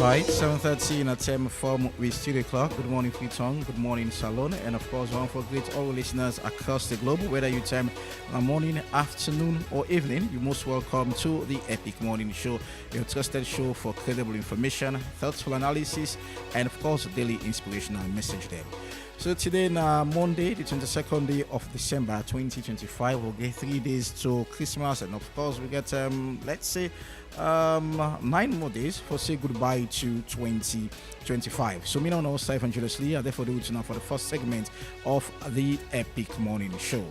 Right, 7:30 in a time from with Studio Clock. Good morning, Freetown. Good morning, Salon. And of course, one for great all listeners across the globe, whether you time morning, afternoon, or evening, you're most welcome to the Epic Morning Show, your trusted show for credible information, thoughtful analysis, and of course, daily inspirational message there. So today, Monday, the 22nd day of December 2025, we'll get 3 days to Christmas, and of course, we get, let's say, 9 more days for say goodbye to 2025. So, me now know Saif and Julius Lee, and therefore, do it now for the first segment of the Epic Morning Show.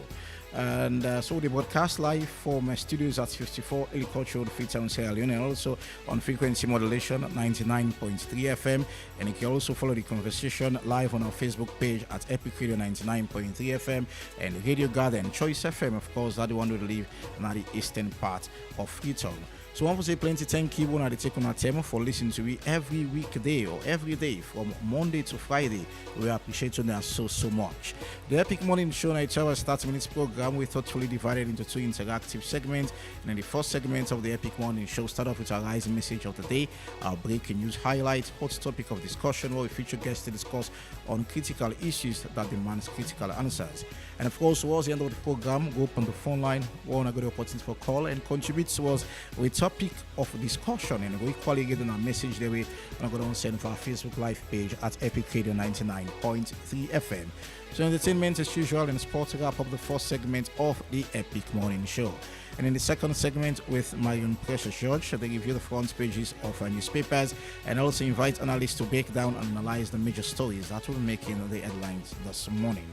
And so they broadcast live from studios at 54 Ellicott Road, Freetown, Sierra Leone, and also on frequency modulation 99.3 FM. And you can also follow the conversation live on our Facebook page at Epic Radio 99.3 FM and Radio Garden Choice FM, of course, that the one who live in the eastern part of Freetown. So I want to say plenty thank you when I take on our time for listening to me every weekday or every day from Monday to Friday. We appreciate you so much. The Epic Morning Show night hour 30 minutes program we thoughtfully divided into 2 interactive segments. And in the first segment of the Epic Morning Show, start off with our rising message of the day, our breaking news highlights, hot topic of discussion where we feature guests to discuss on critical issues that demands critical answers. And of course, towards the end of the program, go open the phone line, want a good opportunity for call and contribute towards a topic of discussion, and we equally get on a message that we're going to send for our Facebook live page at Epic Radio 99.3 FM. So entertainment as usual and sports wrap up the first segment of the Epic Morning Show. And in the second segment with Marion Precious George, they review the front pages of our newspapers and also invite analysts to break down and analyze the major stories that will be making the headlines this morning.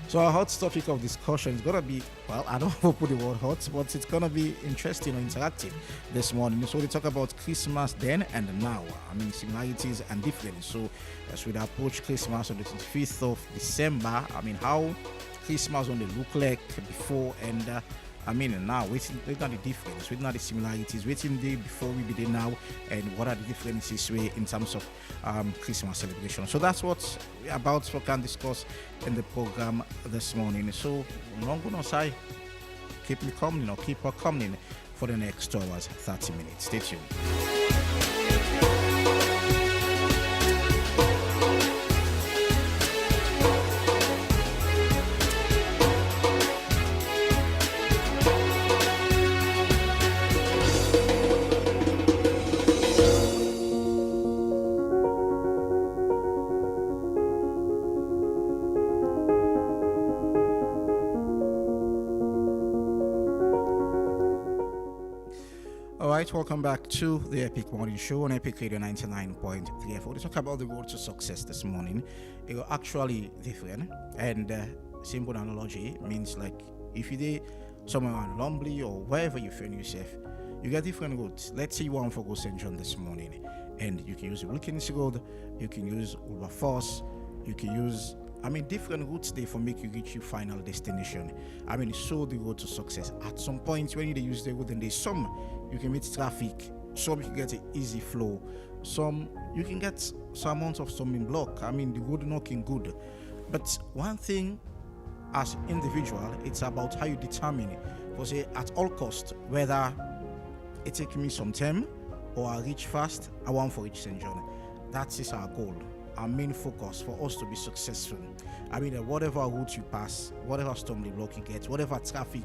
So our hot topic of discussion is going to be, well, I don't want to put the word hot, but it's going to be interesting or interactive this morning. So we talk about Christmas then and now. I mean, similarities and differences. So as we approach Christmas on the 25th of December, I mean, how Christmas only look like before and now, what are the differences, what are the similarities, what in the before we be there now, and what are the differences in terms of Christmas celebration. So that's what we're about to can discuss in the program this morning. So, I'm going to say, keep me coming or keep her coming for the next 2 hours, 30 minutes. Stay tuned. Alright, welcome back to the Epic Morning Show on Epic Radio 99.3 FM. We'll talk about the road to success this morning. It will actually different, and simple analogy means like if you did somewhere around Lumley or wherever you find yourself, you get different roads. Let's say you want to go St. John this morning, and you can use the Wilkins Road, you can use Wilberforce, you can use different routes there for make you reach your final destination. It's so the road to success. At some point when you use the road, and there's some you can meet traffic, some you can get an easy flow, some you can get some amount of stumbling block. The road knocking good. But one thing as individual, it's about how you determine for say at all cost whether it takes me some time or I reach fast, I want for reach St. John. That is our goal. Our main focus for us to be successful. Whatever route you pass, whatever stumbling block you get, whatever traffic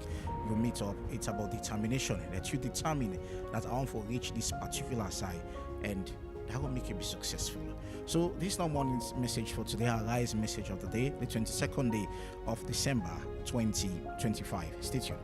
you meet up, it's about determination. That you determine that I want to reach this particular side, and that will make you be successful. So this is our morning's message for today, our rise message of the day, the 22nd day of December 2025. Stay tuned.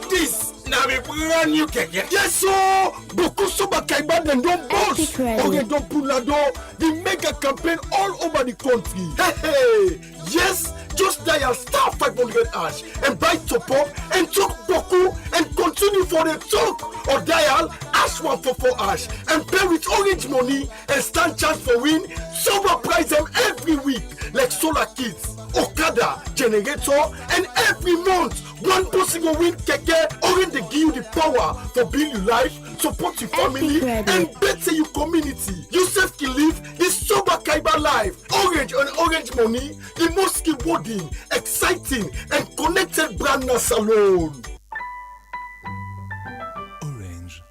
This now a brand new keke. Yes, so Bokusoba Kaiba and don't boss. Okay, don't pull la door. The mega campaign all over the country. Hey, yes, just dial star 500 hash and buy top up and talk Boku and continue for the talk. Or dial hash 144 hash and pay with orange money and stand chance for win. Super prize them every week like solar kits, Okada, generator, and every month one person will win keke. Orange they give you the power for build your life, support your family, and better your community. Yourself can live this sober Kaiba life. Orange and orange money, the most rewarding, exciting, and connected brand na salon. Orange.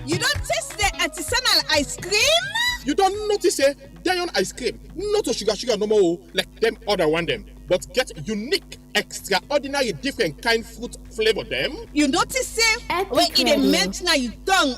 You don't taste the artisanal ice cream? You don't notice Dion ice cream, not a sugar no more like them other one them, but get unique, extraordinary, different kind fruit flavor them. You notice when it melt now you tongue,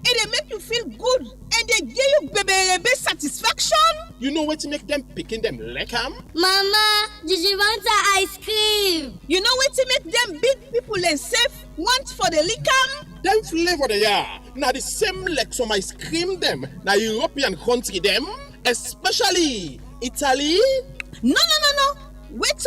it make you feel good and they give you baby satisfaction. You know what to make them picking them like Mama, did you want ice cream? You know what to make them big people and safe want for the liquor? Them flavor they are now the same like some ice cream them now European country them, especially Italy. No. Wait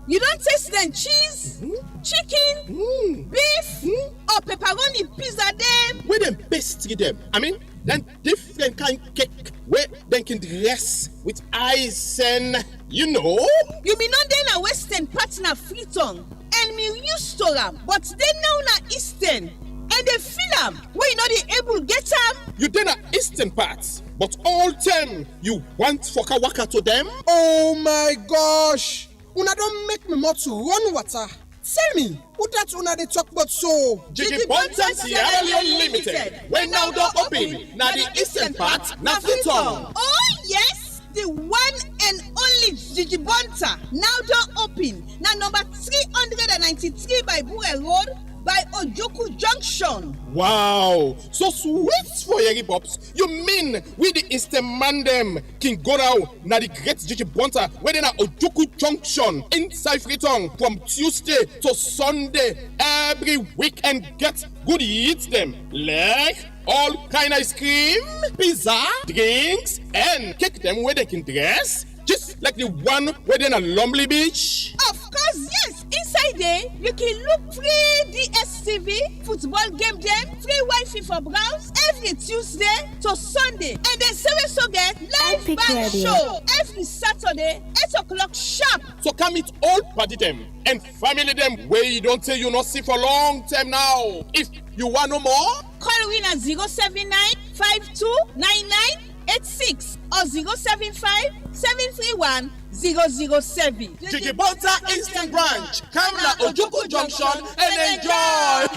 you don't taste them cheese, chicken, beef, or pepperoni pizza them. Where them pastry them? I mean, then different kind cake where they can dress with ice and you know. You mean not then a Western partner Freetown and me used to them, but they now na Eastern and they feel them where you know they able get them. You then are Eastern parts, but all them you want for waka to them. Oh my gosh! Una don't make me more to run water. Tell me, who that una they talk about so? Gigi Bonta Sierra Leone Limited. When now don't open, now the Eastern part, na Freetown. Oh yes, the one and only Gigi Bonta now don't open. Now number 393 by Bure Road by Ojoku Junction. Wow, so sweet for your pops. You mean we the Eastern man them can go now na the great Gigi Bonta where they na Ojoku Junction inside Freetown from Tuesday to Sunday every week and get good eats them like all kind ice cream, pizza, drinks, and cake them where they can dress. Just like the one where they're in Lumley Beach. Of course, yes. Inside there, you can look free DSTV, football game them, free Wi-Fi for browse every Tuesday to Sunday. And then we also get live band show every Saturday, 8 o'clock sharp. So come meet all party them and family them where you don't say you not see for long time now. If you want no more, call in at 079 5299 86 or 075-731-007. Gigi Bonta Instant Branch. Come na Ojoku Junction and enjoy.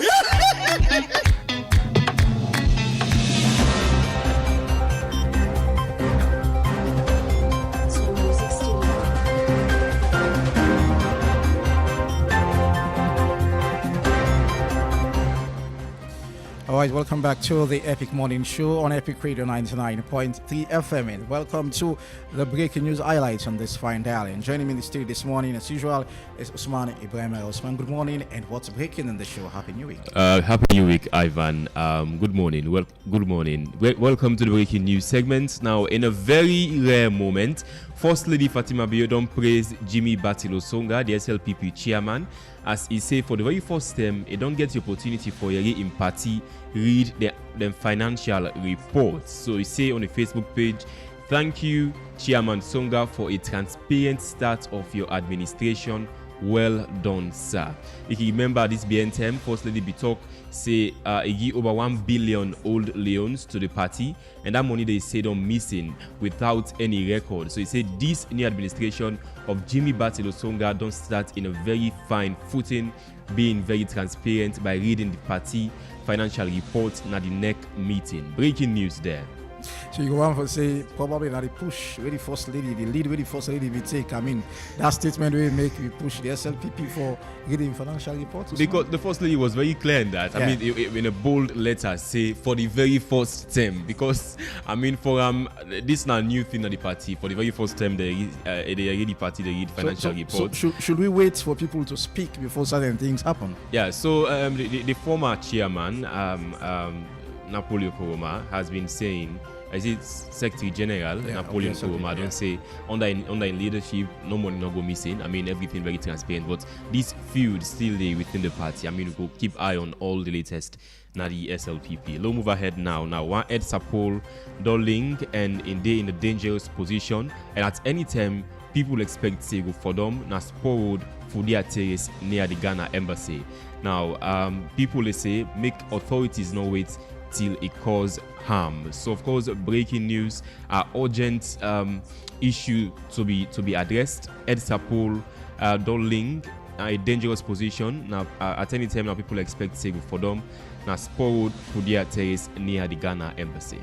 All right, welcome back to the Epic Morning Show on Epic Radio 99.3 FM. And welcome to the breaking news highlights on this fine dial. And joining me in the studio this morning, as usual, is Usman Ibrahim. Usman, good morning. And what's breaking in the show? Happy New Week. Happy New Week, Ivan. Good morning. Good morning. Welcome to the breaking news segment. Now, in a very rare moment, First Lady Fatima Biodun praised Jimmy Batilo Songa, the SLPP chairman, as he said for the very first time, he don't get the opportunity for Yeri in party read the financial reports. So he say on the Facebook page, thank you, Chairman Songa, for a transparent start of your administration. Well done, sir. If you remember this BNTM, First Lady Bitok say he give over 1 billion old leons to the party, and that money they said on missing without any record. So he said this new administration of Jimmy Batilo Songa don't start in a very fine footing, being very transparent by reading the party financial report at the next meeting. Breaking news there. So you go on for say probably not the push where the first lady, the lead where the first lady we take. I mean that statement will make we push the SLPP for getting financial reports. Because the first lady was very clear in that. Yeah. I mean, in a bold letter, say for the very first term. Because I mean, for this now new thing at the party. For the very first term, they read party, they read financial reports. So should we wait for people to speak before certain things happen? Yeah. So the former chairman, Napoleon Koroma, has been saying. As its Secretary General, Napoleon Koroma, don't say under in leadership, no money not go missing. I mean, everything very transparent. But this feud still there within the party. I mean, we will keep eye on all the latest. Now the SLPP. Low move ahead now. Now one Ed Sapol, Dolling, and in a dangerous position. And at any time, people expect to go for them. Now Sport Fudia Terrace near the Ghana embassy. Now, people they say make authorities not wait till it cause harm. So of course, breaking news, urgent issue to be addressed. Ed Sapol, Dolling, a dangerous position. Now at any time now people expect to go for them. Now Sport Fudia Terrace near the Ghana embassy.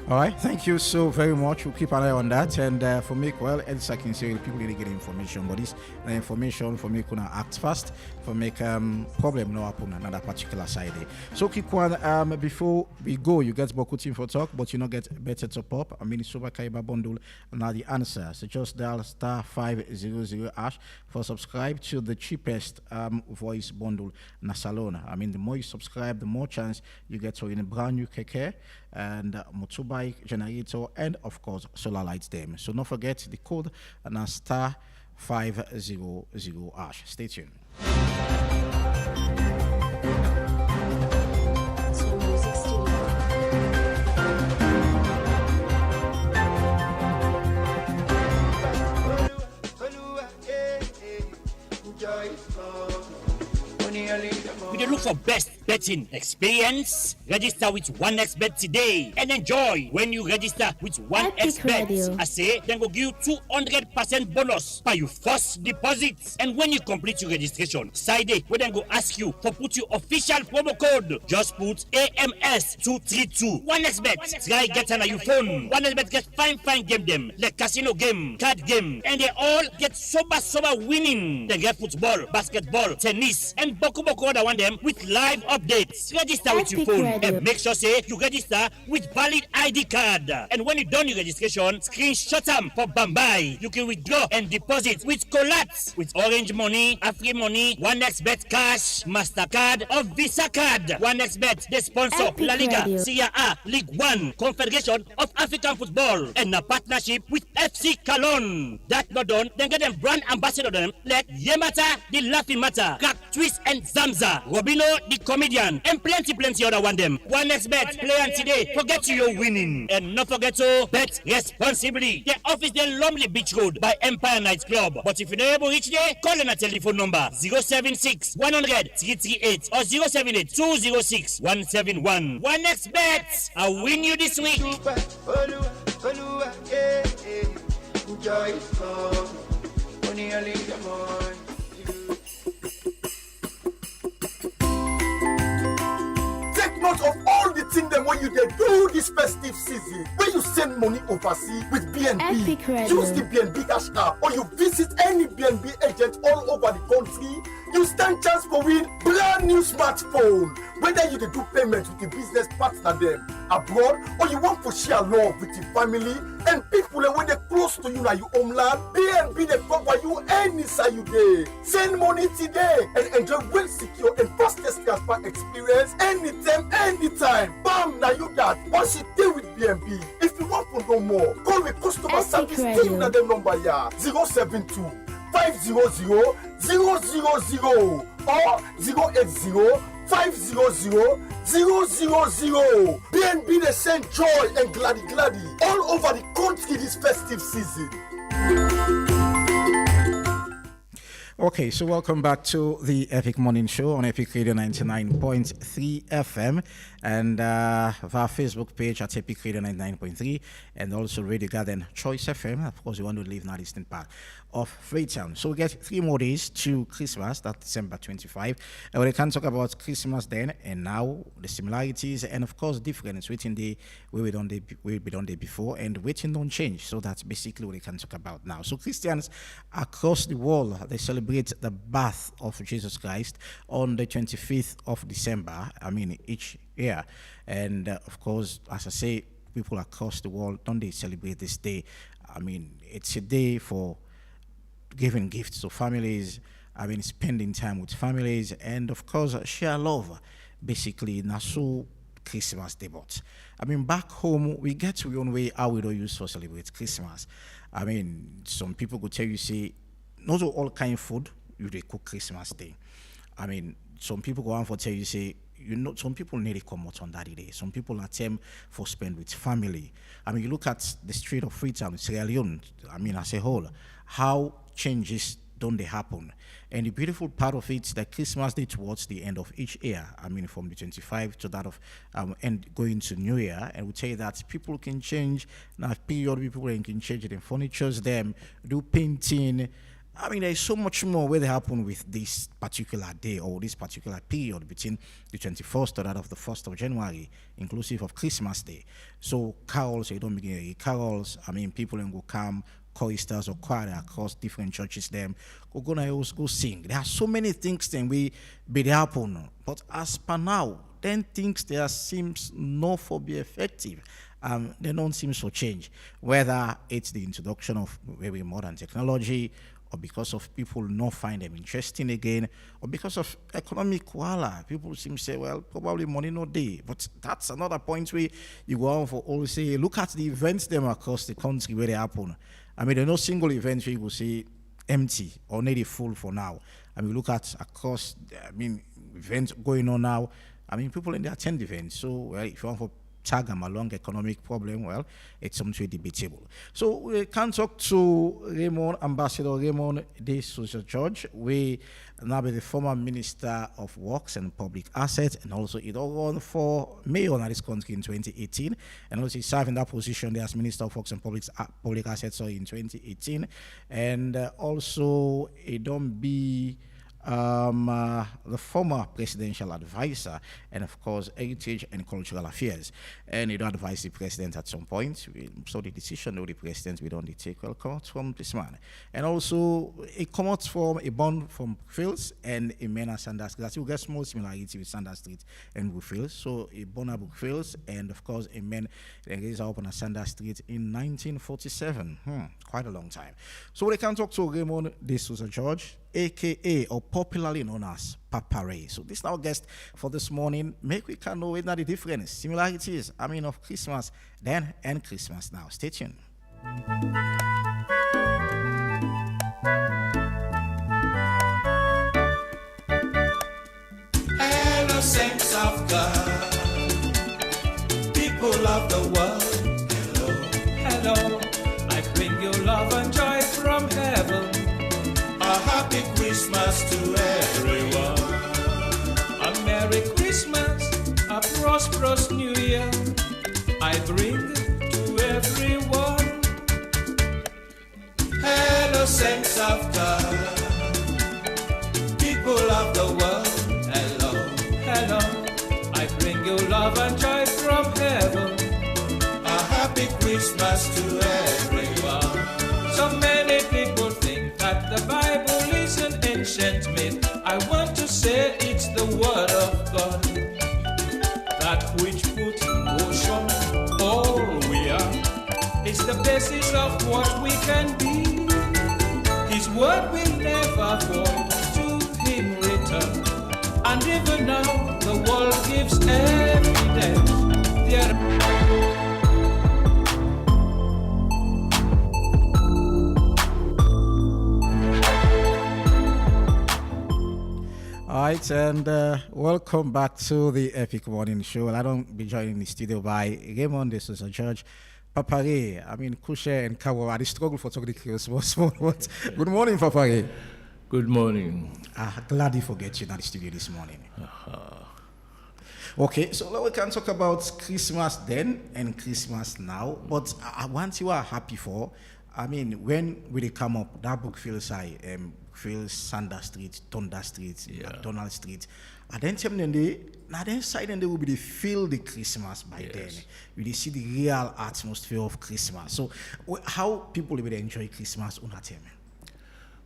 All right, thank you so very much. We'll keep an eye on that. And for me, well, as I can say, people really get information, but this information for me gonna act fast for make problem no happen on another particular side. So keep one before we go. You get Bokutin for talk, but you not get better top up. I mean, Super Kaiba bundle. Now the answer. So just dial *500# for subscribe to the cheapest voice bundle na Salona. I mean, the more you subscribe, the more chance you get to win a brand new keke and motorbike generator and of course solar lights them. So don't forget the code and *500#. Stay tuned. With the look for best betting experience, register with 1xBet today and enjoy when you register with 1xBet. I say, then go give you 200% bonus by your first deposit. And when you complete your registration, side we then go ask you for put your official promo code. Just put AMS232. 1xBet. Try get on your phone. 1xBet get fine game them like casino game, card game, and they all get sober winning. They get football, basketball, tennis, and boku other one them with live updates. Register with your phone and make sure say you register with valid ID card. And when you done your registration, screenshot them for Bambai. You can withdraw and deposit with Colats, with Orange Money, Afri Money, 1xBet Cash, Mastercard, or Visa Card. 1xBet, the sponsor La Liga, Serie A, League One, Confederation of African Football, and a partnership with FC Cologne. That not done, then get them brand ambassador them like Yemata, the Laughing Matter, Crack Twist and Zamza, Robino the comedian, and plenty other one them. 1xBet, play on today, forget you're winning. And not forget to bet responsibly. The office the Lumley Beach Road by Empire Night Club. But if you're not able to reach there, call on a telephone number 076 100 338 or 078 206 171. 1xBet, I'll win you this week. Take note of all the things them when you dey do this festive season. When you send money overseas with BNB, use the BNB Cash app or you visit any BNB agent all over the country, you stand chance for win brand new smartphone. Whether you dey do payment with the business partner them abroad or you want to share love with your family and people when they close to you na your homeland, BNB they cover you any side you dey. Send money today and enjoy well secure and fastest transfer experience anytime. Bam, now you got once you deal with BNB. If you want to know more, call the customer service team na the number 072 500 000 or 080 500 000. BNB they send joy and gladdy all over the country this festive season. Okay, so welcome back to the Epic Morning Show on Epic Radio 99.3 FM and our Facebook page at Epic Radio 99.3 and also Radio Garden Choice FM. Of course, you want to live in the eastern part of Freetown. So we get 3 more days to Christmas, that's December 25. And we can talk about Christmas then and now, the similarities and of course difference within the way we done the before and waiting don't change. So that's basically what we can talk about now. So Christians across the world, they celebrate the birth of Jesus Christ on the 25th of December, each year. And of course, as I say, people across the world, don't they celebrate this day? It's a day for giving gifts to families, spending time with families, and of course, share love. Basically, Nasu Christmas debut. Back home, we get to your own way how we don't use to celebrate Christmas. Some people could tell you, say, not all kind of food you they cook Christmas Day. Some people go on for tell you, say, some people need to come out on that day. Some people attempt for spend with family. You look at the street of Freetown, Sierra Leone, as a whole, how changes don't they happen? And the beautiful part of it is that Christmas Day towards the end of each year, from the 25th to that of, and going to New Year, and we tell you that people can change, now period, people can change their furnitures, them, do painting. There's so much more where they happen with this particular day or this particular period between the 21st to that of the 1st of January, inclusive of Christmas Day. So carols, you don't begin carols. People can go come, choristers or choir across different churches, them go sing. There are so many things then we be happen, but as per now, then things there seems not for be effective. They don't seem to change, whether it's the introduction of very modern technology, or because of people not find them interesting again, or because of economic wala. People seem to say, well, probably money no day. But that's another point where you go on for all say, look at the events them across the country where they happen. There are no single events where you will say empty or nearly full for now. Look at across, events going on now. People in the attend events. So, well, if you want for tag them along economic problem, well, it's something debatable. So we can talk to Ambassador Raymond De Souza George. We now be the former Minister of Works and Public Assets, and also it all run for mayor in this country in 2018, and also served in that position there as Minister of Works and Public Assets in 2018, and also it don't be the former presidential advisor and of course heritage and cultural affairs, and he don't advise the president at some point. So the decision of the president we don't take will come out from this man, and also it comes out from a bond from Brookfields and a man at Sanders Street. You get small similarity with Sanders Street and Brookfields. So a bond at Brookfields and of course a man that is up on Sanders Street in 1947. Quite a long time. So we can talk to Raymond De Souza George, aka or popularly known as Papa Ray. So this is our guest for this morning. Make we can know the difference, similarities, of Christmas then and Christmas now. Stay tuned. Hello, saints of God, people of the world. Hello, hello, I bring you love and joy from heaven. A happy Christmas to everyone. A Merry Christmas, a prosperous New Year, I bring to everyone. Hello, saints of God, people of the world. Hello, hello, I bring you love and joy from heaven. A happy Christmas to everyone. So many people think that the Bible is an ancient myth. I want to say it's the word of God, that which put in motion all we are. It's the basis of what we can be. His word will never fall to him return. And even now the world gives evidence. All right, and welcome back to the Epic Morning Show. I don't be joined in the studio by Raymond De Souza George, Papa Ray. Kushe and Kawa. I struggle for talking to small. Good morning, Papa Ray. Good morning. Glad you forget you in the studio this morning. Okay, so we can talk about Christmas then and Christmas now. But once you are happy for, I mean, when will it come up? That book feels feels Sanders Street, Thunder Street, McDonald Street. And then now then side and they will be the feel the Christmas by then. You will see the real atmosphere of Christmas. So how people will enjoy Christmas on that time?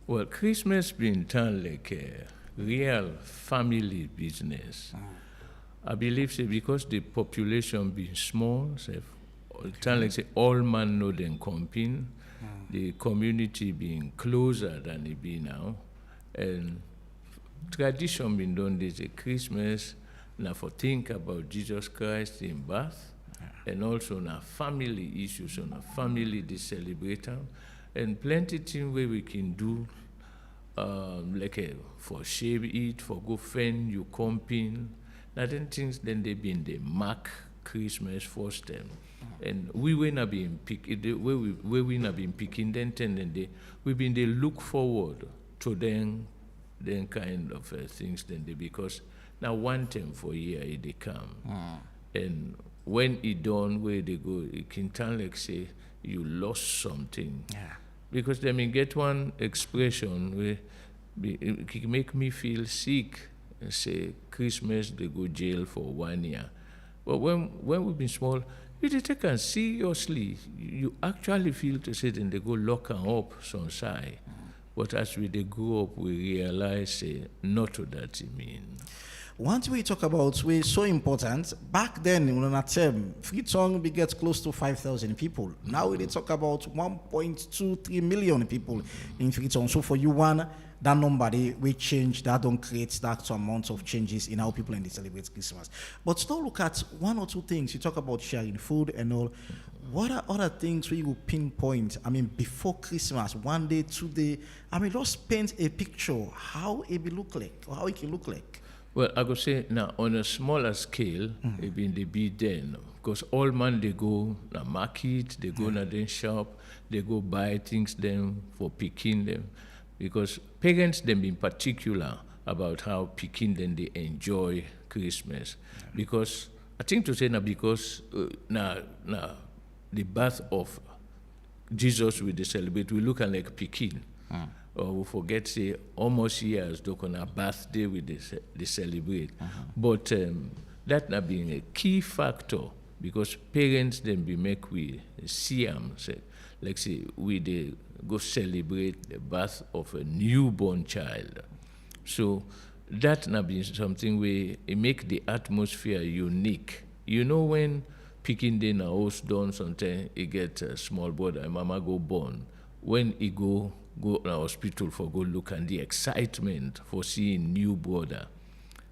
Well, Christmas been done like a real family business. I believe so because the population being small, like say all man know them comping, the community being closer than it be now, and tradition been done this Christmas now for think about Jesus Christ in birth, and also now family issues on a family they celebrate and plenty things where we can do for shave it, for go fend, you comping. Now then things then they been the mark Christmas first them. And we will not be where we not been picking then we been they look forward to then kind of things then they because now one time for a year they come. And when it done where they go, it can tell like say you lost something. Because they may get one expression where it can make me feel sick and say Christmas they go jail for 1 year. But when we've been small, you take and seriously, you actually feel to say then they go lock and up some side. But as we they grow up, we realize not what that it mean. Once we talk about we're so important, back then when on a term, Freetown we get close to 5,000 people. Now we talk about 1.23 million people in Freetown. So for you that number we change, that don't create that amount of changes in how people and they celebrate Christmas. But still look at one or two things. You talk about sharing food and all. What are other things where you will pinpoint? I mean, before Christmas, 1 day, 2 day. I mean, just paint a picture how it will look like or how it can look like. Well, I could say now on a smaller scale, it been the be then because all man they go na market, they go na then shop, they go buy things them for picking them, because parents them in particular about how picking them they enjoy Christmas, because I think to say now because now the birth of Jesus we they celebrate we look at like picking. Or we forget say almost years they on a birthday we they celebrate. But that not being a key factor because parents then be make we see them say like say we they go celebrate the birth of a newborn child. So that not being something where it make the atmosphere unique. You know when picking day na host done sometimes it get a small brother and mama go born. When he go to the hospital for go look and the excitement for seeing new brother.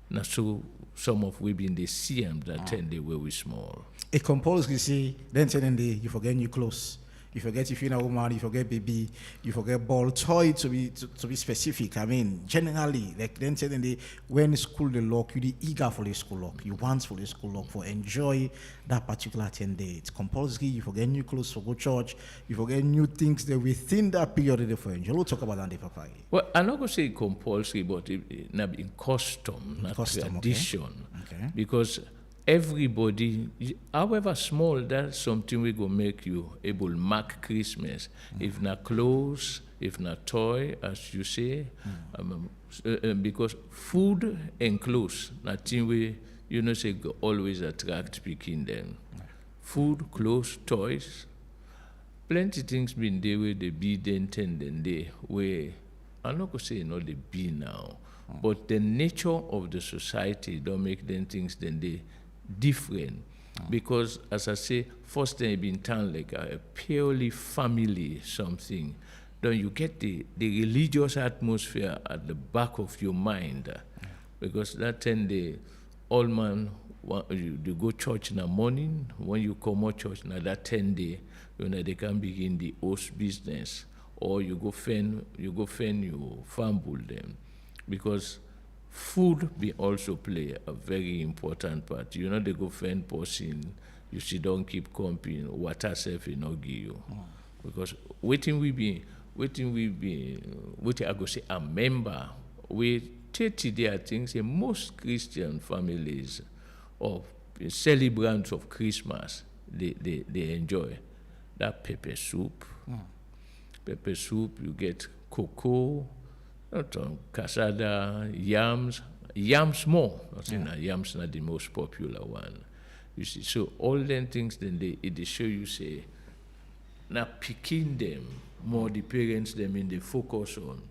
Now so some of we been they see them that 10 day where we small. It compulsory see then 10 day you forget new clothes. You forget if you're a woman, you forget baby, you forget ball toy to be specific. I mean, generally, like then say they when school the lock, you be eager for the school lock. You want for the school lock for enjoy that particular 10 days. It's compulsory. You forget new clothes for go church. You forget new things that within that period for enjoy. We'll talk about that, Papa. Well, I'm not gonna say compulsory, but it not in custom, not tradition, okay. Because everybody, however small, that's something we go make you able to mark Christmas. If not clothes, if not toy, as you say, because food and clothes, nothing we say go always attract picking them. Food, clothes, toys, plenty things been there where they be then 10 day where I'm not gonna say not they be now, but the nature of the society don't make them things then they different, because as I say, first thing been done like a purely family something. Then you get the religious atmosphere at the back of your mind, because that 10 day all man you go church in the morning. When you come out church now that 10 day, they can begin the host business, or you go fend you fumble them, because food be also play a very important part. They go fend person, you see don't keep comping, water self in no give you. Because waiting we be wetin I go say a member, we 30 there things in most Christian families or celebrants of Christmas, they enjoy. That pepper soup. Pepper soup, you get cocoa, cassada, yams. Yams more. Yams not the most popular one. You see, so all them things then they show you say, now picking them more the parents them in the focus on.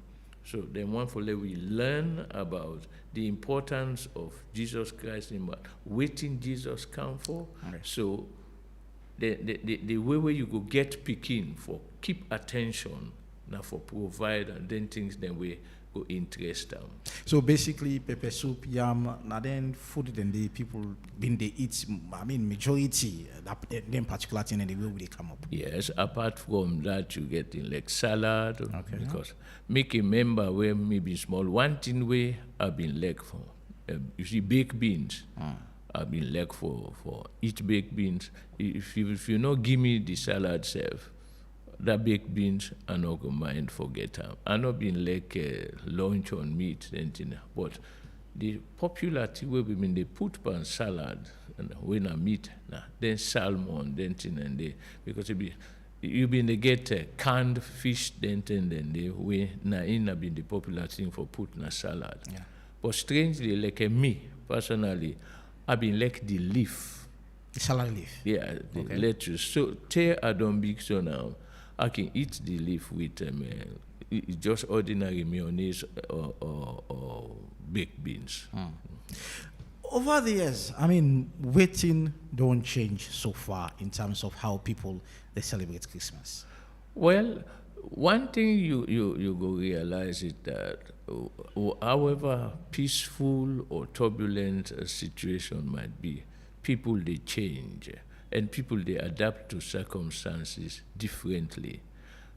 So then one for let we learn about the importance of Jesus Christ in what waiting Jesus come for. Okay. So the way where you go get picking for keep attention now for provide and then things then we go interest them. So basically pepper soup, yam, now then food then the people been they eat, I mean majority them particular thing and the way will they come up. Yes, apart from that you get in like salad, because make a member where maybe small one thing way I've been like for you see baked beans. I've been like for eat baked beans. If you not give me the salad self, that baked beans I not go mind forget them. I not been like lunch on meat anything, but the popular thing where we mean they put on salad and when I meat then salmon then thing and they because you been they get canned fish then they way in have been the popular thing for put in a salad. Yeah. But strangely like me personally I've been like the leaf. The salad leaf. Yeah, the lettuce. So I don't big so now. I can eat the leaf with just ordinary mayonnaise or baked beans. Over the years, I mean, waiting don't change so far in terms of how people they celebrate Christmas. Well, one thing you go realize is that however peaceful or turbulent a situation might be, people they change. And people they adapt to circumstances differently,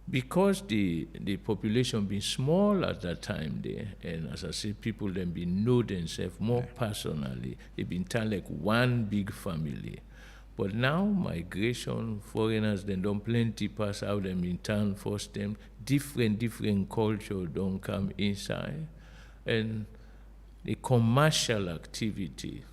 because the population being small at that time there, and as I say, people then be know themselves more personally. They been turned like one big family, but now migration, foreigners then don't plenty pass out them in town, force them different culture don't come inside, and the commercial activity.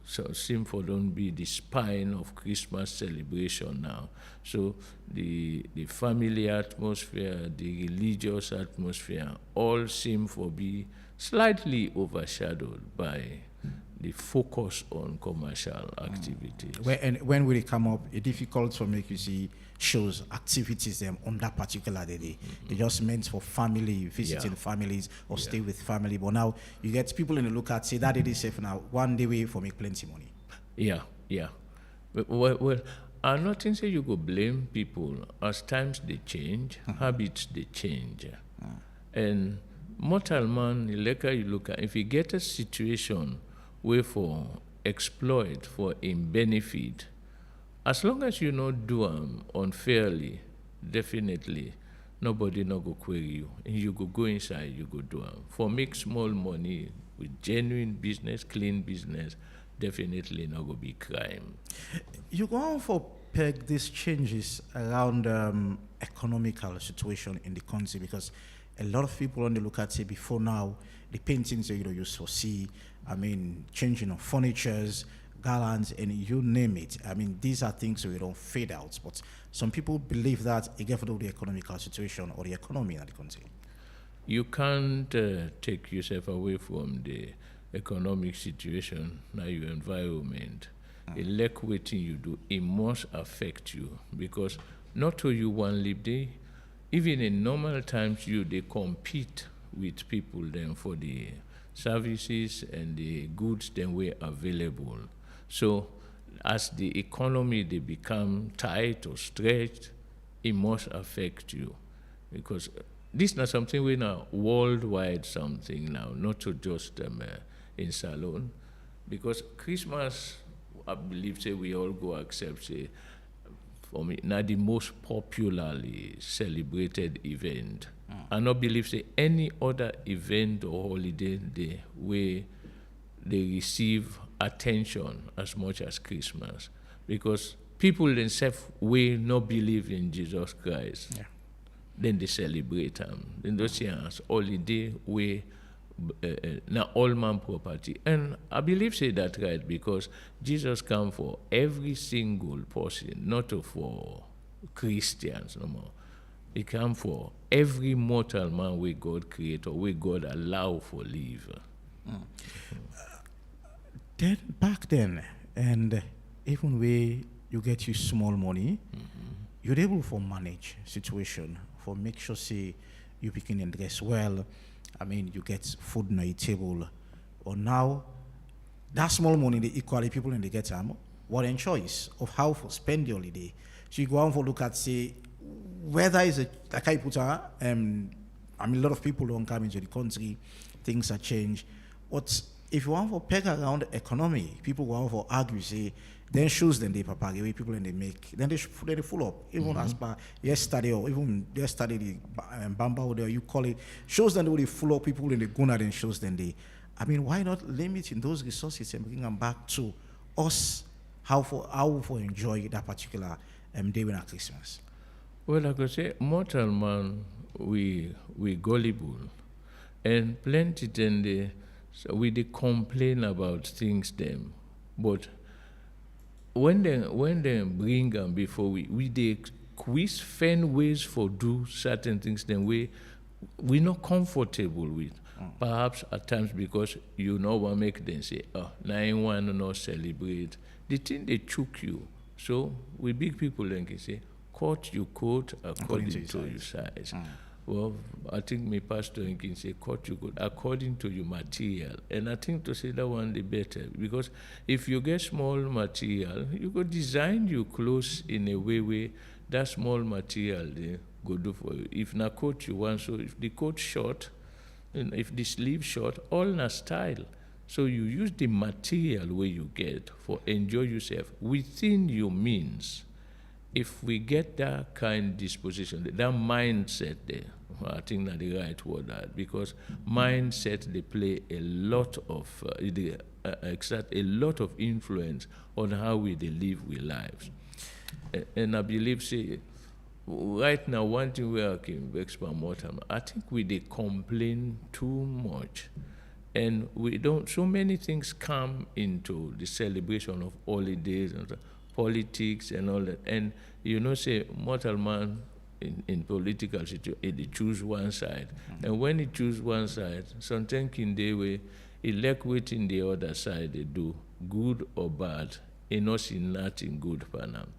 So simple don't be the spine of Christmas celebration now. So the family atmosphere, the religious atmosphere, all seem to be slightly overshadowed by the focus on commercial activities. When will it come up? It's difficult to make you see shows, activities them on that particular day. They just meant for family, visiting families or stay with family. But now you get people in the lookout say that it is safe now. One day way for make plenty money. Yeah. Well, I'm not saying you go blame people. As times they change, habits they change. And mortal man, like you look at, if you get a situation where for exploit for in benefit, as long as you not do them unfairly, definitely nobody not go query you. And you go inside, you go do them. For make small money with genuine business, clean business, definitely not go be crime. You go on for peg these changes around economical situation in the country, because a lot of people on the look at say before now, the paintings that you used to see, I mean, changing of furnitures, garlands, and you name it. I mean, these are things that we don't fade out. But some people believe that again for the economical situation or the economy in the country. You can't take yourself away from the economic situation, now your environment. The lack waiting you do, it must affect you, because not all you want live there. Even in normal times, they compete with people then for the services and the goods then were available. So as the economy they become tight or stretched, it must affect you, because this is not something we're now worldwide something now, not to just in Salone, because Christmas, I believe, say we all go accept, say, for me, not the most popularly celebrated event. I not believe, say, any other event or holiday day where they receive attention as much as Christmas, because people themselves will not believe in Jesus Christ. then they celebrate then those years holiday where now all man property. And I believe say that right because Jesus come for every single person, not for Christians no more. He come for every mortal man where God create or where God allow for live. Then back then, and even where you get your small money, you're able for manage situation, for make sure say you begin and dress well. I mean, you get food on your table. Or now, that small money, the equally people in the get what a choice of how to spend your holiday. So you go on for look at say whether is a like I put I mean, a lot of people don't come into the country, things are changed. But if you want for peg around the economy, people want for argue say then shows them they papa the way people and they make then they full up even as per yesterday or even yesterday the Bamba or you call it shows them they full up people in the Guna then shows them they I mean why not limiting those resources and bring them back to us how for enjoy that particular day when at Christmas. Well, I could say mortal man we gullible and plenty then they so we they complain about things them but when they bring them before we they quiz find ways for do certain things then we not comfortable with. Perhaps at times because you know what make them say, oh, now I want to not celebrate. The thing they choke you. So we big people then can say, cut you coat according to your size. Well, I think my pastor can say, cut you coat according to your material. And I think to say that one the better. Because if you get small material, you could design your clothes in a way where that small material they go do for you. If na coat you want, so if the coat short, and if the sleeve short, all na style. So you use the material where you get for enjoy yourself within your means. If we get that kind disposition, that mindset there, I think that's the right word that because mindset they play a lot of exert a lot of influence on how we they live our lives. And I believe say right now one thing we are vex per mortal, I think we they complain too much. And we don't so many things come into the celebration of holidays and politics and all that. And you know, say mortal man in political situation, they choose one side. And when he choose one side, sometimes in the way he like waiting the other side they do, good or bad, he not see nothing good for them.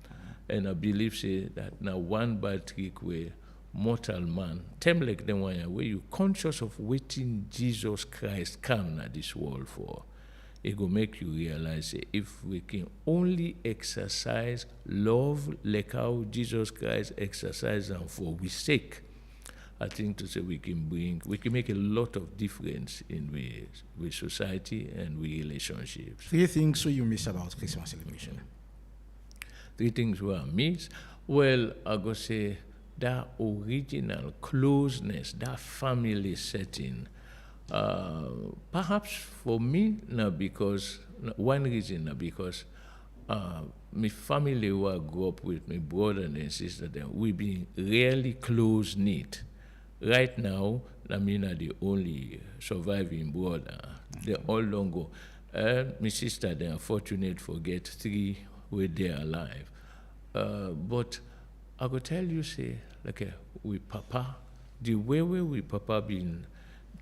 And I believe say that now one bad trick where mortal man, them like them one where you conscious of waiting Jesus Christ come na this world for. It will make you realize if we can only exercise love like how Jesus Christ exercised and for we sake, I think to say we can make a lot of difference in with society and with relationships. 3 things so you miss about Christmas celebration. 3 things we miss. Well, I go say that original closeness, that family setting. Perhaps for me, now because one reason, now because my family who I grew up with, my brother and sister, then we been really close knit. Right now, I mean, I'm the only surviving brother. They all don't go. My sister, they are fortunate for get 3 where they are alive. But I go tell you, say, like with Papa, the way we Papa been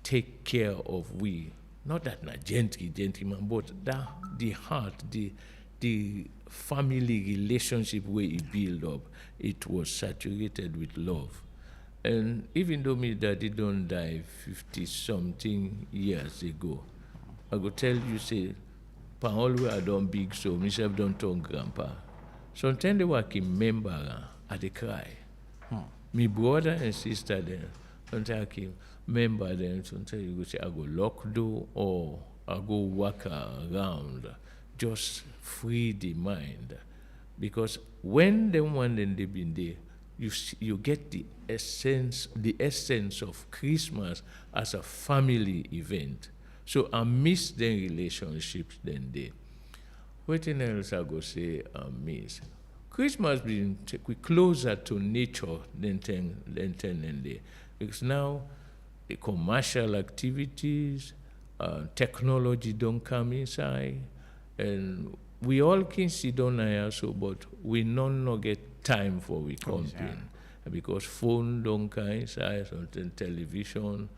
take care of we, not that na gentleman, but that the heart, the family relationship where it build up, it was saturated with love. And even though my daddy don't die 50-something years ago, I go tell you, say, Paul I don't big so, myself don't turn grandpa. Sometimes they work in member, I dey cry. My brother and sister then, sometimes I can member them, sometimes you go say, I go lock door or I go walk around, just free the mind. Because when them one then they been there, you get the essence of Christmas as a family event. So I miss the relationships then there. What else I go say I miss? Christmas being we closer to nature than there. Because now the commercial activities, technology don't come inside, and we all can sit down here, so but we not get time for we camping. Because phone don't come inside, sometimes television,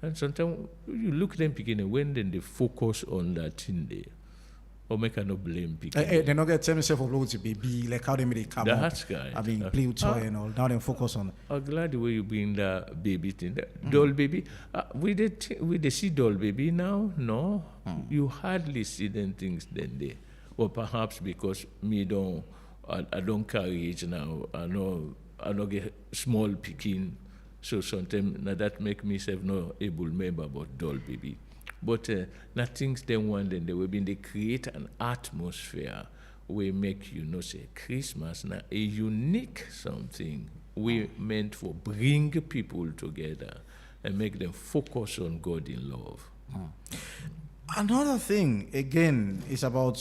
and sometimes you look them picking when then they focus on that thing there. Or make I not blame people. They not get tell myself of loads of baby, like how they made it come That's up. guy. I mean, play with toy and all. Now they focus on. I'm glad the way you bring that baby thing. That doll baby. We did see doll baby now? No. You hardly see them things then there. Or perhaps because I don't carry it now. I know get small picking. So sometimes that make myself not able to remember about doll baby. But things they want, then they will be they create an atmosphere we make say Christmas now a unique something we meant for bring people together and make them focus on God in love. Another thing again is about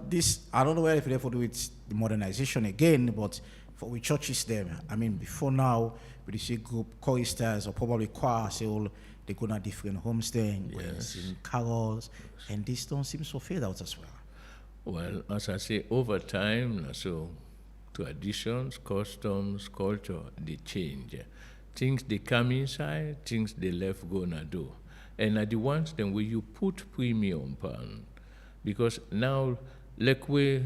this I don't know where if they for do with the modernization again, but for we churches them. I mean before now we see group choristers or probably choir say all they go to different homesteading, sing carols, and this don't seem so fade out as well. Well, as I say, over time, so traditions, customs, culture, they change. Things they come inside, things they left gonna do. And are the ones then where you put premium on. Because now, like we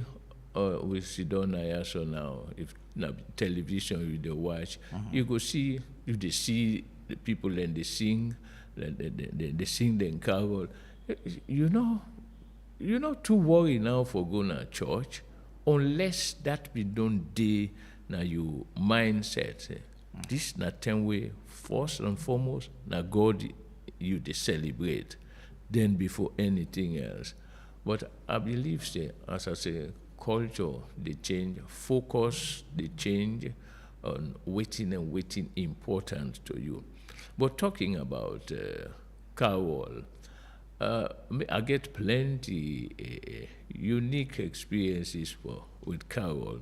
sit down here, so now, if now television you they watch, you go see, if they see the people and they sing, they sing the carol, you're not too worried now for going to church unless that be done day now your mindset. This not ten way first and foremost now God you they celebrate then before anything else. But I believe say as I say culture they change, focus they change on waiting important to you. But talking about carol, I get plenty unique experiences with carol.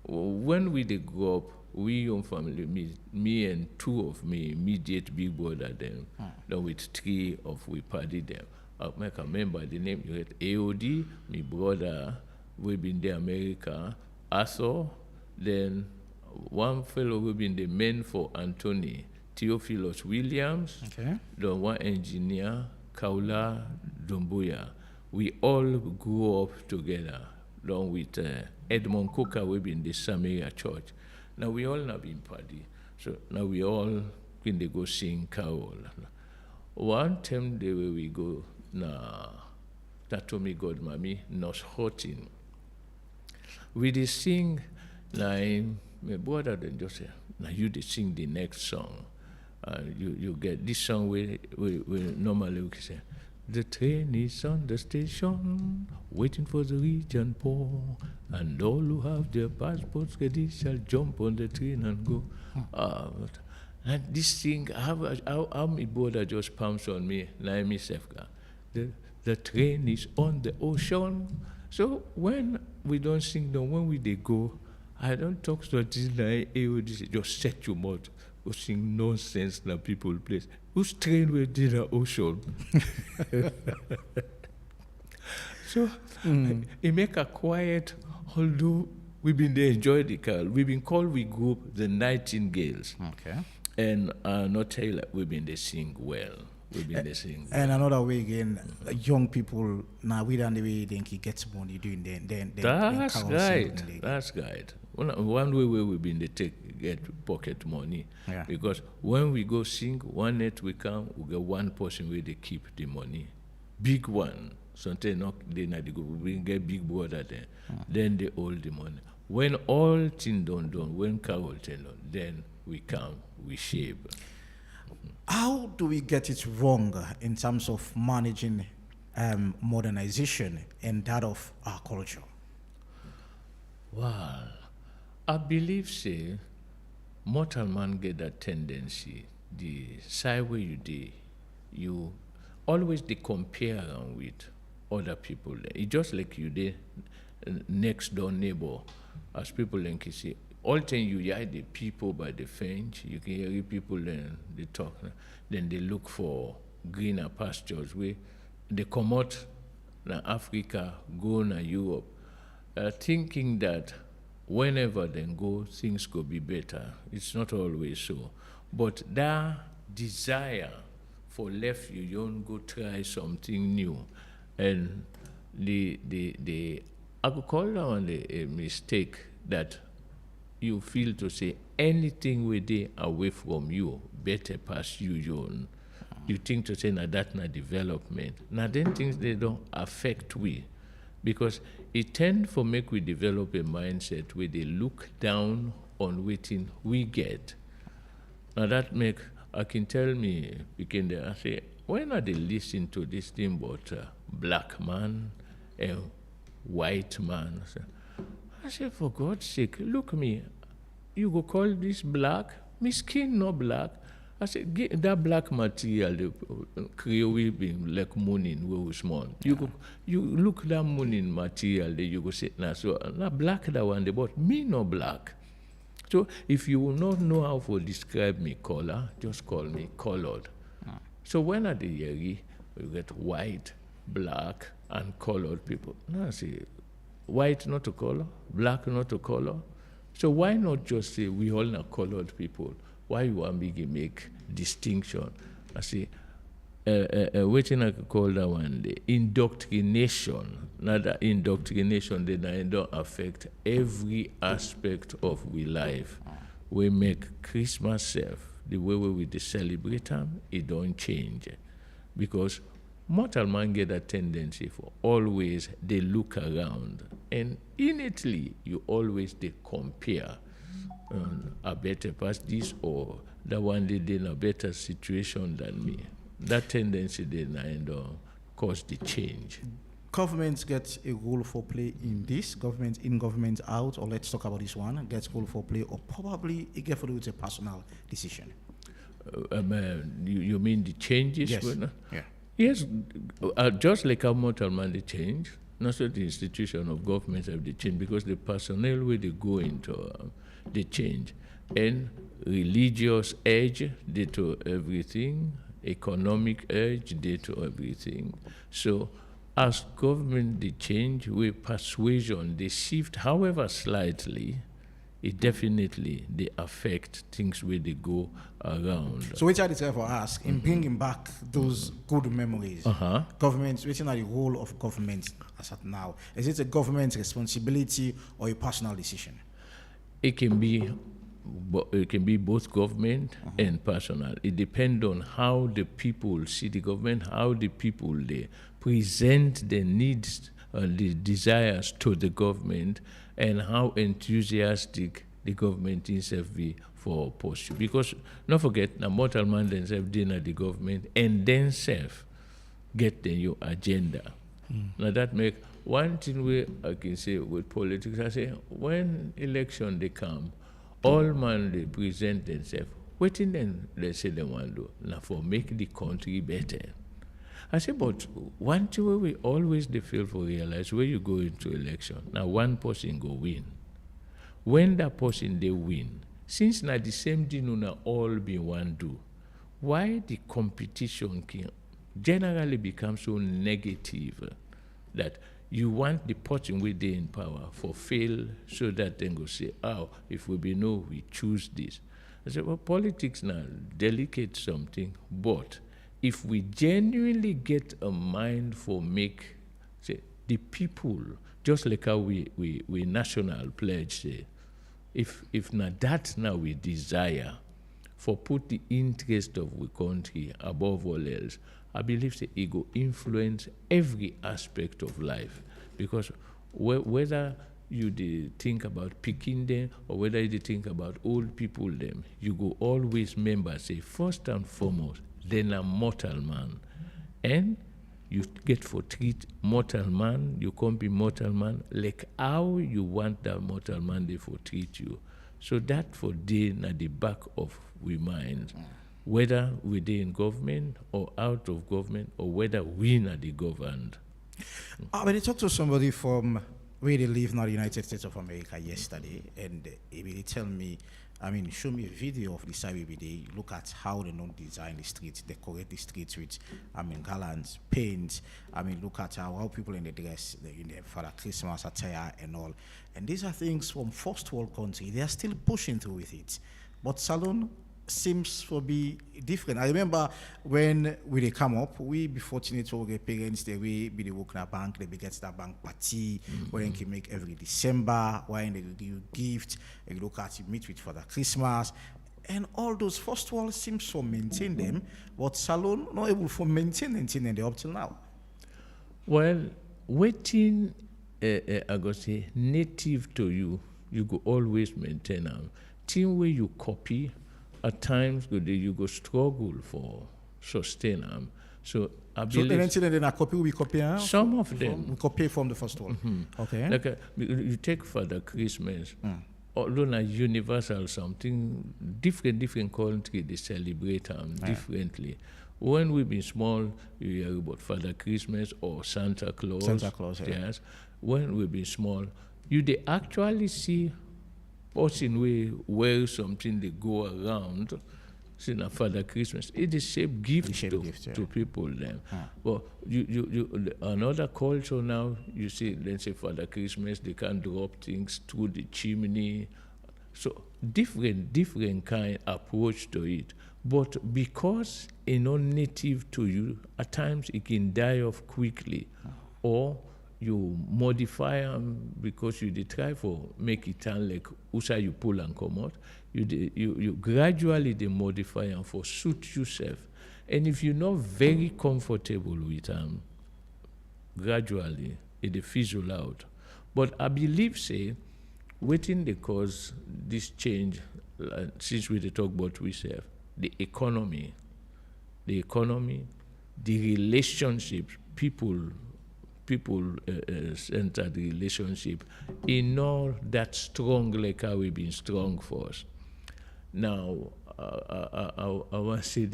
When we they grow up, we young family, me and two of me immediate big brother them, then with three of we party them. I make remember the name you get AOD, my brother, we been in America, Arthur, then one fellow we been the man for Anthony, Theophilus Williams, the one engineer, Kaula Dumbuya. We all grew up together, along with Edmond Coker, we been the Samaria Church. Now we all have been party, so now we all when they go sing carol. One time the way we go, that told me God, mommy, not hurting. We did sing, my brother then just say, now you did sing the next song. You get this song we normally we say, the train is on the station, waiting for the rich and poor, and all who have their passports ready shall jump on the train and go. And this thing, how my brother just pumps on me, like myself, the train is on the ocean. So when we don't sing, when we they go, I don't talk to this like AOD, just set your mouth. Go sing nonsense na people place. Who's train we did the ocean? So it make a quiet, although we've been there enjoy the carol. We've been called we group the Nightingales. Okay. And not tell you, we've been there sing well. We've been there sing well. And another way again, young people now we don't the way they can get money doing then that's right. That's right. One way we've been they get pocket money. Yeah. Because when we go sing, one night we come, we get one person where they keep the money. Big one. Sometimes they not go, we get big brother there. Then they hold the money. When all things done, when carol thing done, then we come, we shave. How do we get it wrong in terms of managing modernization and that of our culture? Well, I believe, say, mortal man get that tendency, the side where you always they compare with other people. It's just like you did next door neighbor. as people then can see, all time you hear the people by the fence, you can hear people then they talk, then they look for greener pastures where they come out na Africa, go na Europe, thinking that whenever they go, things could be better. It's not always so. But that desire for left you don't go try something new. And I could call that one a mistake that you feel to say anything with it away from you better pass you own. You think to say now that na development. Now then things they don't affect we. Because it tend for make we develop a mindset where they look down on waiting we get. Now that make I can tell me begin there. I say, when are they listen to this thing about black man and white man? I say, for God's sake, look me. You go call this black? My skin not black. I said, that black material, the Creole being like morning, where we small. You look that morning material, then you go say, nah, so not black that one, but me no black. So if you will not know how to describe me color, just call me colored. So when are the yeri, you get white, black, and colored people. No, I say, white not a color, black not a color. So why not just say we all are colored people? Why you want me to make distinction? I say, waiting I could call that one the indoctrination. Not that indoctrination then don't affect every aspect of we life. We make Christmas self, the way we celebrate them, it don't change. Because mortal man get a tendency for always they look around. And innately you always they compare. I better pass this or that one they in a better situation than me. That tendency then cause the change. Governments get a role for play in this, government in, government out, or let's talk about this one, gets role for play, or probably it gets to do with a personal decision. You mean the changes? Yes. Yeah. Yes, just like how mortal man they change, not so the institution of government have they change because the personnel where they go into they change. And religious edge due to everything, economic edge due to everything. So as government they change, with persuasion they shift, however slightly, it definitely they affect things where they go around. So which I therefore ask, in bringing back those good memories, government, which are the role of government as at now? Is it a government responsibility or a personal decision? It can be both government and personal. It depends on how the people see the government, how the people they present their needs, the desires to the government, and how enthusiastic the government is for pursue. Because don't forget, the mortal man themselves dinner the government and then self get the new agenda. Now that make one thing we I can say with politics. I say when election they come, all man they present themselves. Waiting then they say they want to now for make the country better. I say, but one thing we always they fail for realize where you go into election. Now one person go win. When that person they win, since now the same thing now all be one do, why the competition can generally become so negative that you want the person with they in power for fail so that then go say, oh, if we be no, we choose this. I said, well, politics now delicate something, but if we genuinely get a mind for make say the people, just like how we national pledge say, if not that now we desire for put the interest of the country above all else, I believe that it will influence every aspect of life. Because whether you think about picking them or whether you think about old people them, you go always remember, say, first and foremost, then a mortal man. And you get for treat mortal man, you can't be mortal man, like how you want that mortal man they for treat you. So that for day at the back of we mind. Whether we're in government or out of government, or whether we are the governed. When you talk to somebody from we did live in the United States of America yesterday, and he really tell me, I mean, show me a video of the CBD. Look at how they don't design the streets, decorate the streets with, I mean, garlands, paint. I mean, look at how people in the dress, for the Christmas attire and all. And these are things from first world country. They are still pushing through with it. But Salon seems to be different. I remember when they come up, we be fortunate to get parents, they will be the work in a bank, they be get that bank party, where they can make every December, where they give you gift, and look at you meet with for the Christmas. And all those first world seems to maintain them, but Salon not able to maintain them up till now. Well, waiting, I go say, native to you, you go always maintain them. Thing where you copy, at times you go struggle for sustain them. So I believe some of them we copy from the first one. Okay. Like you take Father Christmas, although na universal something different country they celebrate them differently. When we been small, you hear about Father Christmas or Santa Claus. Santa Claus, yes. When we been small, you they actually see person we wear something they go around. See na Father Christmas. It is shape gift to people then. But you another culture now, you see, let's say Father Christmas, they can drop things through the chimney. So different kind approach to it. But because it's not native to you, at times it can die off quickly. Or you modify them because you try for make it sound like usa you pull and come out. You gradually modify them for suit yourself. And if you're not very comfortable with them, gradually it fizzle out. But I believe, say, waiting the cause this change, since we talk about ourselves, the economy, the relationships, people-centered relationship is not that strong like how we've been strong for us. Now, I want to say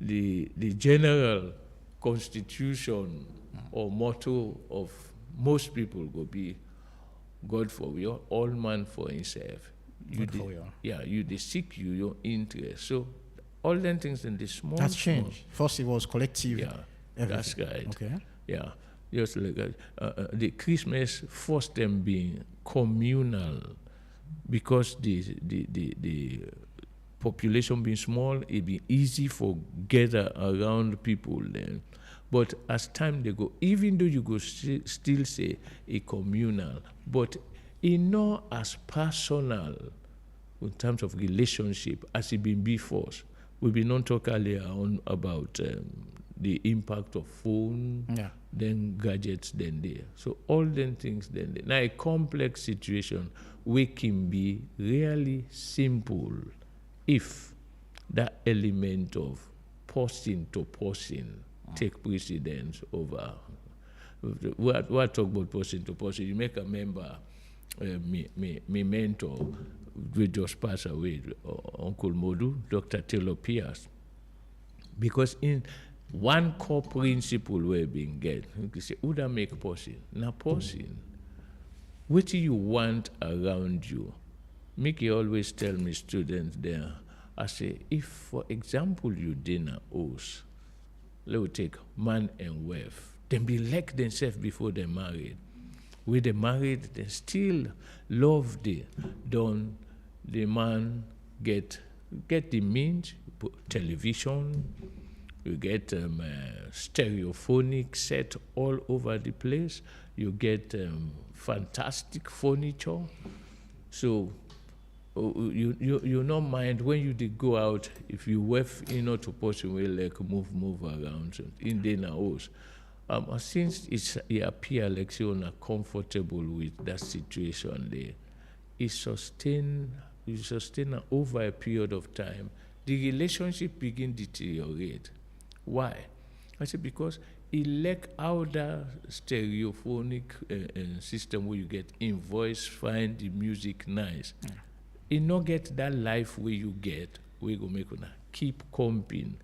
the general constitution or motto of most people will be God for you, all man for himself. You they seek your interest. So all them things in the small. That's changed. First it was collective. Yeah, everything. that's right. Okay. Yeah, just like the Christmas first them being communal because the population being small, it be easy for gather around people then. But as time they go, even though you go still say a communal, but it not as personal in terms of relationship as it been before. We've been on talk earlier on about the impact of phone, then gadgets, then there. So all them things then there. Now a complex situation we can be really simple if that element of person to person take precedence over. We talk about person to person. You make a member, me mentor, we just pass away, Uncle Modu, Dr. Taylor Pierce. Because in one core principle we're being get, you say, who that make person? Now person, what do you want around you? Mickey always tell me students there, I say, if for example you dinner house, let's take man and wife, then be like themselves before they married. When they married, they still love the man get the means, television, you get stereophonic set all over the place, you get fantastic furniture. So you not mind when you did go out if you wave to person will like move around in the house. Since it appear like you're not comfortable with that situation there, it sustain over a period of time. The relationship begin deteriorate. Why? I say because it lack out that stereophonic system where you get invoice, find the music nice. It not get that life where you get, where you go make una keep comping.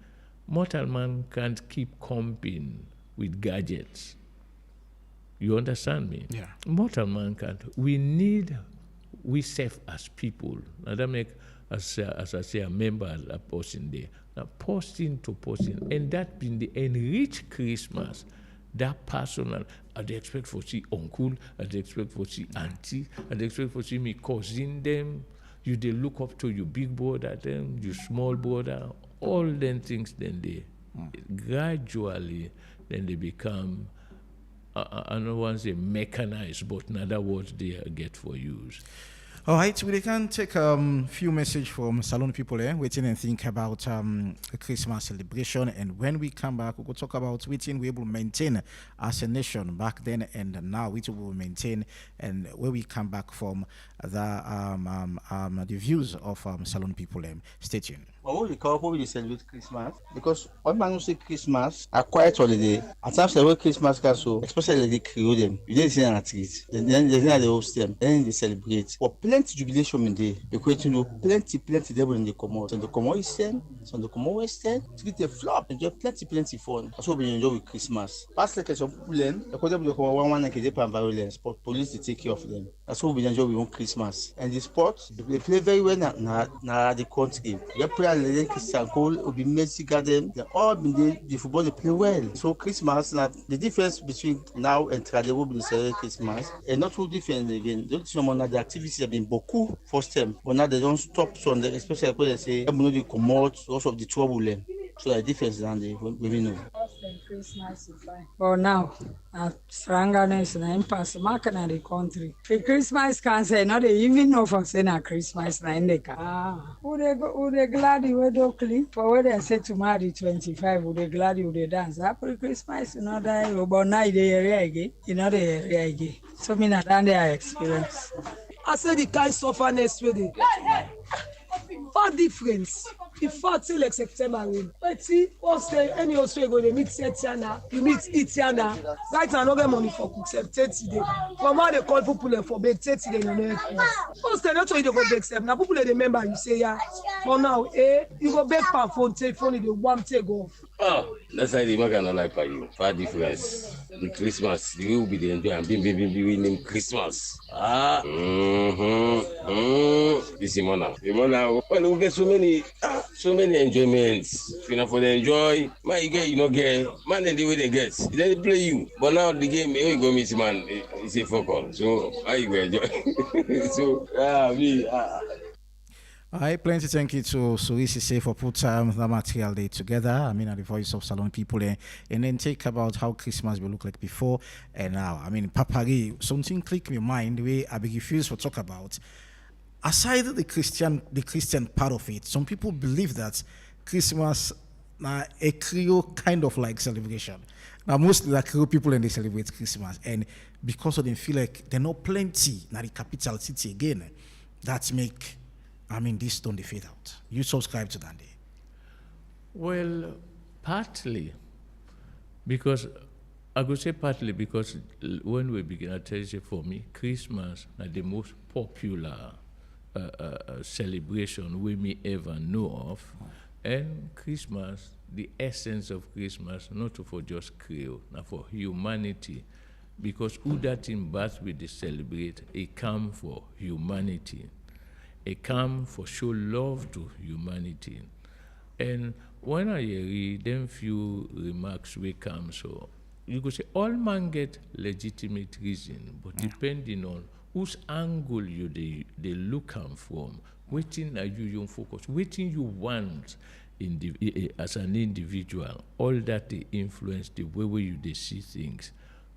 Mortal man can't keep comping with gadgets. You understand me? Yeah. Mortal man can't. We need, we self as people. Now that make, as I say, a member, as a person there. Now, person to person. And that been the enriched Christmas. That personal, I dey expect for see uncle, I dey expect for see auntie, I dey expect for see me cousin them. You dey look up to your big brother them, your small brother, all them things. Then they gradually, then they become. I don't want to say mechanized, but in other words, they get for use. All right, we can take few message from Salon people waiting and think about the Christmas celebration. And when we come back, we will talk about waiting we will maintain as a nation back then and now, which we will maintain. And where we come back from the views of Salon people. Stay tuned. But what we call what we celebrate Christmas because all man who say Christmas a quiet holiday. At times they Christmas so especially they create them. You didn't see an treat. Then they host them. Then they celebrate. But plenty jubilation in there. Because you know plenty devil in the commode. Some the commode Eastern, some the commode Western. Treat the flop. Enjoy plenty fun. That's what we enjoy with Christmas. Past like some people them. Because they come one like they violence. But police they take care of them. That's what we enjoy with Christmas. And the sports they play very well na the country. They play the Christian goal will be Messi garden. They all been the football they play well. So Christmas, the difference between now and tradition will be celebrate Christmas and not too different again. The the activities have been beaucoup first time, but now they don't stop Sunday, especially when they say I'm going to come out because of the trouble. So the difference than the we know. Christmas is fine. But now, strangeness na impasse market na the country. The Christmas can say not they even know for saying a Christmas na in the car. Who they glad you do clip for what they say tomorrow the 25. Who they glad you they dance. After Christmas, you know that but now they area again. You know the area again. So me not done their experience. I say the kind sufferness with it. What difference? If 40 like September win. But see, what's the any also go they meet Setiana, you meet Itiana. Right now, no get money for cook 30 days. From what they call people for bake 30 days, you know. What's the not you go bake them? Now people they remember you say yeah. For now, you go bake per phone, take phone, the one take off. Oh, that's why the man cannot like for you. Far difference. The Christmas, you will be the enjoy and be winning Christmas. This is Mona. Well, we get so many enjoyments. You know, for the enjoy, man, you get, you know, get, man, and the way they get, they play you. But now the game, you go miss, man, it's a focal. So, how you go enjoy? So, I plenty thank you to Surisi say for put the material day together. I mean, at the voice of Salon people there, and then take about how Christmas will look like before and now. I mean, Papari, something click in my mind where I be refused to talk about. Aside the Christian part of it, some people believe that Christmas a Creole kind of like celebration. Now, mostly the Creole people and they celebrate Christmas, and because of them feel like they're not plenty in the capital city again, that make. I mean, this don't fade out. You subscribe to that day? Well, partly, because I could say partly because when we begin, I tell you, for me, Christmas is the most popular celebration we may ever know of, and Christmas, the essence of Christmas, not for just Creole, not for humanity, because who that in birth we celebrate, it come for humanity. It come for show love to humanity. And when I read them few remarks we come, so you could say all man get legitimate reason, but depending on whose angle you they look am from, waiting are you focus, waiting you want as an individual, all that they influence the way you they see things.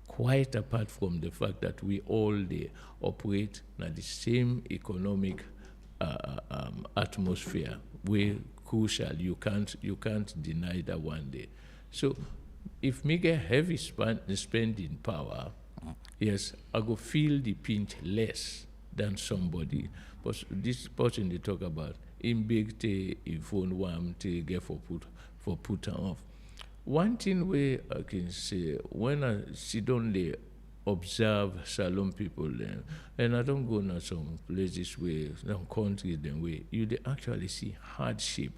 Quite apart from the fact that we all they operate in the same economic atmosphere, where crucial you can't deny that one day. So if me get heavy spending power, yes, I go feel the pinch less than somebody. But this person they talk about in big te in phone one to get for put off. One thing where I can say when I sit down there observe Salon people then, and I don't go to some places where some countries then where you they actually see hardship,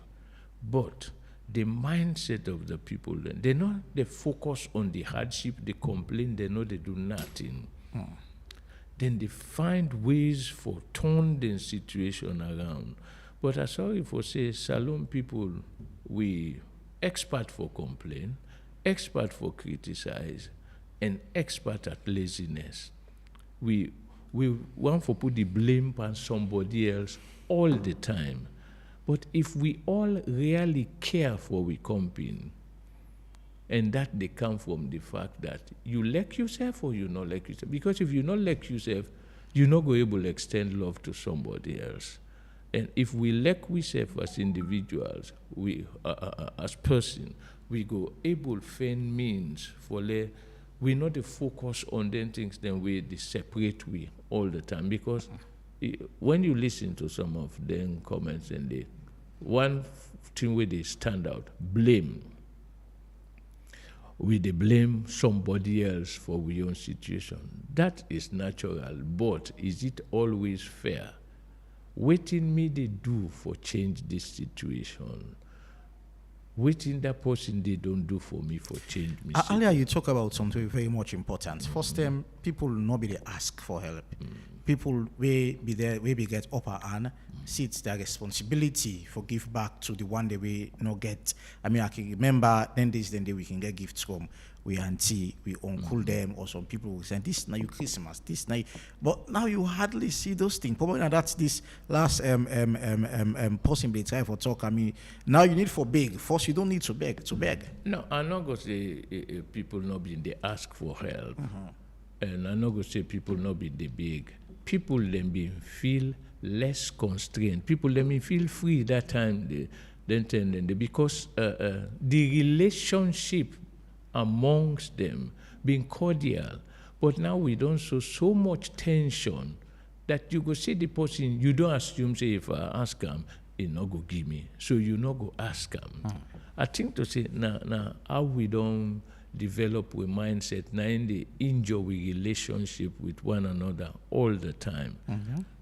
but the mindset of the people, then they know they focus on the hardship, they complain, they know they do nothing. Then they find ways for turn the situation around. But I'm sorry for say, Salon people, we expert for complain, expert for criticize, and expert at laziness. We want to put the blame on somebody else all the time. But if we all really care for we company, and that they come from the fact that you like yourself or you not like yourself. Because if you not like yourself, you're not going to extend love to somebody else. And if we like ourselves as individuals, we as person, we go able find means for we not to focus on them things then we the separate we all the time. Because when you listen to some of them comments and they one thing where they stand out, blame. We they blame somebody else for our own situation. That is natural, but is it always fair? Waiting me they do for change this situation. Waiting that person they don't do for me for change me. Earlier you talk about something very much important. First time people not be they ask for help. People will be there, will be get upper hand, see it's their responsibility for give back to the one they will not get. I mean, I can remember then day we can get gifts from we auntie, we uncle them, or some people will say this now you Christmas, this now. But now you hardly see those things. Probably now that's this last person they try for talk. I mean, now you need for beg. First you don't need to beg. No, I'm not gonna say people not being they ask for help, and I'm not gonna say people not be they beg. People then be feel less constrained. People let me feel free that time. Because the relationship amongst them being cordial, but now we don't show so much tension that you go see the person. You don't assume say if I ask him, he not go give me, so you not go ask him. I think to say now how we don't develop a mindset now in the enjoy relationship with one another all the time.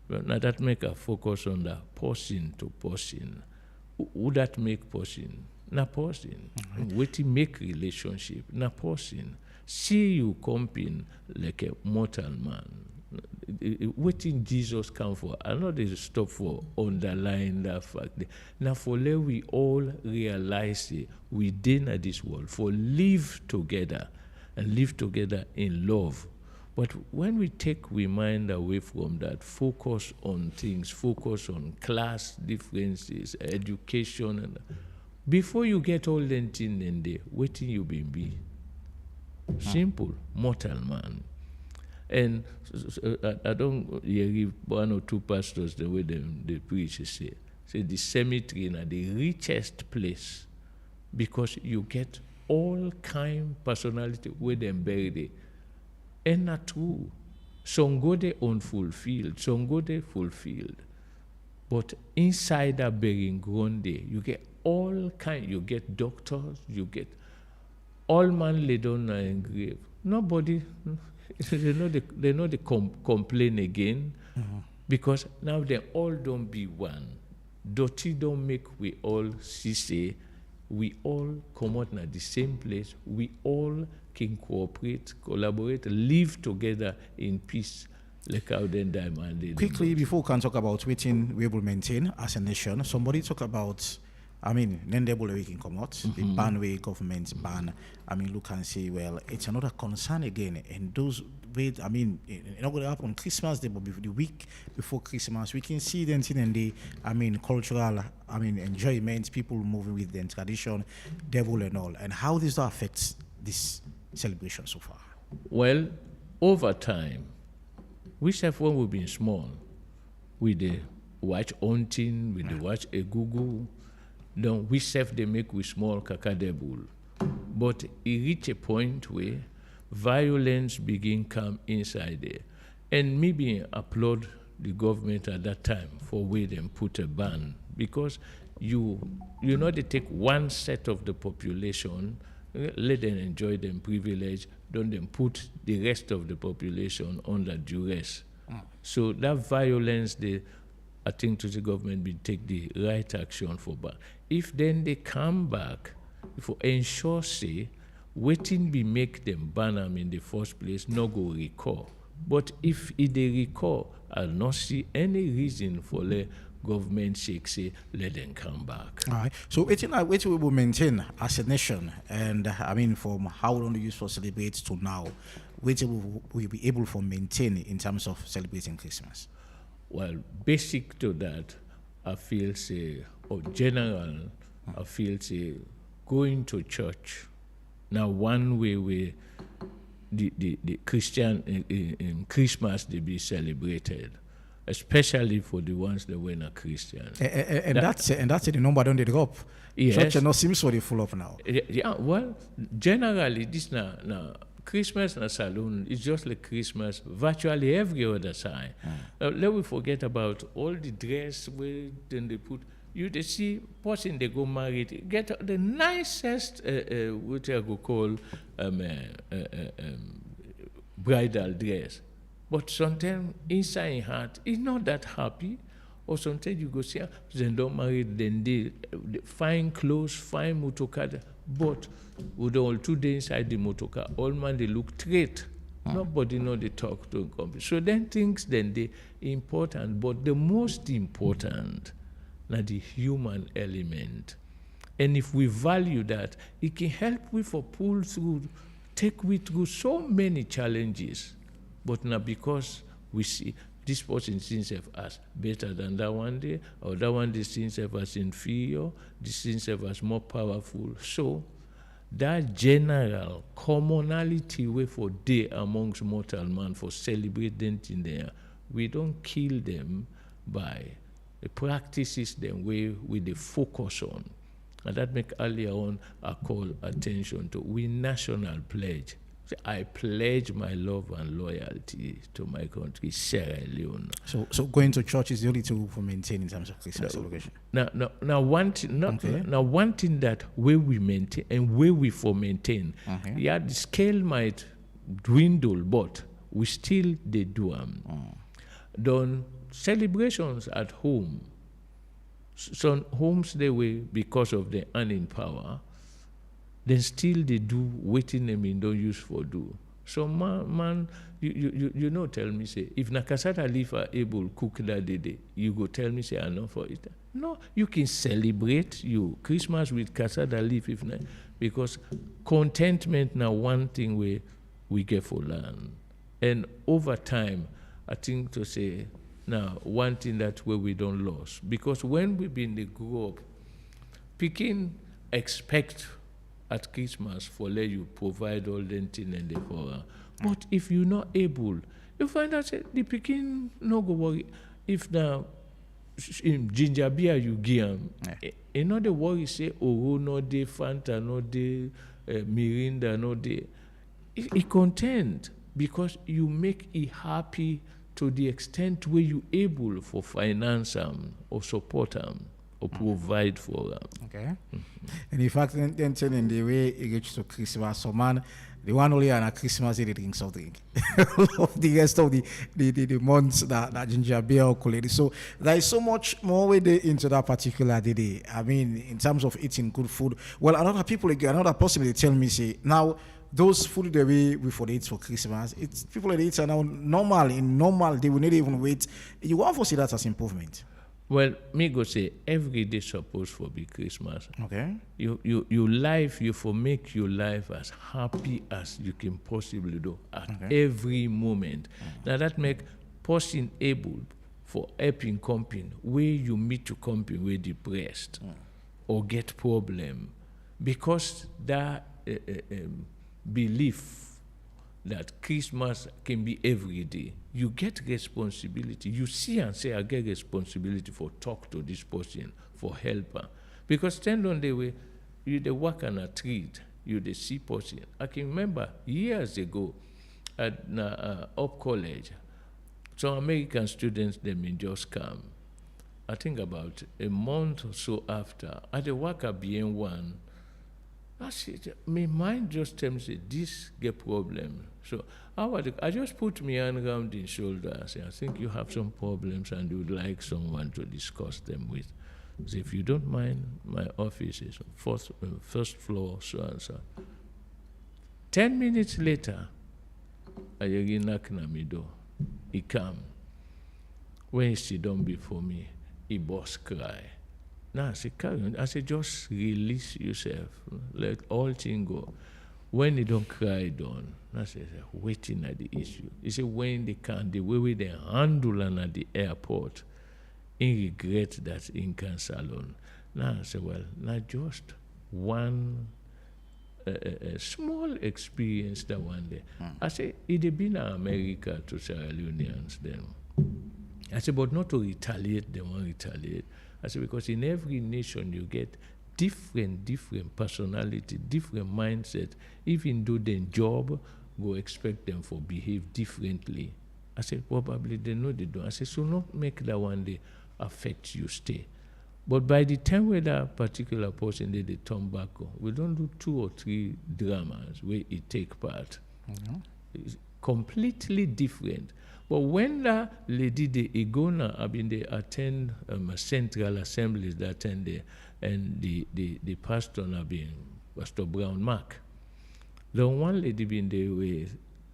But now that make a focus on the person to person. Who that make person? Na person. Waiting make relationship. Na person. See you comping like a mortal man. Waiting Jesus come for. I know they stop for underline that fact. Now for let we all realize it, we in this world for live together and live together in love. But when we take we mind away from that, focus on things, focus on class differences, education, and before you get all them things in there, waiting you be. Simple, mortal man. And I don't hear one or two pastors the way they preach say the cemetery is the richest place because you get all kind personality where them buried there. And not true. Some go there unfulfilled, some go there fulfilled. But inside that burying ground there, you get all kind. You get doctors, you get all man lay down in grave. Nobody, they know they complain again because now they all don't be one. Dirty don't make we all see. We all come out at the same place. We all can cooperate, collaborate, live together in peace, like how then demanded. Quickly, before we can talk about waiting we will maintain as a nation, somebody talk about, I mean, then we can come out, the ban way government ban. I mean, look and say, well, it's another concern again. And those wait, I mean, it's not going to happen on Christmas Day, but the week before Christmas, we can see them in the, I mean, cultural, I mean, enjoyment, people moving with their tradition, devil and all, and how this affects this celebration so far. Well, over time, we have when we've been small, we the watch hunting, we the watch a Google, then we self they make with small kakadebul. But it reach a point where violence begin come inside there. And maybe applaud the government at that time for where them put a ban. Because you know they take one set of the population, let them enjoy them privilege, don't them put the rest of the population under duress. So that violence, I think to the government will take the right action for back. If then they come back, for ensure say, waiting we make them ban them in the first place, no go recall. But if they recall, I'll not see any reason for the government shake say, let them come back. All right. So waiting we will maintain as a nation, and I mean from how long do you used to celebrate to now, waiting will be able to maintain in terms of celebrating Christmas? Well, basic to that, I feel say, or general, I feel say, going to church. Now, one way where the Christian in Christmas they be celebrated, especially for the ones that were not Christian. And that's the number don't they drop. Yes. Church not seems so they full up now. Yeah, well, generally this now Christmas and saloon is just like Christmas virtually every other side. Let we forget about all the dress where then they put. You they see person they go married get the nicest what I go call bridal dress, but sometimes inside in heart is not that happy. Or sometimes you go see then don't marry, then they fine clothes, fine motorcar, but with all 2 days inside the motorcar, all man they look straight. Nobody know they talk to them. So then things then they important, but the most important now the human element. And if we value that, it can help we for pull through, take we through so many challenges. But now because we see this person sees himself as better than that one day, or that one day sees himself as inferior, this sees himself as more powerful. So that general commonality way for day amongst mortal man for celebrating in there, we don't kill them by the practices them way with the focus on. And that make earlier on I call attention to we national pledge. I pledge my love and loyalty to my country, Sierra Leone. So going to church is the only tool for maintaining in terms of Christmas celebration. Now one thing that where we maintain and where we for maintain, yeah, the scale might dwindle, but we still they do them. Done celebrations at home. Some homes they will because of the earning power. Then still they do waiting them in don't use for do. So man, you know tell me say if Nakasata leaf are able cook that day, you go tell me say I know for it. No, you can celebrate you Christmas with Kasada leaf if not, because contentment now one thing we get for land. And over time, I think to say now one thing that where we don't lose. Because when we been the grow up, Peking expect at Christmas for let you provide all the thing and the for. But if you're not able, you find out the Peking no go worry. If now ginger beer you give them, you know the worry say Oro no de Fanta no de Mirinda no de. It content because you make it happy to the extent where you able for finance them or support them. Or provide for them. Okay. And in fact, then in the way it gets to Christmas, so man, the one only on a Christmas they drink something. Of the rest of the months that ginger beer or cola. So there is so much more way into that particular day. I mean, in terms of eating good food. Well, another person they tell me say now those food that we for eat for Christmas, it's people that eat are now normal. They will not even wait. You want to see that as improvement. Well, me go say every day supposed for be Christmas. Okay. You life, you for make your life as happy as you can possibly do at every moment. Now that make person able for helping company where you meet to company where depressed or get problem, because that belief that Christmas can be every day. You get responsibility. You see and say, I get responsibility for talk to this person, for helper. Because stand on the way, you the work on a treat, you the see person. I can remember years ago at up college, some American students, they may just come. I think about a month or so after, at the work at BN1, I said, my mind just tells me this get problem. So I just put my hand around his shoulder and say, I think you have some problems and you would like someone to discuss them with. So if you don't mind, my office is first floor, so and so. 10 minutes later, I hear him knocking at my door. He come. When he sit down before me, he burst cry. Now I say, carry on. I say, just release yourself. Let all things go. When he don't cry down, I say, waiting at the issue. He said, when they can, the way they handle and at the airport, he regret that in can salon. Now I say, well, not just one a small experience that one day. I say, it had been in America to Sierra Leoneans then. I said, but not to retaliate, they won't retaliate. I said, because in every nation you get different personality, different mindset. Even though their job, go expect them for behave differently. I said, probably they know they don't. I said, so not make that one day affect you stay. But by the time where that particular person did the turn back, we don't do 2 or 3 dramas where it take part. Mm-hmm. It's completely different. But when that lady, the Igona, I mean, they attend central assemblies that attend there, and the pastor have been Pastor Brown Mark. The one lady been there where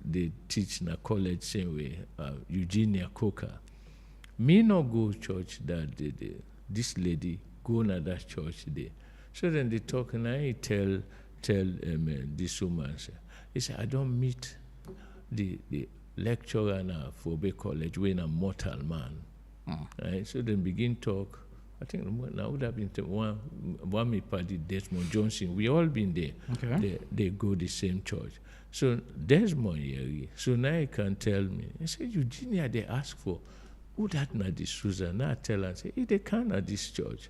they teach in a college same way, Eugenia Coker. Me no go church that day. This lady go to that church there. So then they talk, and I tell this woman, he said, I don't meet the lecturer in Fobe College when I'm a mortal man. Right? So then begin talk. I think I would have been one me party, Desmond Johnson. We all been there. Okay. They go the same church. So Desmond here. So now he can tell me. He said, Eugenia, they ask for who that na this Susan. Now I tell her, say, they can't at this church.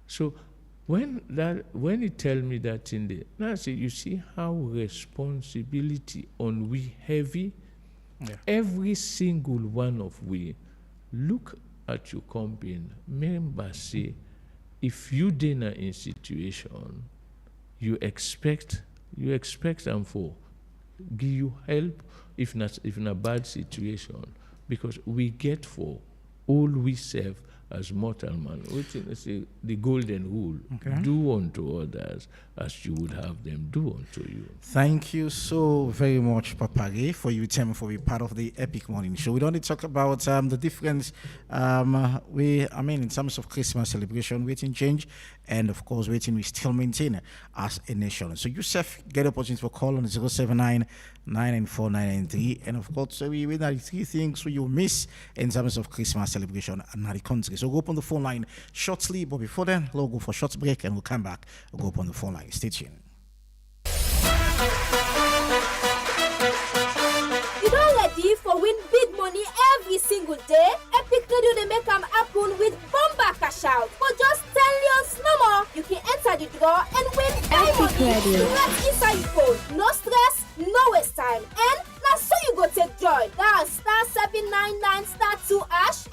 So when he tell me that in there, now I say, you see how responsibility on we heavy. Yeah. Every single one of we look at your company. Remember, say, if you dinner in situation, you expect them for give you help if not in a bad situation, because we get for all we serve as mortal man. Say the golden rule: do unto others as you would have them do unto you. Thank you so very much, Papa Ray, for you time for being part of the Epic Morning Show. We don't need to talk about the difference. In terms of Christmas celebration, waiting change, and of course, waiting we still maintain as a nation. So, Yusuf, get the opportunity for call on 079 994 993, and of course, we are the 3 things you miss in terms of Christmas celebration and the country. So, go up on the phone line shortly, but before then, we'll go for a short break and we'll come back. We'll go up on the phone line. Stay tuned. You don't ready for win big money every single day? Epic Radio they make them happen with bomba cash out. For just 10 years no more, you can enter the draw and win Epic Radio right inside your phone. No stress, no waste time. And now so you go take joy. Dial *799*2#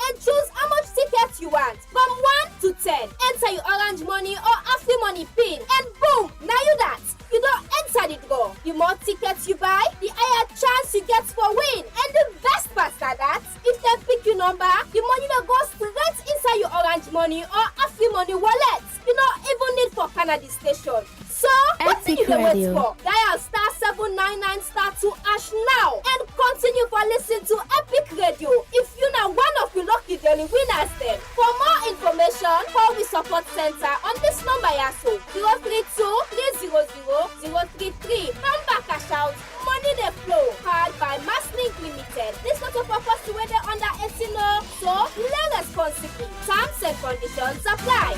and choose how much tickets you want. From 1 to 10. Enter your orange money or Afri money pin. And boom, now you that. You don't enter the draw. The more tickets you buy, the higher chance you get for win. And the best part is that if they pick your number, the money will go straight inside your orange money or Afri money wallet. You don't even need for Canada station. So, what do you wait for? Dial *799*2# now and continue for listening to Epic Radio. If you're not one of the lucky daily winners then. For more information, call the support center on this number also 032-300-033. Number cash out, money they flow. Powered by Masslink Limited. This not a purpose to whether under 18 so play responsibly. Terms and conditions apply.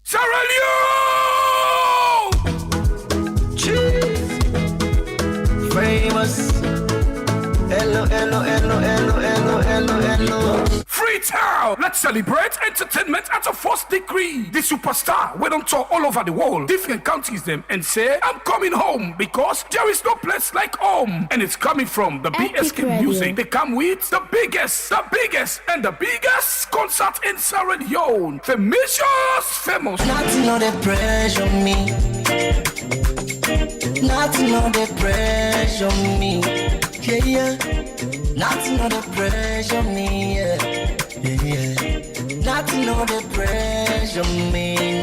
Sierra Leone! Cheese! Famous. Hello. Free town. Let's celebrate entertainment at a first degree. The superstar went on tour all over the world, different countries them, and say, I'm coming home because there is no place like home. And it's coming from the BSK Music. They come with the biggest, and the biggest concert in Sierra Leone. Famous. Nothing on the pressure me. Nothing on the pressure me. Yeah. Nothing on the pressure me. Yeah. Nothing on the pressure me.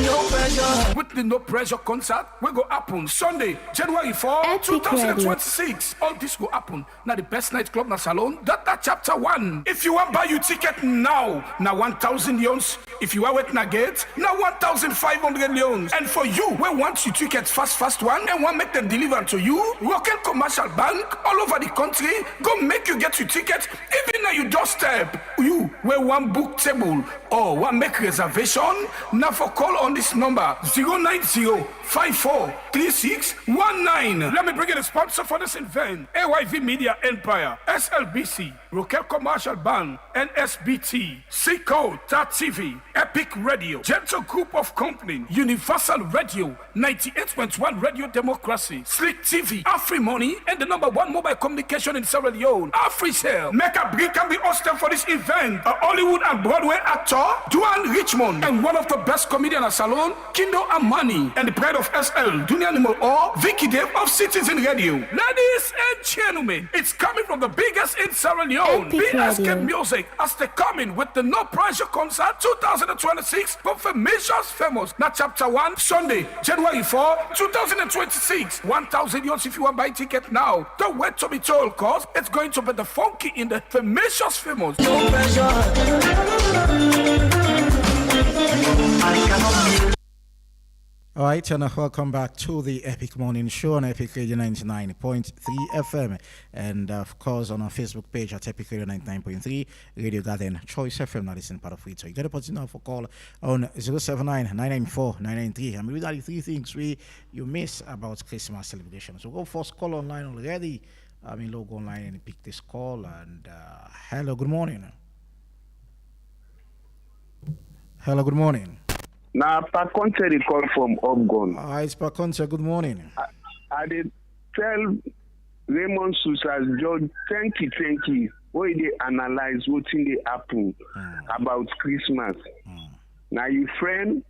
No pressure. With the No Pressure concert, we go happen Sunday, January 4, 2026. All this go happen. Now the best nightclub na Salon, Data Chapter 1. If you want buy your ticket now 1,000 leons. If you are waiting na gate, now 1,500 leons. And for you, we want your ticket fast one, and want make them deliver to you. Local commercial bank all over the country go make you get your ticket even at your doorstep. You where one book table or one make reservation. Now for call on this number 090-543619. Let me bring in a sponsor for this event. AYV Media Empire, SLBC, Rokel Commercial Bank, NSBT, Seco, TV, Epic Radio, Gentle Group of Company, Universal Radio, 98.1 Radio Democracy, Slick TV, Afri Money, and the #1 mobile communication in Sierra Leone, AfriCell. Mecca Brick can be hosted for this event. A Hollywood and Broadway actor, Duane Richmond, and one of the best comedians at Salon, Kindo Amani, and the pride of SL, Dunia Animal or Vicky Dave of Citizen Radio. Ladies and gentlemen, it's coming from the biggest in Sierra Leone, BSK Music, as they coming with the No Pressure Concert 2026 Confirmations Famous. Now Chapter 1, Sunday, January 4, 2026. 1,000 euros if you want to buy ticket now. Don't wait to be told, cause it's going to be the funky in the Confirmations Famous. No pressure. All right, and welcome back to the Epic Morning Show on Epic Radio 99.3 FM. And of course, on our Facebook page at Epic Radio 99.3, Radio Garden, Choice FM, now listen part of it. So you get a opportunity now for call on 079-994-993. I mean, these are the three things you miss about Christmas celebration. So go first call online already. I mean, log online and pick this call. And hello, good morning. Hello, good morning. Now, Paconte, they call from Obgon. It's Paconte, good morning. I did tell Raymond Sousa's judge, thank you, why they analyze what they happen about Christmas. Now, your friend,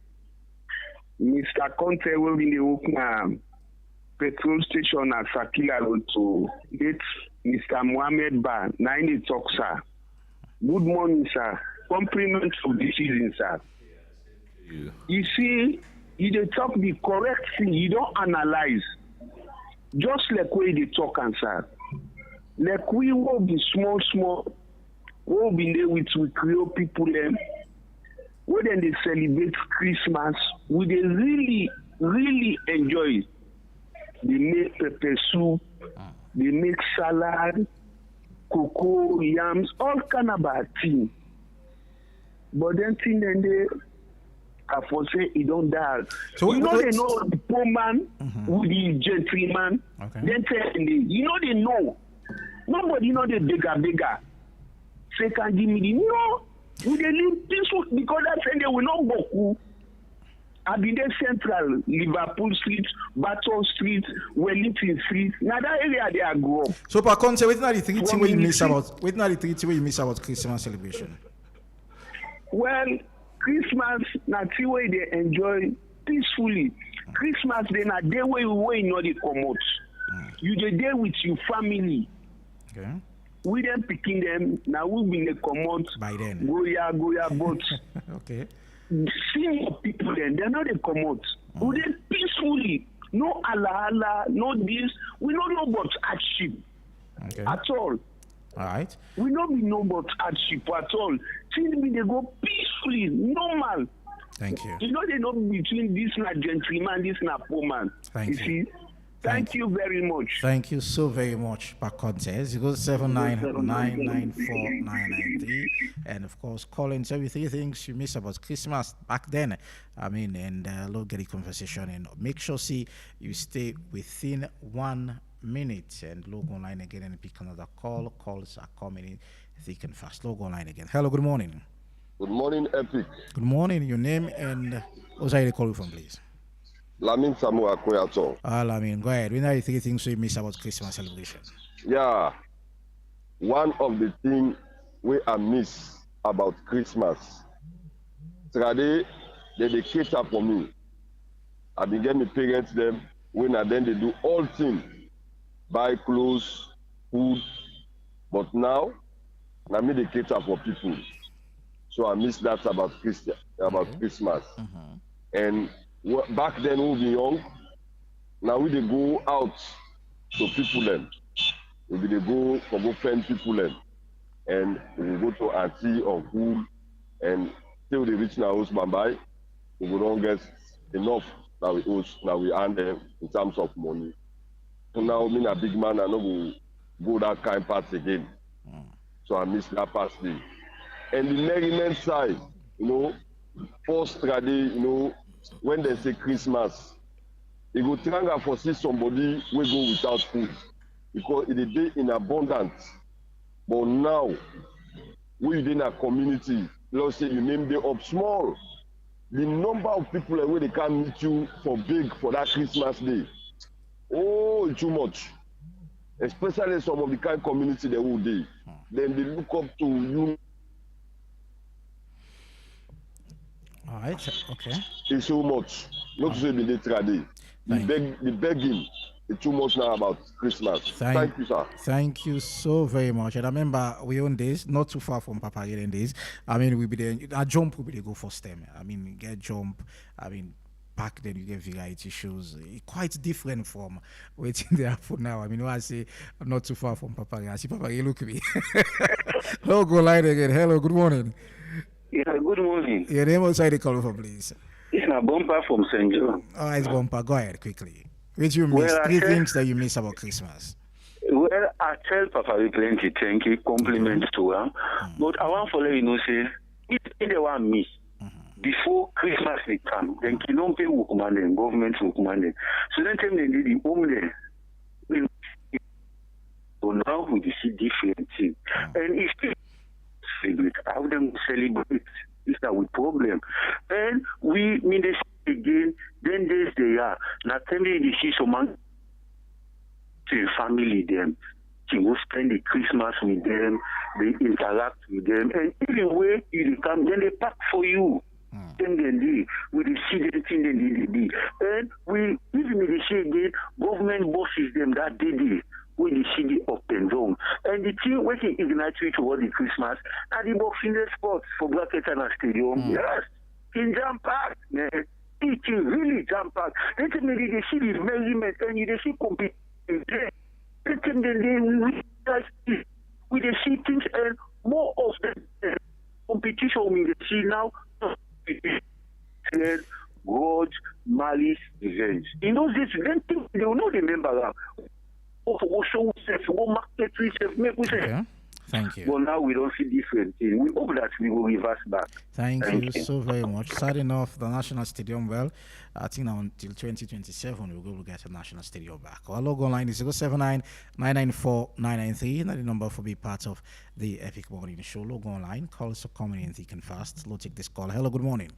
Mr. Conte, will be the open petrol station at Sakila Road to get Mr. Mohammed Ba. Now, in the talk, sir. Good morning, sir. Compliments of the season, sir. You see, you talk the correct thing, you don't analyze. Just like where they talk, answer. Like we will be small, we'll be there with Creole people, them. When they celebrate Christmas, we they really enjoy it. They make pepper soup, they make salad, cocoa, yams, all kind of bad things. But then they I foresee he don't die. So they know the poor man with the gentleman. Okay. Then tell them, they know. Nobody know the bigger. Say can give me the no. We they live peaceful because that they will not boku. I've been there Central, Liverpool Street, Battle Street, Wellington Street. Now that area they are grow up. So per concept, what's not the three things you miss about Christmas celebration? Well, Christmas, na the way they enjoy peacefully. Christmas, then a day where you know they come out. You the day with your family. Okay. We them picking them. Now we been they come out. By then. Goya, but okay. Senior people then they know they come out. We them peacefully. No Allah, no this. We don't know about hardship at all. All right. We don't know about hardship at all. See me, they go peacefully, normal. Thank you. You know they know between this na gentleman, this na poor man. Thank you. See? Thank you very much. Thank you so very much, Paconte. You go 79-994-993. And of course, calling every three things you miss about Christmas back then. I mean, and look, get the conversation and make sure you stay within 1 minute and log online again and pick another call. Calls are coming in. thick and fast. Log online again. Hello, good morning. Good morning, Epic. Good morning. Your name and what's I call you from, please? Lamin Samu Akweato. Lamin, go ahead. When are you three things we miss about Christmas celebration? Yeah. One of the things we I miss about Christmas, today they cater for me. I been get my parents them when I then they do all things, buy clothes, food. But now me they cater for people. So I miss that about Christmas. And back then we were young. Now we they go out to people them. We they go friend people them. And we go to auntie or uncle and till they reach now house bye, we don't get enough that we earn them in terms of money. So now me a big man, I no go that kind part again. So I miss that part day. And the merriment side, first day, when they say Christmas, you go try for see somebody will go without food because it is day in abundance. But now, we in a community, let's say you name them up small, the number of people where they can meet you for big for that Christmas day, oh, too much. Especially some of the kind community they will do. Then they look up to you. All right, okay. It's so much. Not to say the day. The begging is too much now about Christmas. Thank you, sir. Thank you so very much. And I remember we own this, not too far from Papa getting this. I mean, we be there. A jump will be the go for STEM. I mean, get jump. I mean, back then you get variety shows. Quite different from waiting there for now. I mean, when I say I'm not too far from Papa, I see Papa, look at me. Hello, go line again. Hello, good morning. Yeah, good morning. Your name outside the call from, please. It's a bumper from St. John. Oh, it's bumper. Go ahead quickly. Which you miss? Three things that you miss about Christmas. Well, I tell Papa we plenty thank you, compliments to her. But I want to let you know, say, if they want miss, before Christmas will come, then Kinompe will command them, government will command them. So then tell me they need the homeland. So now we see different things. And if they celebrate, how them celebrate? Is that with problem? And we mean this again, then there's they are. Now tell me they see someone to family them. You go spend the Christmas with them, they interact with them, and even where you come, then they pack for you. Then they we see the thing then they do. And we even they say again, government bosses them that day. When they see the up and down. And the thing we can ignite you toward the Christmas and the boxing sports for Bracket and Stadium. Yes. In jam packed, man. It is really jam packed. Then they see the merriment and they see competition there. Then we see things and more of the competition we see now. Grudge, malice, revenge. In those days, then they will not remember that. Okay. Thank you. Well, now we don't see different things. We hope that we will reverse back. Thank you so very much. Starting off the National Stadium, well, I think now until 2027 we'll get a National Stadium back. Our logo line is 079 994 993. That's the number for be part of the Epic Morning Show. Logo online. Calls are coming in thick and fast. We'll take this call. Hello, good morning.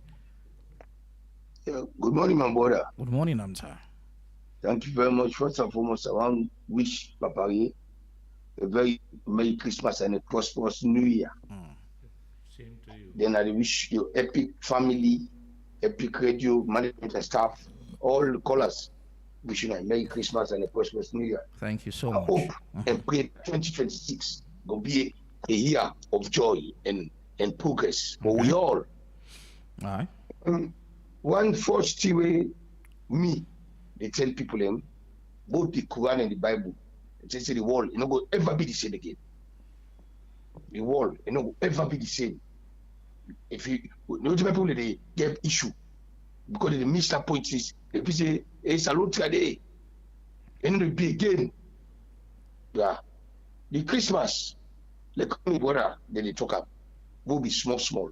Yeah, good morning, my brother. Good morning, Amta. Thank you very much. First and foremost, I want to wish Papari a very Merry Christmas and a prosperous New Year. Same to you. Then I wish your Epic family, Epic Radio, management and staff, all the callers, wish you a Merry Christmas and a prosperous New Year. Thank you so much. I hope and pray 2026 will be a year of joy and progress for we all. All right. One first way, me, they tell people them both the Quran and the Bible. They say the world, go ever be the same again. The world, go ever be the same. If you know the people they get issue because they miss that point is they say it's a lot today. And it be again. Yeah. The Christmas, like brother, then they talk up, will be small.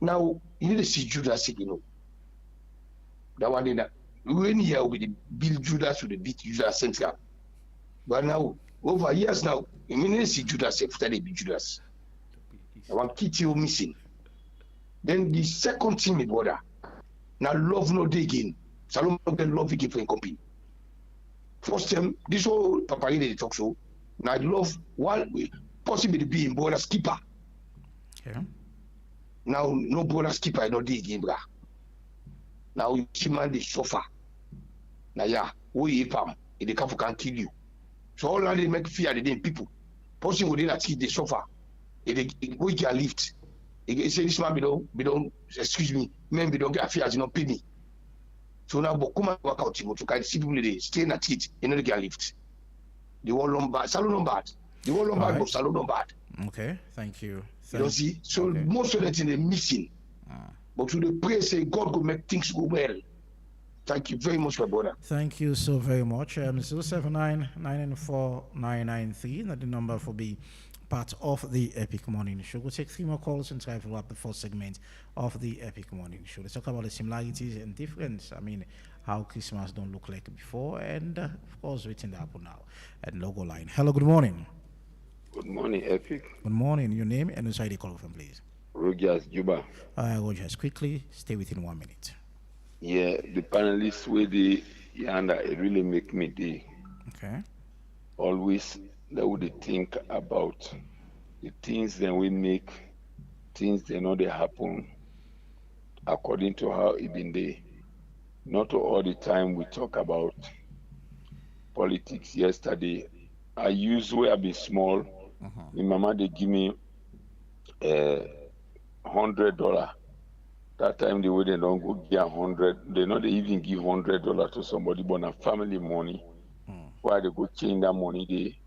Now you need to see Judas again. That one day that when here we build Judas with the beat Judas Central. But now Over years now, immediately see Judas, after they be Judas. I want Kitty missing. Then the second thing, my brother, now love no day again. Salome love again for a company. First time, this whole Papa they talk show. Now I love one possibly be in brother skipper. Yeah. Now no brother skipper no day again, brah. Now you see man they suffer. Now yeah, we if the couple can kill you. So all that they make fear the people. Person within that they suffer. If we can lift. They say this man we don't excuse me, men we don't get fears, you know, pay me. So now but come and work out to kind see people they stay in that seat, you know they can lift. The whole Lombard, Salon Lombard. The whole Lombard go Salon Lombard. Okay, thank you. You don't see? So most of the things they're missing. But to the pray say God will make things go well. Thank you very much, my brother. Thank you so very much. 079 994 993, the number for be part of the Epic Morning Show. We'll take 3 more calls and try to wrap the first segment of the Epic Morning Show. Let's talk about the similarities and difference. I mean, how Christmas don't look like before, and of course, waiting to happen now. And logo line. Hello, good morning. Good morning, Epic. Good morning. Your name and which side you call from, please. Rogers Juba. Rogers, quickly, stay within 1 minute. Yeah, the panelists with the yanda, it really make me the always that would think about the things that we make, things that know they happen according to how it been there. Not all the time we talk about politics. Yesterday, I used where I be small. My mama they give me $100. That time the way they don't go give 100, they not even give $100 to somebody, but na family money. Why they go change that money? They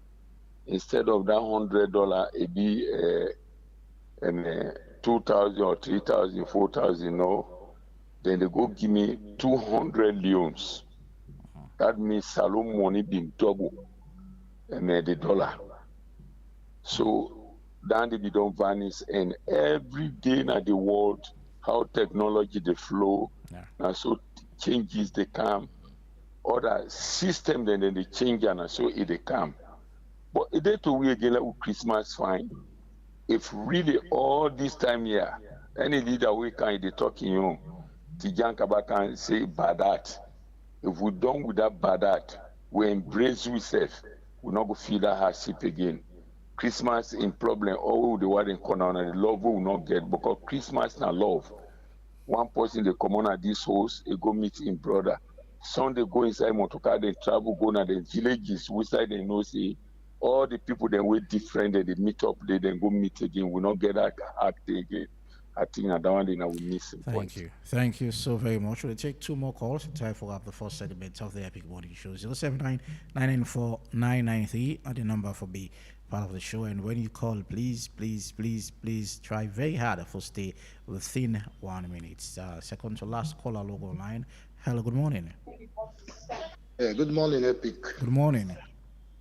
instead of that $100, it be 2,000 or 3,000, 4,000. No, then they go give me 200 leons. That means salon money being double and the dollar. So then they don't vanish, and every day in the world, how technology they flow, and so changes they come, other system then they change and so it they come. But it is to we again like Christmas fine. If really all this time here, any leader we can they talking you, Tijan Kabaka say badat. If we done with that badat, we embrace ourselves, we not go feel that hardship again. Christmas in problem, all the world in corner and the love we will not get because Christmas na love. One person they come on at this house, they go meet in brother. Sunday go inside motorcar, they travel, go na the villages, which side they know say all the people then wait different, they meet up, they then go meet again. We not get that act again. I think that one day now we miss some point. Thank you. Thank you so very much. We'll take 2 more calls to try for up the first segment of the Epic Morning Show. 079 994 993 are the number for be part of the show. And when you call, please try very hard for stay within 1 minute. Second to last caller logo line. Hello, good morning. Yeah, good morning, Epic. Good morning.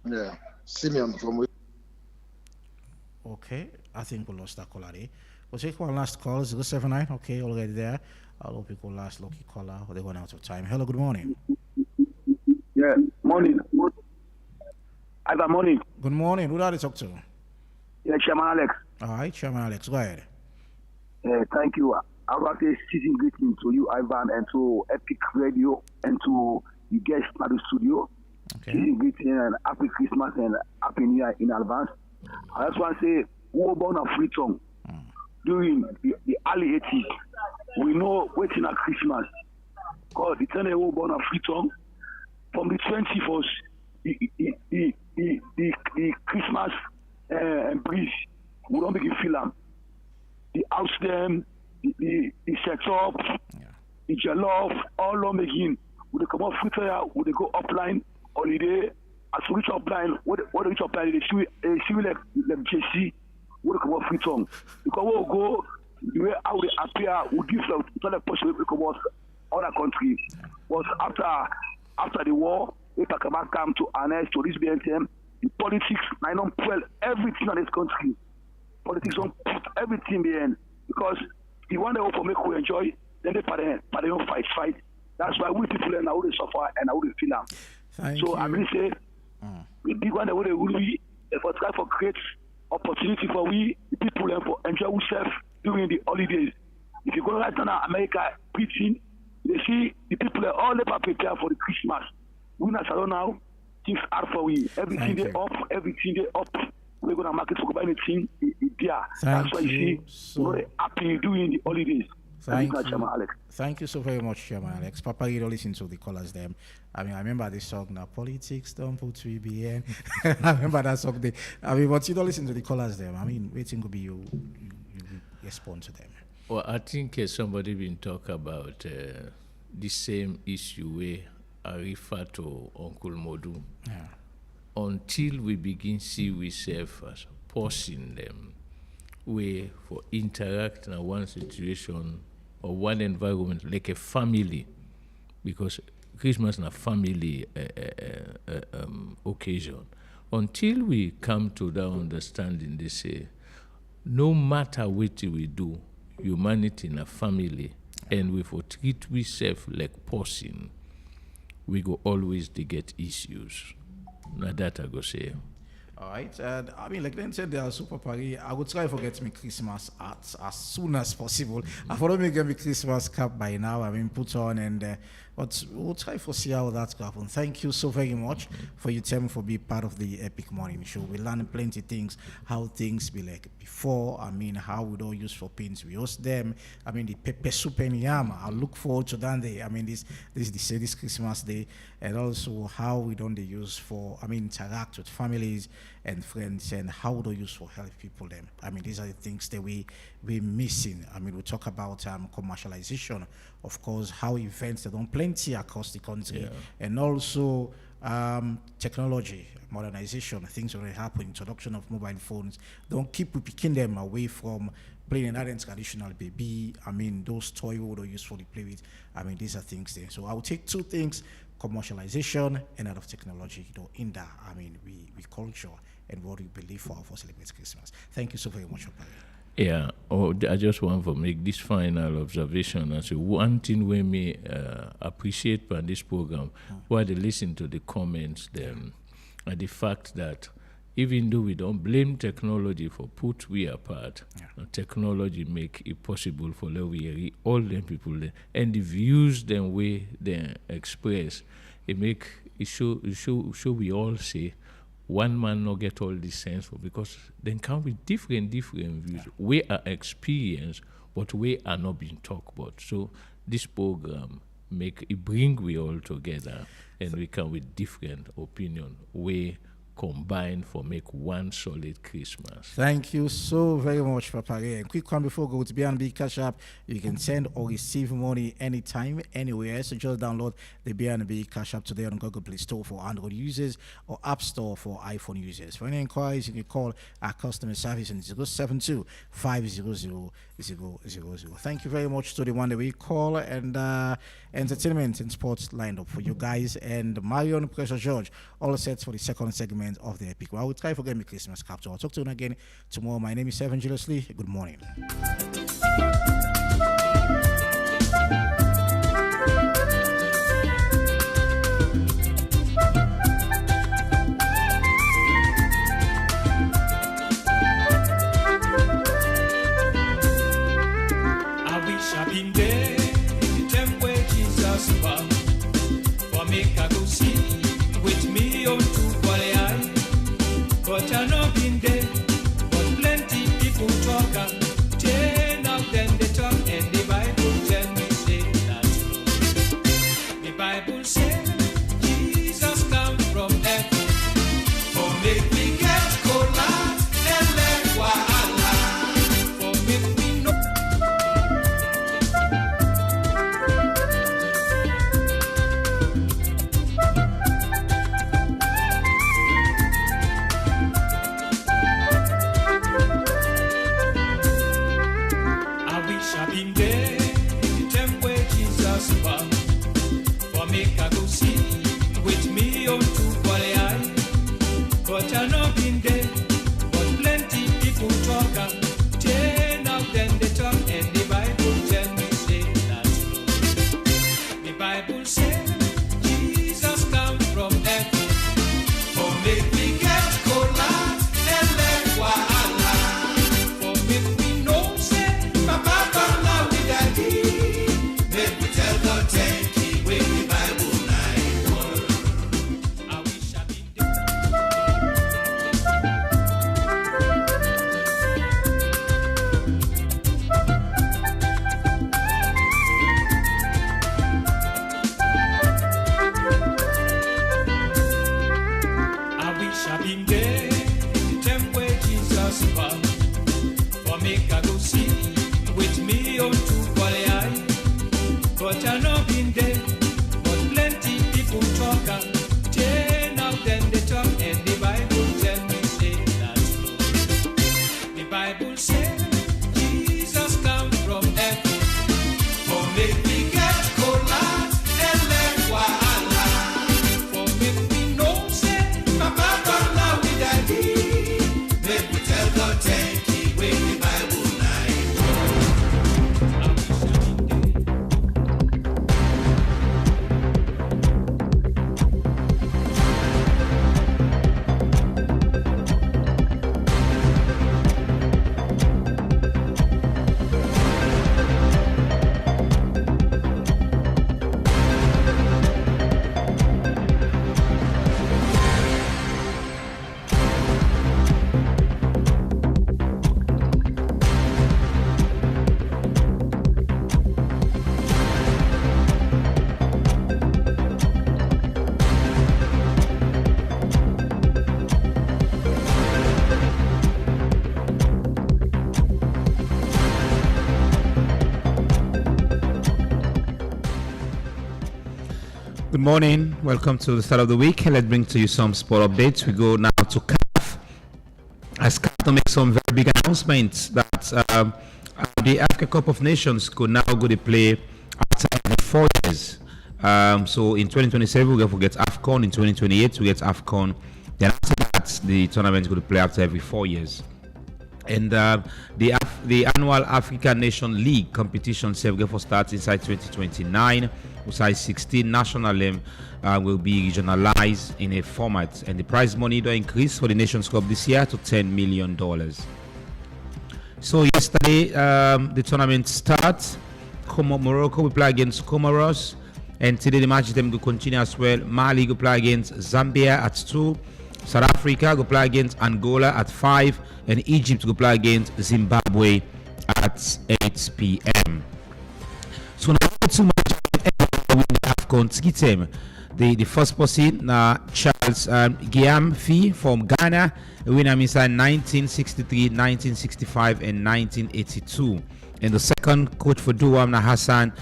Yeah, Simeon from. Okay, I think we lost that caller there. We'll take one last call, 079. Okay, already there. I'll hope people last lucky caller. They're going out of time. Hello, good morning. Yeah, morning. Either morning. Good morning. Who do I talk to? Yeah, Chairman Alex. All right, Chairman Alex, go ahead. Thank you. I want to say season greeting to you, Ivan, and to Epic Radio, and to the guests at the studio. Okay. Season greeting and happy Christmas and happy New Year in advance. I just want to say, we were born a free tongue. During the early 80s, we know waiting at Christmas. Because the time they were born a free tongue, from the 21st, the Christmas breeze, we don't make it feel them. The house them, the setup, the jollof, all don't make in. Would they come off free tire, would they go offline, holiday, as we reach offline, what they reach offline, they see like JC, would they come off free tongue. Because we'll go, the way how they appear, we give them to the person we come off other country. But after the war, we talk about come to harness to this BNTM, the politics, I don't pull everything in this country. Politics don't put everything behind because the one they hope for make we enjoy, then they don't fight. That's why we people learn how they suffer and how they feel. Thank so you. I really say The big one that we for try for create opportunity for we the people and for enjoy ourselves during the holidays. If you go right now America preaching, you see the people are all never prepared for the Christmas. We not alone now, things are for we. Everything they up. We're gonna market for anything there. That's why you see we're happy during the holidays. Thank you. Alex. Thank you so very much, Chairman Alex. Papa, you don't listen to the callers them. I mean, I remember this song now, politics don't put 3BN. I remember that song. But you don't listen to the callers them. I mean, waiting to be you respond to them. Well, I think somebody been talk about the same issue where I refer to Uncle Modu. Yeah. Until we begin see ourselves as pausing them, way for interact in one situation or one environment like a family, because Christmas is a family occasion. Until we come to that understanding, they say, no matter what we do, humanity in a family, and we for treat ourselves like person, we go always to get issues. Now that I go say. All right. I mean, like then said, they are super party. I would try to get me Christmas hats as soon as possible. I thought me get me Christmas cap by now. I mean, put on but we'll try to see how that's going to happen. Thank you so very much for your time for being part of the Epic Morning Show. We learn plenty of things, how things be like before. I mean, how we don't use for pins. We use them. I mean, the pepper soup and yam. I look forward to that day. I mean, this Christmas day, and also how we don't use for, I mean, interact with families and friends, and how we don't use for help people them. I mean, these are the things that we're missing. I mean, we talk about commercialization, of course, how events that don't plenty across the country, and also technology, modernization, things already happen, introduction of mobile phones. Don't keep picking them away from playing another traditional baby. I mean, those toys we don't use for the play with. I mean, these are things there. So I will take two things: commercialization and out of technology. In that, I mean, we culture and what we believe for celebrate Christmas. Thank you so very much for playing. Yeah, I just want to make this final observation. And so one thing we may appreciate by this program, while they listen to the comments, and the fact that even though we don't blame technology for put we apart, technology make it possible for all them people there, and the views them way they express, it show we all say, one man not get all this sense for, because then come with different views. We are experienced, but we are not being talked about. So this program bring we all together, and we come with different opinion. We combine for make one solid Christmas. Thank you so very much, Papa. And quick one before go to BNB Cash App. You can send or receive money anytime, anywhere. So just download the BNB Cash App today on Google Play Store for Android users or App Store for iPhone users. For any inquiries, you can call our customer service on 072 500 000. Thank you very much to the one that we call, and entertainment and sports lined up for you guys. And Marion Pressure George all set for the second segment of the Epic. Well, I will try to get me Christmas capture. I'll talk to you again tomorrow. My name is Evan Julius Lee. Good morning. I wish I'd been there the time where Jesus found for me I go see with me on to but I know been there, but plenty people talk and turn out then they talk, and the Bible tell me say that the Bible says Jesus come from heaven, for make we get cola and let wahala, for make we know. I've been there, the time where Jesus found for me I go see with me on to but I know been there, but plenty people talk and turn out then they talk, and the Bible tell me say that the Bible says Jesus come from heaven, for been there, but plenty people talk am. Jane out then they talk, and the Bible tell me say that's true. The Bible say Jesus come from heaven, for make we get cola and let wahala. For make we know say Papa don't love we daddy. Make we tell God thank you when the Bible night. Good morning. Welcome to the start of the week. Let's bring to you some sport updates. We go now to CAF. As CAF to make some very big announcements that the Africa Cup of Nations could now go to play after every 4 years. So in 2027 we'll get AFCON. In 2028 we get AFCON. Then after that the tournament is going to play after every 4 years. And the annual African Nation League competition will start inside 2029. Inside 16 national will be regionalized in a format, and the prize money will increase for the Nations Cup this year to $10 million. So yesterday the tournament starts. Morocco will play against Comoros, and today the match them will continue as well. Mali will play against Zambia at 2. South Africa will play against Angola at 5, and Egypt will play against Zimbabwe at 8 p.m. So now too much with the AFCON team. The first person, Charles Guillaume Fee from Ghana, winner inside 1963, 1965, and 1982. And the second coach for Douam, Hassan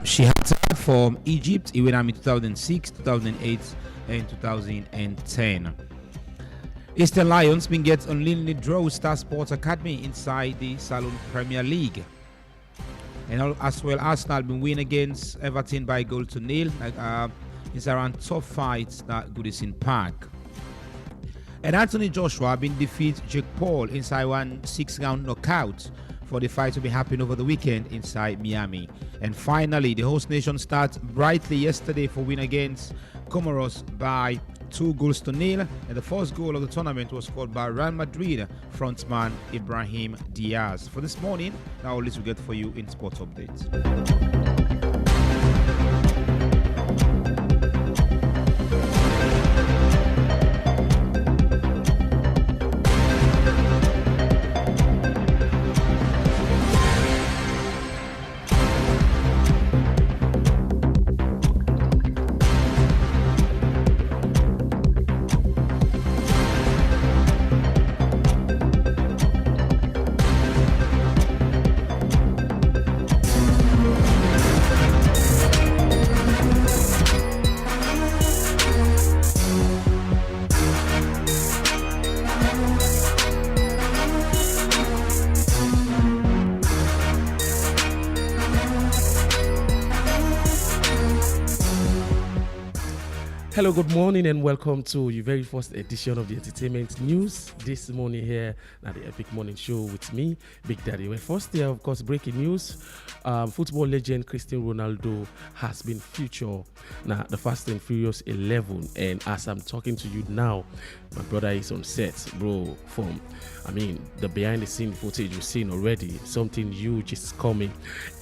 Shihata from Egypt, he winner in 2006, 2008, and 2010. Eastern Lions been get unlimited draw with Star Sports Academy inside the Salon Premier League. And as well, Arsenal been win against Everton by 1-0. It's around top fights that Goodison Park. And Anthony Joshua been defeat Jake Paul inside 1 6-round knockout for the fight to be happening over the weekend inside Miami. And finally, the host nation starts brightly yesterday for win against Comoros by 2-0. And the first goal of the tournament was scored by Real Madrid frontman Ibrahim Diaz. For this morning, now all this we get for you in Sports Updates. Hello, good morning, and welcome to your very first edition of the entertainment news this morning here at the Epic Morning Show with me, Big Daddy. Well, first here, of course, breaking news. Football legend Cristiano Ronaldo has been featured now the Fast and Furious 11, and as I'm talking to you now, my brother is on set, bro. The behind the scene footage you've seen already, something huge is coming,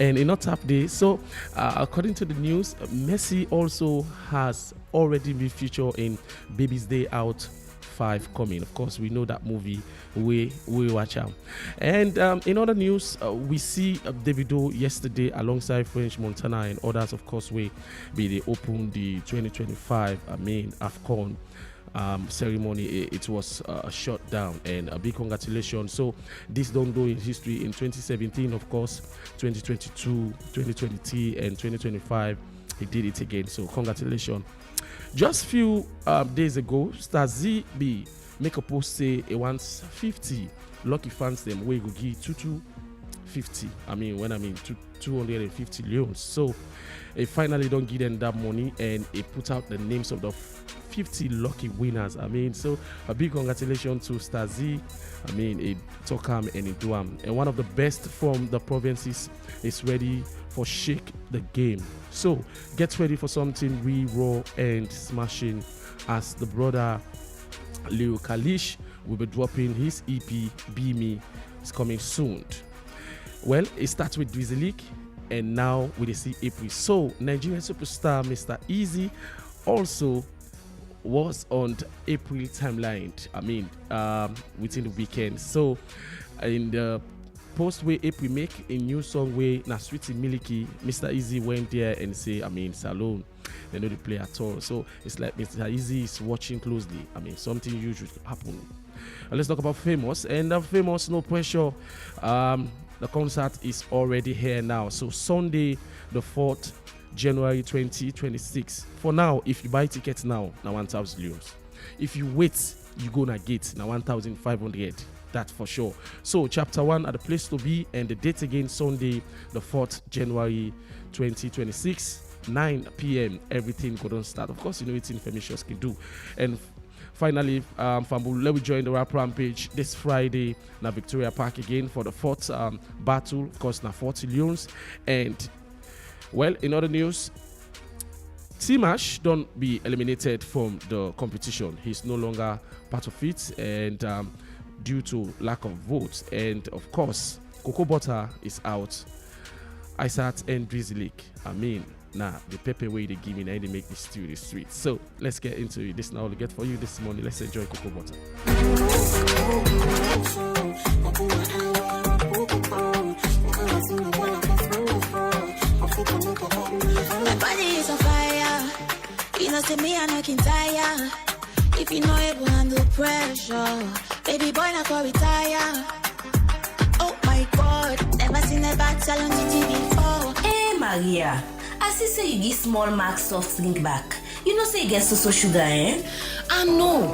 and in a tough day. So, according to the news, Messi also has already been featured in Baby's Day Out 5 coming. Of course, we know that movie. We watch out. And in other news, we see Davido yesterday alongside French Montana and others. Of course, they opened the 2025 AFCON ceremony. It was shut down, and a big congratulations. So this don't go in history. In 2017, of course, 2022, 2023, and 2025. he did it again. So congratulations. Just few days ago, Star ZB make a post say he wants 50 lucky fans them where go give 250. I mean 250 leons. So he finally don't give them that money and he put out the names of the 50 lucky winners. I mean, so a big congratulations to Star Z. I mean, it took him and it do him. And one of the best from the provinces is ready for Shake the Game. So get ready for something raw and smashing as the brother Leo Kalish will be dropping his EP Be Me. It's coming soon. Well, it starts with Drizzly and now we see April. So Nigerian superstar Mr. Easy also was on the April timeline. I mean, within the weekend. So in the post where April make a new song where na Sweetie Milky, Mr. Easy went there and say, I mean, Salone, they know the play at all. So it's like Mr. Easy is watching closely. I mean, something huge will happen. Let's talk about Famous. And Famous, no pressure. The concert is already here now. So Sunday, the 4th January 2026. For now, if you buy tickets now 1,000 euros. If you wait, you gonna get 1,500. That's for sure. So chapter 1 at the place to be, and the date again Sunday, the 4th January 2026, 9 p.m. Everything couldn't start. Of course, you know it's information can do. And finally, Fambu, let me join the rap rampage this Friday na Victoria Park again for the 4th battle. Of course, na 40 Lions. And well, in other news, Timash don't be eliminated from the competition. He's no longer part of it, and due to lack of votes. And of course, Cocoa Butter is out. Isat and Drizzly. I mean, the pepper way they give me, now they make this stew the streets. So let's get into it. This now I'll get for you this morning. Let's enjoy Cocoa Butter. My body is on fire. You know, see me, I'm not tired. If you know it, will handle pressure. Baby boy, not for retire. Oh my God, never seen a bad salon before. Hey Maria, I see say you give small mark soft drink back. You know say you get so sugar, eh? I know,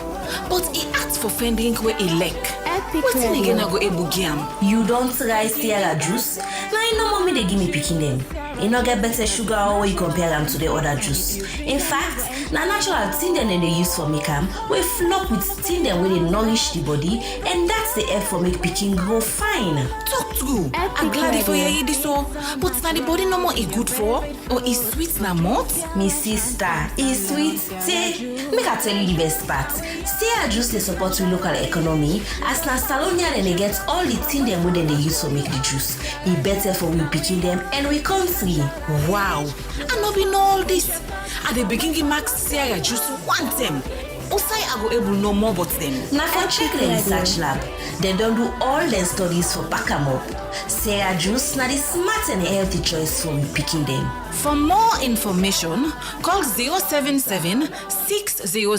but he asked for friend drink where he like. What's in again I go able giam? You don't try Sierra juice. Now you know mommy they give me picking them. You no get better sugar or you compare them to the other juice. In fact, na natural thing them they use for make them, we flop with thing them where they nourish the body, and that's the help for make picking grow fine. Talk true. I'm glad for you this so, but now the body no more is good for, or is sweet na malt? Me sister, is sweet. Say, make I tell you the best part. Sierra juice they support with local economy, as na Salonia then they get all the thing them where they use for make the juice. It better for we picking them and we country. Wow, I no be know all this. At the beginning, Max Sierra juice one time. Also, I go able know more about them. Now for check the research lab, they don't do all their studies for pack 'em up. Sierra juice now the smart and healthy choice for we picking them. For more information, call 077 600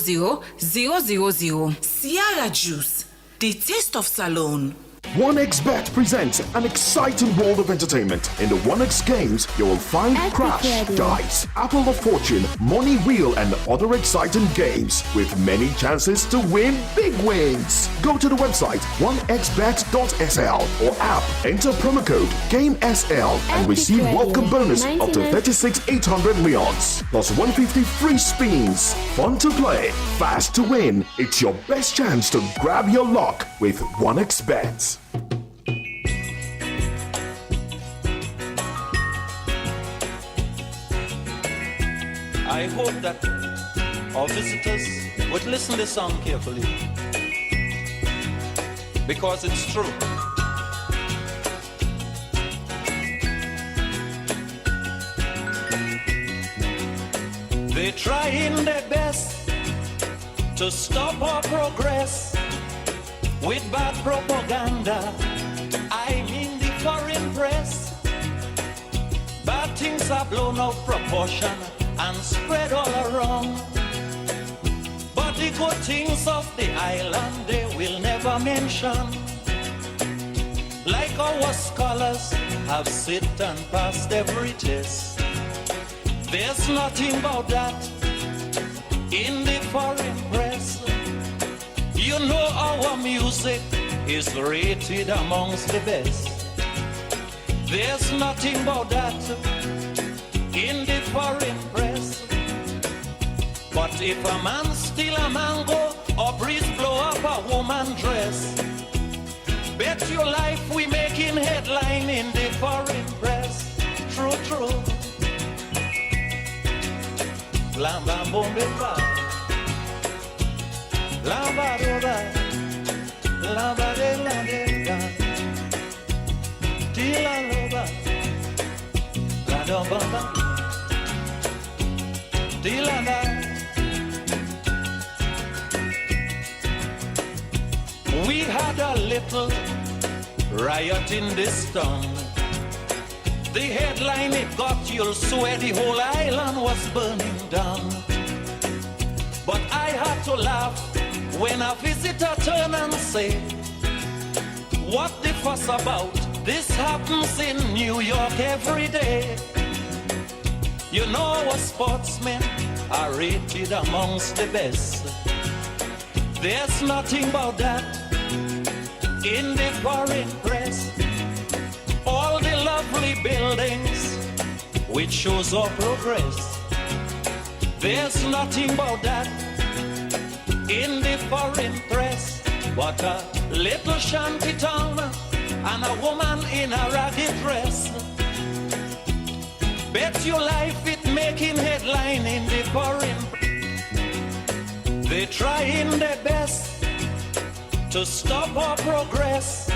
000. Sierra juice, the taste of Salone. 1xBet presents an exciting world of entertainment. In the 1x games, you will find Crash, Dice, Apple of Fortune, Money Wheel, and other exciting games with many chances to win big wins. Go to the website 1xbet.sl or app, enter promo code GAMESL and receive welcome bonus up to 36,800 leons, plus 150 free spins. Fun to play, fast to win. It's your best chance to grab your luck with 1xBet. I hope that our visitors would listen to this song carefully, because it's true. They're trying their best to stop our progress with bad propaganda. I mean the foreign press. Bad things are blown out of proportion and spread all around. But the good things of the island they will never mention. Like our scholars have sit and passed every test. There's nothing about that in the foreign press. You know our music is rated amongst the best. There's nothing about that in the foreign press. But if a man steal a mango or breeze blow up a woman dress, bet your life we making headline in the foreign press. True, true. Lamba bombe pa, lamba doba, lamba de la de, tila loba, la domba, tila la. We had a little riot in this town. The headline it got, you'll swear the whole island was burning down. But I had to laugh when a visitor turned and said, what the fuss about? This happens in New York every day. You know our sportsmen are rated amongst the best. There's nothing about that in the foreign press. All the lovely buildings which shows our progress. There's nothing about that in the foreign press. But a little shanty town and a woman in a ragged dress. Bet your life it making headline in the foreign press. They trying their best to stop our progress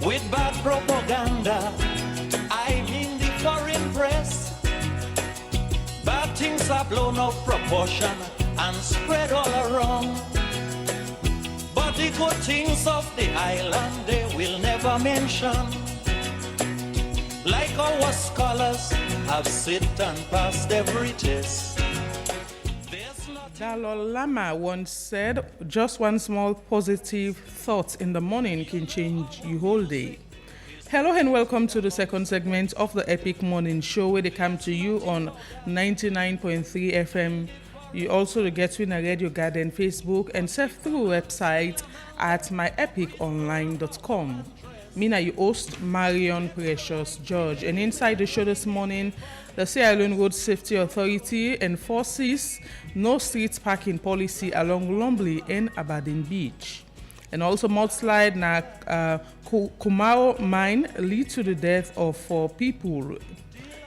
with bad propaganda. I mean the foreign press. Bad things are blown out of proportion and spread all around. But the good things of the island they will never mention. Like our scholars have sit and passed every test. Dalai Lama once said, just one small positive thought in the morning can change your whole day. Hello and welcome to the second segment of the Epic Morning Show, where they come to you on 99.3 FM. You also get to in a Radio Garden Facebook and surf through website at myepiconline.com. Mina, you host Marion Precious George, and inside the show this morning, the Sierra Leone Road Safety Authority enforces no street parking policy along Lumley and Aberdeen Beach. And also mudslide na Kumao mine lead to the death of 4 people.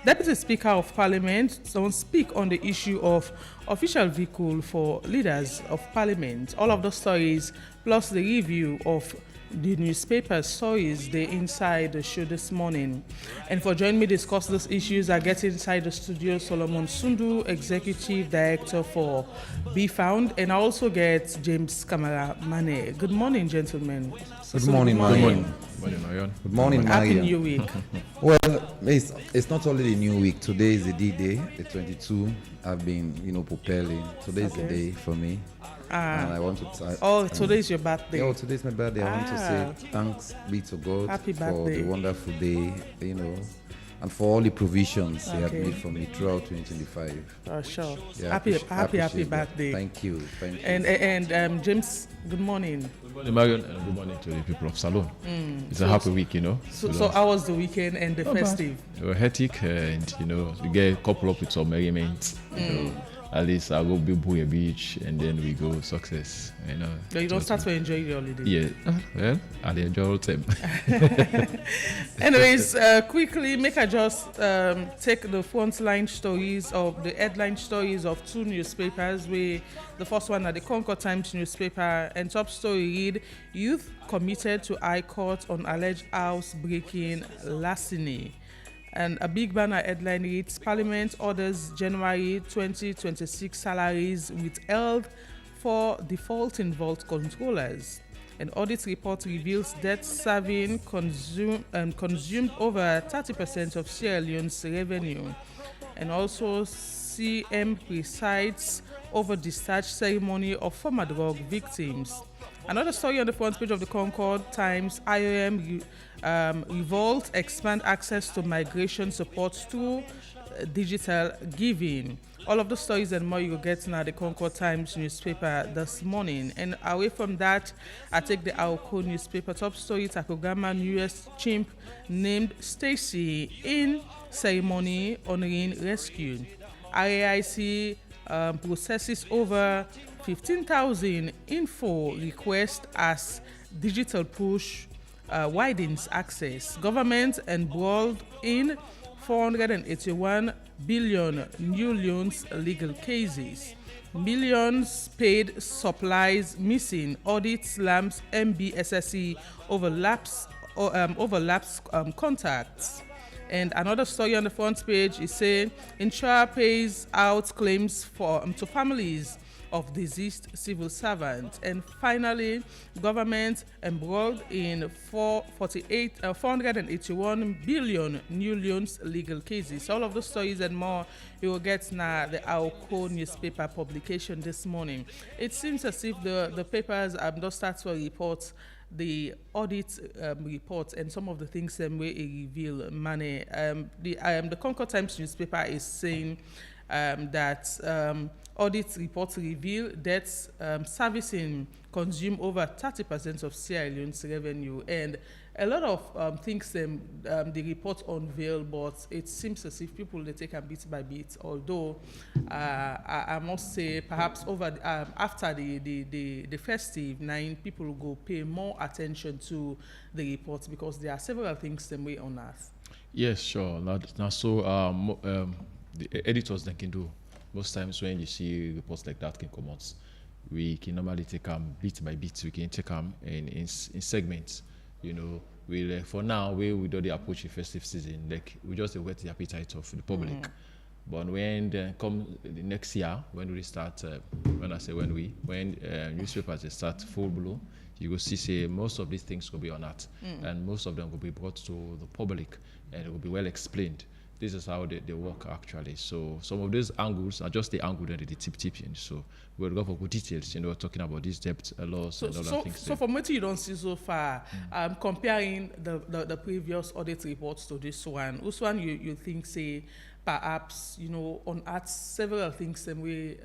Deputy Speaker of Parliament don't speak on the issue of official vehicle for leaders of Parliament. All of the stories plus the review of the newspaper stories they inside the show this morning. And for joining me discuss these issues, I get inside the studio Solomon Sundu, Executive Director for Be Found, and I also get James Kamara Mane. Good morning, gentlemen. Good morning, Marion. Good morning, Happy Marion. New Week. Well, it's not only the new week. Today is the D-Day, the 22. I've been, propelling. Today is the day for me. And I want to. Today is your birthday. Oh, today's my birthday. I want to say thanks be to God Happy for birthday. the wonderful day, and for all the provisions He have made for me throughout 2025. Oh, sure. Yeah, happy appreciate that. birthday. Thank you. And James, good morning. Good morning, Marion, and good morning to the people of Salon. It's a happy week, So how was the weekend and the festive? It was hectic, and we get coupled up with some merriment. At least I go Bibuya Beach, and then we go Success. So you don't start to enjoy your holiday. Yeah, well, I enjoy all the time. Anyways, quickly, make I just take the front line stories of the headline stories of 2 newspapers. The first one at the Concord Times newspaper, and top story read: Youth committed to High Court on alleged house breaking larceny. And a big banner headline reads: Parliament orders January 2026 salaries withheld for defaulting vault controllers. An audit report reveals debt serving consumed over 30% of Sierra Leone's revenue. And also CM presides over discharge ceremony of former drug victims. Another story on the front page of the Concord Times: IOM revolt expand access to migration support through digital giving. All of the stories and more you will get now the Concord Times newspaper this morning. And away from that, I take the Aoko newspaper top story. Takogama US chimp named Stacy in ceremony honoring rescue. RAIC processes over 15,000 info requests as digital push widens access. Government embroiled in 481 billion new loans legal cases. Millions paid supplies missing. Audit slams MBSSE overlaps contacts. And another story on the front page is saying insurer pays out claims to families of deceased civil servants. And finally, government embroiled in 481 billion new loans legal cases. All of those stories and more you will get now the Aoko newspaper publication this morning. It seems as if the papers don't start to report the audit report and some of the things we reveal money. The Concord Times newspaper is saying that audit reports reveal that servicing consume over 30% of Sierra Leone's revenue, and a lot of things the report unveil, but it seems as if people they take them bit by bit. Although I must say, perhaps over after the festive, people will go pay more attention to the reports because there are several things them way on earth. Yes, sure. Now so the editors that can do. Most times when you see reports like that can come out, we can normally take them bit by bit. We can take them in segments. You know, for now we do the approach the festive season. Like we just whet the appetite of the public. But when they come the next year, when we start, when newspapers they start full blow, you will see most of these things will be on that, and most of them will be brought to the public, and it will be well explained. This is how they work actually. So some of these angles are just the angle that they tip in. So we'll go for good details, talking about these debt laws and other things. So from what you don't see so far, comparing the previous audit reports to this one, which one you think say perhaps unearth several things and we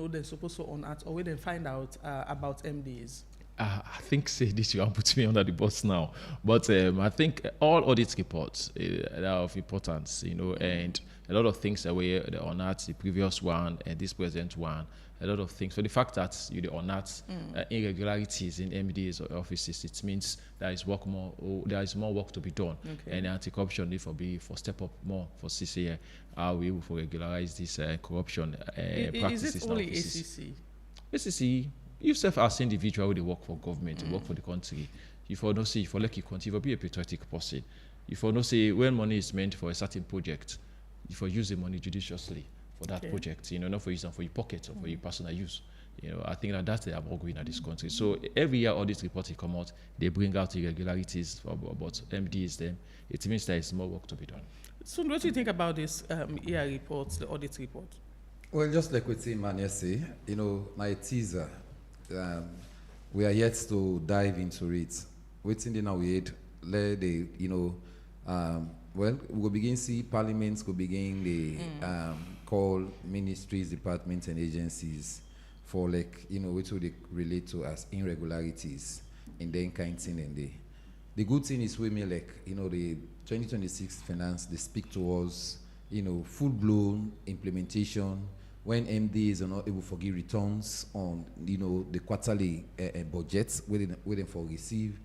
they're supposed to unearth or we then find out about MDs? I think this you can put me under the bus now, but I think all audit reports are of importance, and a lot of things that were unearthed the previous one and this present one. A lot of things. So the fact that you unearth irregularities in MDs or offices, it means there is more work to be done, and anti-corruption need for step up more for CCA. How we will regularize this corruption practices. Is it only ACC? ACC. You self as individual, they work for government, they work for the country. You for no say, you for like you continue, be a patriotic person. You for no say when money is meant for a certain project, you for use the money judiciously for that project. Not for use and for your pocket or for your personal use. I think that's the above in this country. So every year audit reports come out, they bring out irregularities about MDs. Them it means there is more work to be done. So what do you think about this year reports, the audit report? Well, just like we say, man, my teaser. We are yet to dive into it. Waiting in our aid, let the we will begin see parliaments will begin the call ministries, departments, and agencies for which they relate to as irregularities in the kind thing and the good thing is we may the 2026 finance they speak towards full blown implementation. When MDs are not able to give returns on, the quarterly budgets, waiting for receive,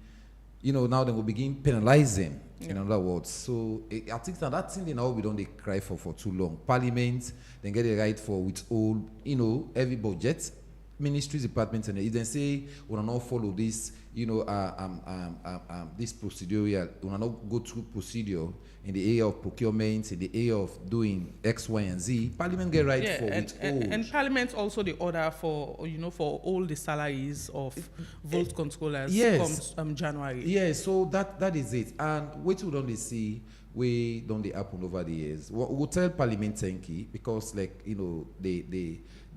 now they will begin penalizing, in other words. So I think that thing, we don't cry for too long. Parliament, then get it right for withhold, every budget, ministries, departments, and then say, we will not follow this, this procedural, we will not go through procedure in the area of procurement, in the area of doing X, Y, and Z. Parliament get right for withhold. And Parliament also the order for, for all the salaries of vote controllers comes January. Yes, so that is it. And what we don't see, we don't happen over the years. We'll tell Parliament thank you because the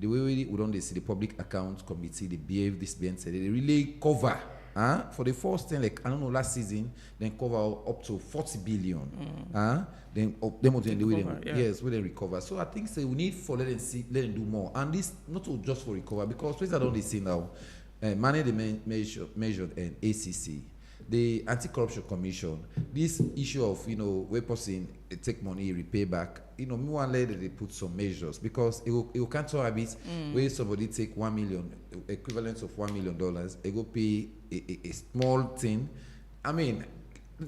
way we don't see the public account committee, they behave this being said, they really cover For the first thing, like I don't know, last season, then cover up to 40 billion. Then yes, when they recover. So I think we need for let them do more. And this not just for recover, because places I don't see now, managed measured and ACC. The Anti-Corruption Commission, this issue of, where person take money, repay back, me want let they put some measures, because it can't habit where somebody take 1 million, equivalent of $1 million, they go pay a small thing. I mean,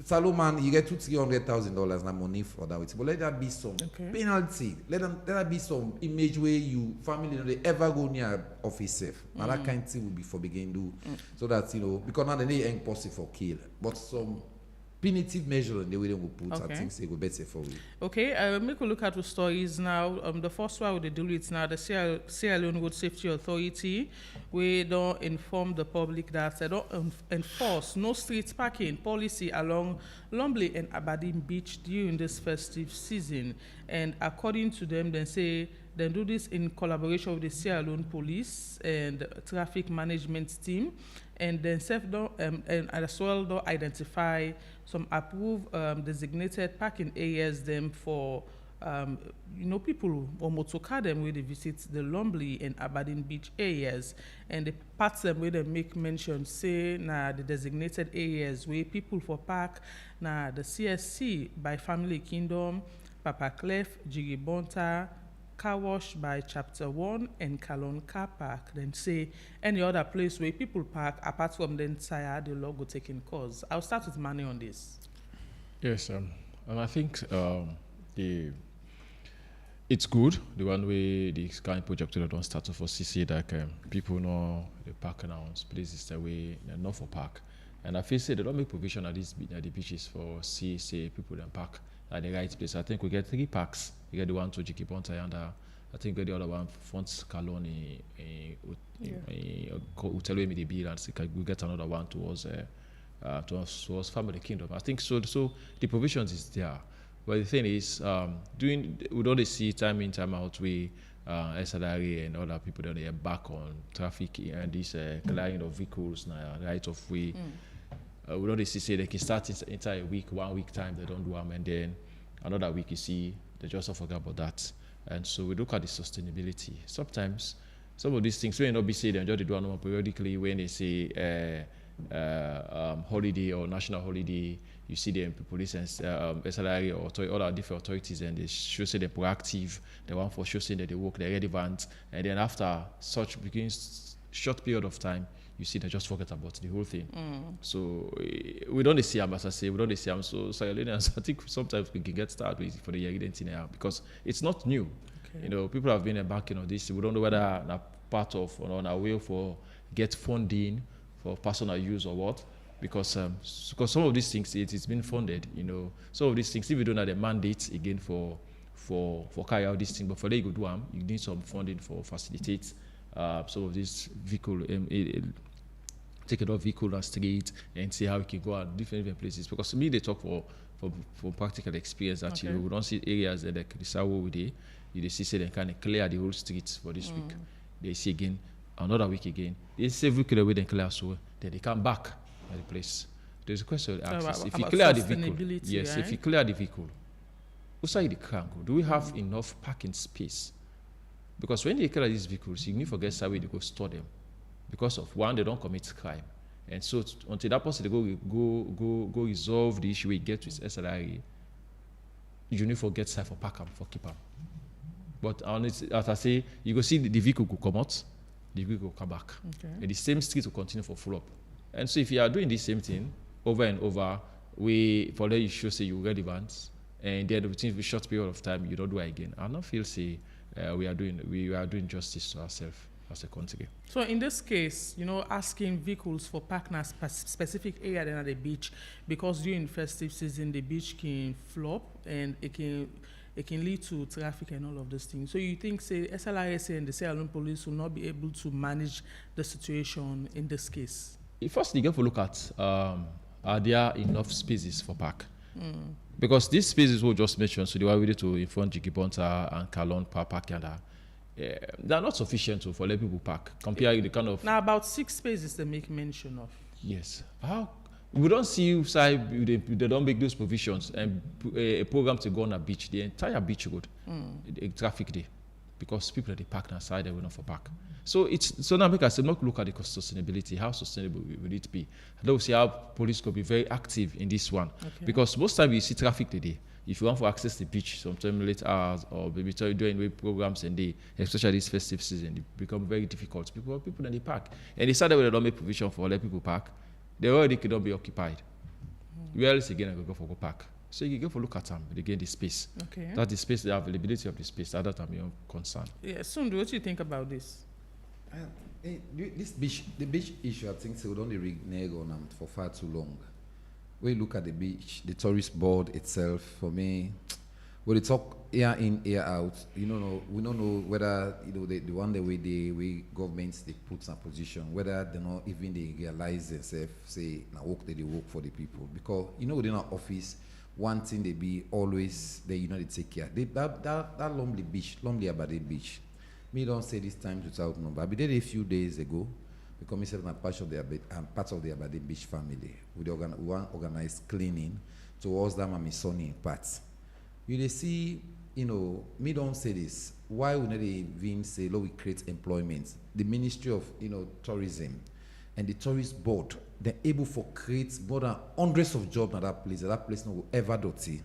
Salomon, you get $200,000-$300,000 na money for that, but let that be some penalty. Let that be some image where you family they ever go near office safe. Now that kind of thing will be for begin do, so that because now they ain't possible for kill, but some punitive measure in the way they will put. I think they go better for you. Okay, make a look at the stories now. The first one we deal with now, the Sierra Leone Road Safety Authority, we don't inform the public that they don't enforce no street parking policy along Lumley and Aberdeen Beach during this festive season. And according to them, they say they do this in collaboration with the Sierra Leone Police and Traffic Management Team, and then and as well don't identify some approved designated parking areas them for people or motorcar them where they visit the Lumley and Aberdeen Beach areas, and the parts them where they make mention say the designated areas where people for park the CSC by Family Kingdom, Papa Clef, Jigibonta, Car Wash by Chapter 1 and Kalon Car Park. Then say any other place where people park apart from the entire the logo taking cause. I'll start with Manny on this. Yes, and I think it's good the one way the kind of project that don't start off for CC that people know the park announced places that way not for park, and I feel say they don't make provision at the beaches for CC people and park at the right place. I think we get 3 parks. You get the one to Jikibonta and I think we get the other one Font Caloni Utelwe Midibi, and we get another one towards Family Kingdom. I think so the provisions is there. But the thing is, we don't see time in, time out, we SLRA and other people that are back on traffic and this clearing of vehicles, right of way. We don't see say they can start entire week, 1 week time, they don't do them, and then another week you see they just forget about that. And so we look at the sustainability. Sometimes some of these things may not be said and just do them periodically when they say holiday or national holiday. You see them police and SLRA or other different authorities, and they show say they're proactive. They want for sure saying that they work, they're relevant, and then after such begins short period of time, you see they just forget about the whole thing. So we don't see them, as I say, we don't see them. So Sierra-Leoneans, I think sometimes we can get started for the identity now because it's not new. People have been embarking on this. We don't know whether a part of or on a way for get funding for personal use or what. Because some of these things it's been funded, some of these things if you don't have a mandate again for carry out this thing, but for that you go do them, you need some funding for facilitate some of these vehicle, take it off vehicle on street and see how we can go out different places. Because to me they talk for practical experience that we don't see areas like the Sawo with you see say they can clear the whole streets for this week. They see again another week again. They say vehicle away then clear so then they come back at the place. There's a question to ask is if you clear the vehicle, yes, right? If you clear the vehicle, outside the car, do we have enough parking space? Because when they clear these vehicles, you need to forget somewhere to go store them. Because of one, they don't commit crime. And so until that person they go resolve the issue we get with SLRA, you need to forget side for park them, for keep them. But honestly, as I say, you go see the vehicle will come out, the vehicle will come back. And the same street will continue for full up. And so if you are doing the same thing over and over, for that you should say you're relevant, and then within a short period of time you don't do it again. I don't feel say we are doing justice to ourselves as a country. So in this case, asking vehicles for park in a specific area than at the beach, because during festive season the beach can flop and it can lead to traffic and all of those things. So you think, say, SLRSA and the Sierra Leone Police will not be able to manage the situation in this case? First, you have to look at are there enough spaces for park? Because these spaces we just mentioned, so they were ready to inform Jikibonta and Kalon Park, and they are not sufficient for let people park. Compare the kind of now about 6 spaces they make mention of. Yes. How we don't see you say they don't make those provisions and a program to go on a beach, the entire beach road, traffic day, because people that they park outside they will not for park. So now make us not look at the cost sustainability. How sustainable will it be? And we see how police could be very active in this one, because most time you see traffic today. If you want to access the beach sometime late hours or maybe doing programs and they, especially this festive season, it become very difficult. People in the park. And they started with they don't make provision for let people park. They already cannot be occupied. Where else again I go for park? So you go for look at them, they gain the space. Okay. That's the space, the availability of the space. That I'm your concern. Yeah, Sundu, what do you think about this? The beach issue, I think, so we don't renege on them for far too long. When you look at the beach, the tourist board itself, for me, when they talk year in, year out, we don't know whether the one the way governments they put some position, whether they not even they realize themselves, say, now work they work for the people. Because within our office, one thing they be always they they take care. That lonely beach, lonely Aberdeen beach. Me don't say this time without number. I did a few days ago. Because myself and part of the Aberdeen Beach family. We want organized cleaning towards them and my son parts. You see, me don't say this. Why would they even say, we create employment? The Ministry of Tourism and the Tourist Board, they're able to create more than hundreds of jobs at that place. That place no will ever dirty.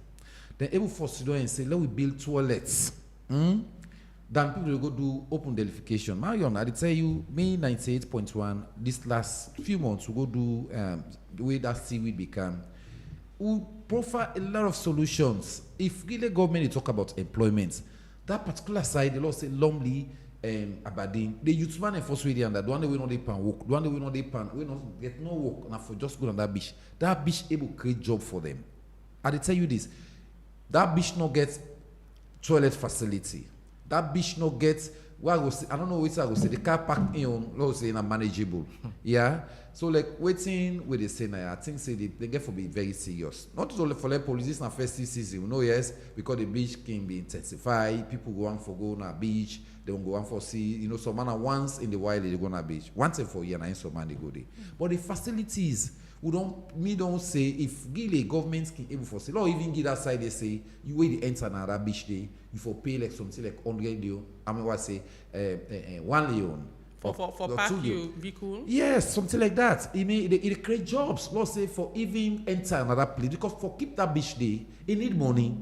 They're able to sit down and say, we build toilets. Then people will go do open defecation. Marion, I tell you, me 98.1, this last few months, we go do the way that seaweed become. We profile a lot of solutions. If really government they talk about employment, that particular side, the law say Lumley, Aberdeen, the youth man enforce with the under, the one day we know they pan work, the one day we know they pan, we not get no work, now for just go on that beach. That beach able to create job for them. I tell you this, that beach not get toilet facility. That beach no get where I go say, I don't know what I go say. The car park in let's say in a manageable. Yeah. So like waiting with the say now, I think say they get for be very serious. Not only for the police, this na festive season. We know yes, because the beach can be intensified. People go on for go on a beach, they won't go on for see, some man once in the while they go on a beach. Once a for year and some man they go there. But the facilities don't say if really governments can able for say, or even give that side they say you way the enter na that beach day, you for pay like something like 100 euro. I mean what say 1 leon for park your vehicle. Yes, something like that. It create jobs. Let's say for even enter another place because for keep that beach day, it need money.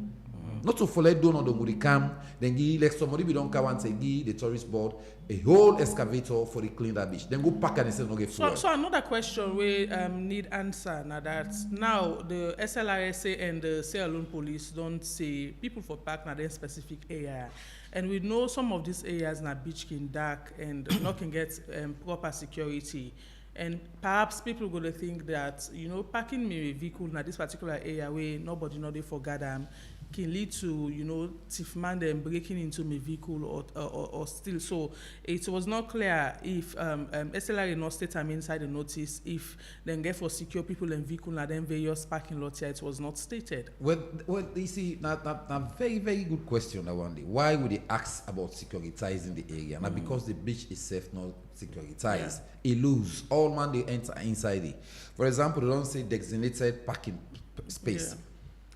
Not to follow down on the Muricam, then give like somebody we don't come and say give the tourist board a whole excavator for the clean that beach. Then go pack and say no get full. So another question we need answer now that now the SLRSA and the Sierra Leone police don't say people for park na their specific area. And we know some of these areas na beach can dark and not can get proper security. And perhaps people going to think that, parking my vehicle in this particular area where nobody know they forgot them can lead to, thief man them breaking into my vehicle or steal. So it was not clear if SLR in no state I'm inside the notice if then get for secure people and vehicle and then various parking lots here, it was not stated. Well, you see, now very, very good question, that one day. Why would they ask about securitizing the area? Now, because the beach itself not securitized. Yeah. It lose. All man they enter inside it. For example, they don't say designated parking space. Yeah.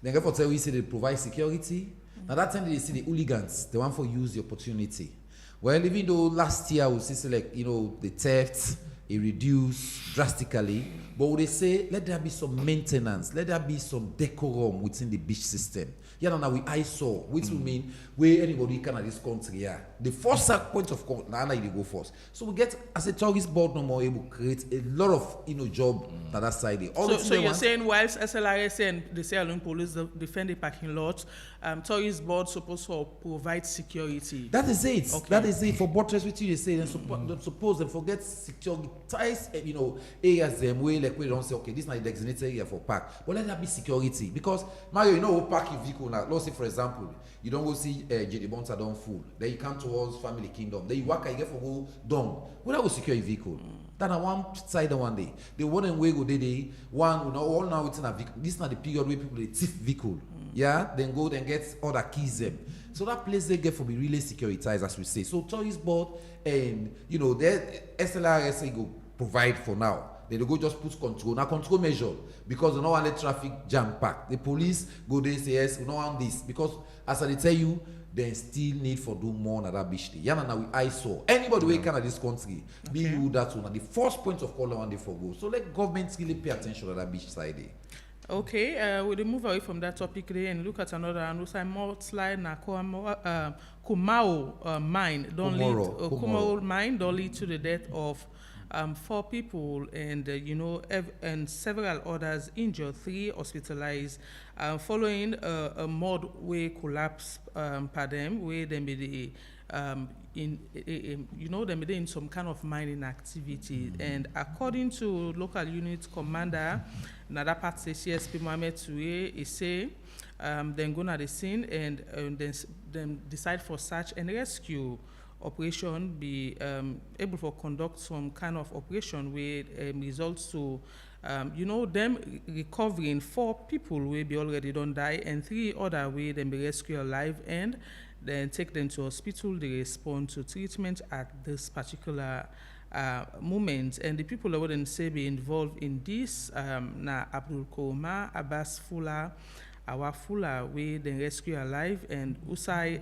Then therefore tell you say they provide security. Now that time they see the hooligans, they want to use the opportunity. Well, even though last year we see like the thefts it reduced drastically, but they say let there be some maintenance, let there be some decorum within the beach system. Now we ISO, which will mean where anybody can at this country. Yeah, the first point of contact now they go first. So we get as a tourist board no more able to create a lot of job on that side. So you're saying whilst SLRS and the Sierra Leone police defend the parking lot, tourist board supposed to provide security. That is it. Okay. That is it for buttress with you. They say and suppose they forget securitized areas them way like we don't say okay this is not a designated area for park, but let there be security because Mario park your vehicle. Now, let's say, for example, you don't go see JD Bonta down full. Then you come towards Family Kingdom. Then you walk and you get for go down. We don't go secure your vehicle. Then on one side one day. The one and way go day one all now within a vehicle. This is not the period where people they thief vehicle. Yeah, then go then get other keys them. So that place they get for be really securitized as we say. So tourist board and their SLRSA go provide for now. They go just put control. Now control measure because they don't want the traffic jam packed. The police go there say yes, we don't want this because as I tell you, they still need for do more than that beach day. Yeah, now we ISO. Anybody we can at this country, be you that one. The first point of call one day for go. So let government really pay attention to that beach side day. Okay, we'll move away from that topic today and look at another. And also, more slide na Kumao mine don't lead. Kumao mine don't lead to the death of 4 people and and several others injured, 3 hospitalized following a mud way collapse per them where they made they in some kind of mining activity. And according to local unit commander Nada part CSP Mohamed Touye, he say then go to the scene and then decide for search and rescue operation be able to conduct some kind of operation with results to them recovering 4 people will be already don't die and 3 other will then be rescued alive and then take them to hospital. They respond to treatment at this particular moment. And the people that wouldn't say be involved in this na Abdul Koma, Abbas Fula, Awa Fula we then rescue alive and Usai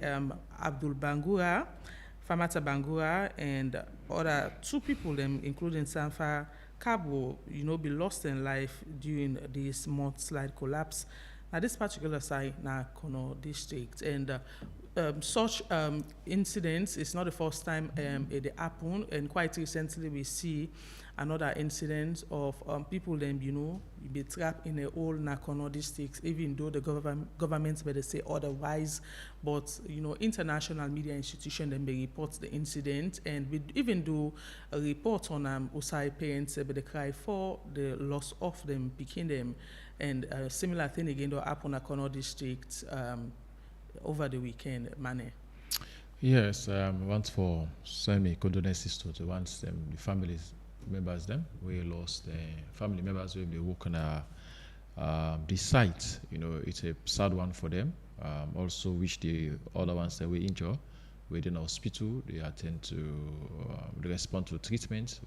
Abdul Bangura, Famata Bangura and other 2 people them including Sanfa Cabo be lost in life during this mudslide collapse. Now this particular site na Kono district and such incidents is not the first time it happened, and quite recently we see another incident of people them be trapped in a whole Nakono district, even though the government may say otherwise, but international media institution then they report the incident, and we even do a report on Usai parents but they cry for the loss of them picking them, and a similar thing again will happen in Nakono district over the weekend, Mane. Yes, want for send me condolences to the ones the families members them we lost family members when they work on the site. It's a sad one for them. Also wish the other ones that were injured within the hospital they attend to they respond to treatment.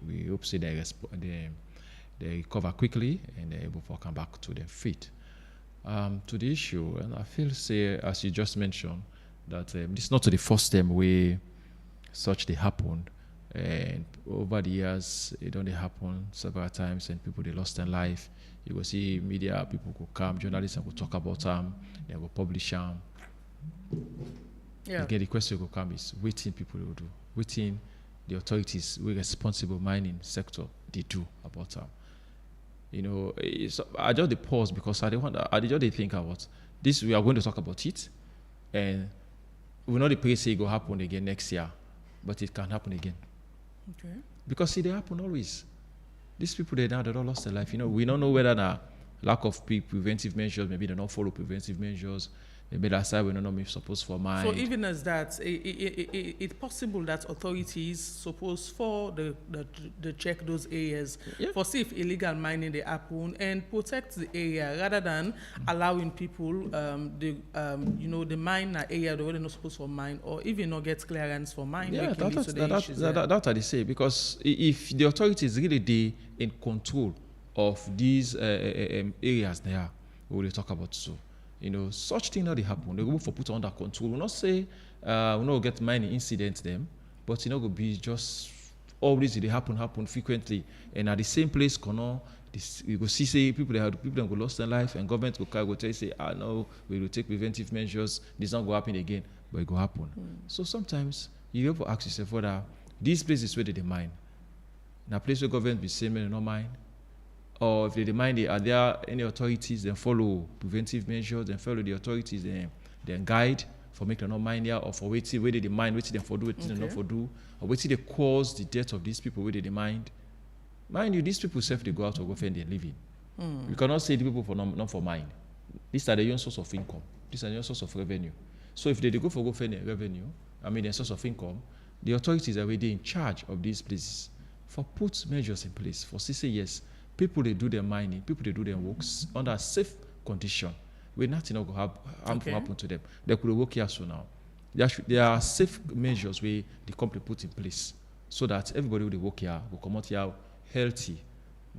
We hope say they recover quickly and they're able to come back to their feet. To the issue, and I feel say as you just mentioned that this is not the first time where such they happened, and over the years it only happened several times and people they lost their life. You will see media people could come, journalists will talk about them, they will publish them. Again, the question will come is waiting people will do, waiting the authorities with responsible mining sector they do about them. I just pause because I just think about this. We are going to talk about it, and we know the place say it will happen again next year, but it can happen again. Okay. Because they happen always. These people they don't lost their life. We don't know whether the lack of preventive measures, maybe they don't follow preventive measures. Maybe that side we don't know if supposed for mine. So even as that, it's possible that authorities suppose for the check those areas for see if illegal mining they happen and protect the area rather than allowing people the mine area they were not supposed for mine or even not get clearance for mine. Yeah, that's what they say, because if the authorities really in control of these areas there, we will talk about so. Such thing not they happen. They go for put under control. We'll not say we not get mining incidents them, but go be just always they happen frequently, and at the same place, you go see say people that go lost their life, and government go tell you say no, we will take preventive measures. This not go happen again, but it go happen. So sometimes you have to ask yourself whether these places where they mine, now place where government be saying they not mine. Or if they demand are there any authorities then follow preventive measures and follow the authorities then guide for making no mind there, or for waiting where they mind waiting them for do waiting not for do, or waiting they cause the death of these people where they mind you, these people self they go out or go find their living. You cannot say the people for not for mind. These are the own source of income. These are the own source of revenue. So if they go find their revenue, their source of income, the authorities are already in charge of these places for put measures in place for say yes. People they do their mining, people they do their works under safe condition where nothing will harmful happen to them. They could work here so now. There are safe measures where the company put in place so that everybody who they work here will come out here healthy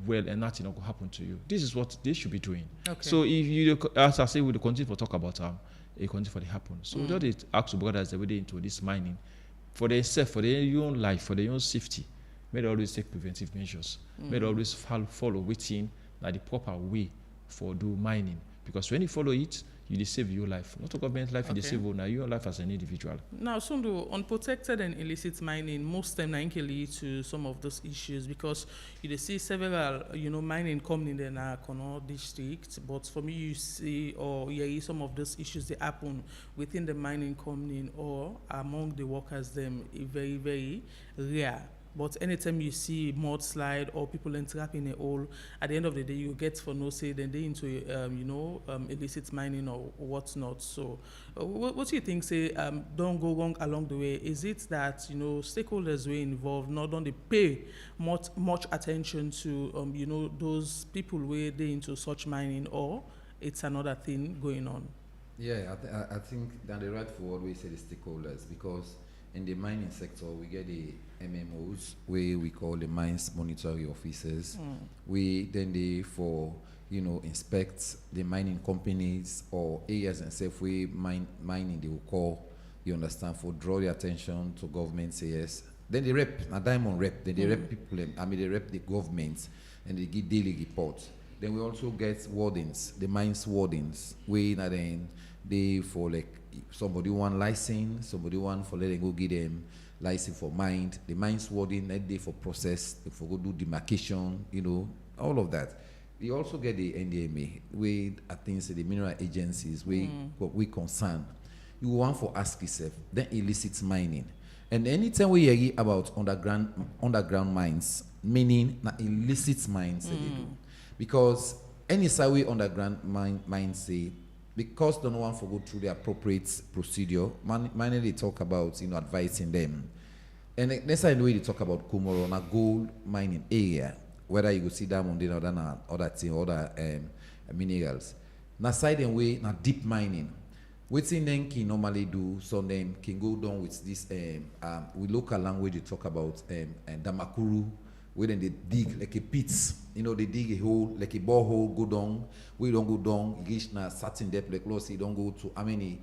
well and nothing will happen to you. This is what they should be doing. Okay. So if you, as I say, we will continue to talk about it continue for the happen. So just ask the brothers that we into this mining for themselves, for their own life, for their own safety. May they always take preventive measures. May they always follow within the proper way for do mining. Because when you follow it, you save your life. Not a government life, you save your life as an individual. Now, Sundu, unprotected and illicit mining, most time can lead to some of those issues because you see several, mining coming in the Nakono district, but for me, you see or hear some of those issues that happen within the mining company or among the workers, them very, very rare. But anytime you see mudslide or people entrap in a hole, at the end of the day, you get for no say, then they into, illicit mining or whatnot. So what do you think, say, don't go wrong along the way? Is it that, stakeholders were involved, not don't they pay much attention to, those people where they into such mining, or it's another thing going on? Yeah, I think that the rightful word we say the stakeholders, because in the mining sector, we get the MMOs, where we call the mines monitoring officers. We then they inspect the mining companies or areas and say if we mining, they will call, you understand, for draw the attention to government, say yes. Then they rep, a diamond rep, then they rep people, they rep the government, and they give daily reports. Then we also get wardens, the mines wardens, where then they for like somebody want license, somebody want for letting go give them license for mine, the mines warden, that day for process, for go do demarcation, all of that. We also get the NDMA, where I think say the mineral agencies, we concern. You want for ask yourself, then illicit mining. And anytime we hear about underground mines, meaning na illicit mines they do. Because any side way underground mines say, because they don't want to go through the appropriate procedure, many they talk about advising them. And next time the way they talk about Kumoro, na gold mining area, whether you go see diamond or other minerals. Na side and way na deep mining. Waiting then can normally do, so then can go down with this with local language they talk about Damakuru, where then they dig like a pit. They dig a hole, like a borehole, go down. We don't go down, reach na certain depth, like let's say you don't go to how many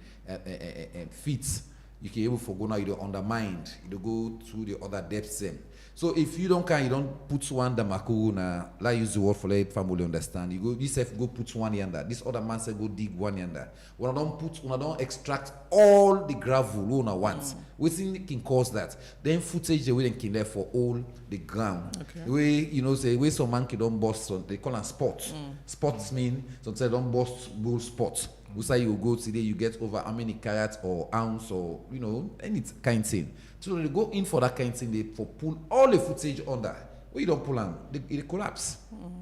feet. You can able for go now, you don't undermine, you don't go through the other depths. So if you don't put one Damakuru na, like use the word for let family understand. You go yourself go put one yonder. This other man say go dig one yonder. When I don't extract all the gravel we don't want. We think can cause that. Then footage the way they can there for all the ground. Okay. The way say where some man don't bust, so they call them spots. Spots mean sometimes don't bust bull spots. We say you go today, you get over how many carats or ounce or any kind of thing. So they go in for that kind of thing, they for pull all the footage under. When you don't pull them, it collapse.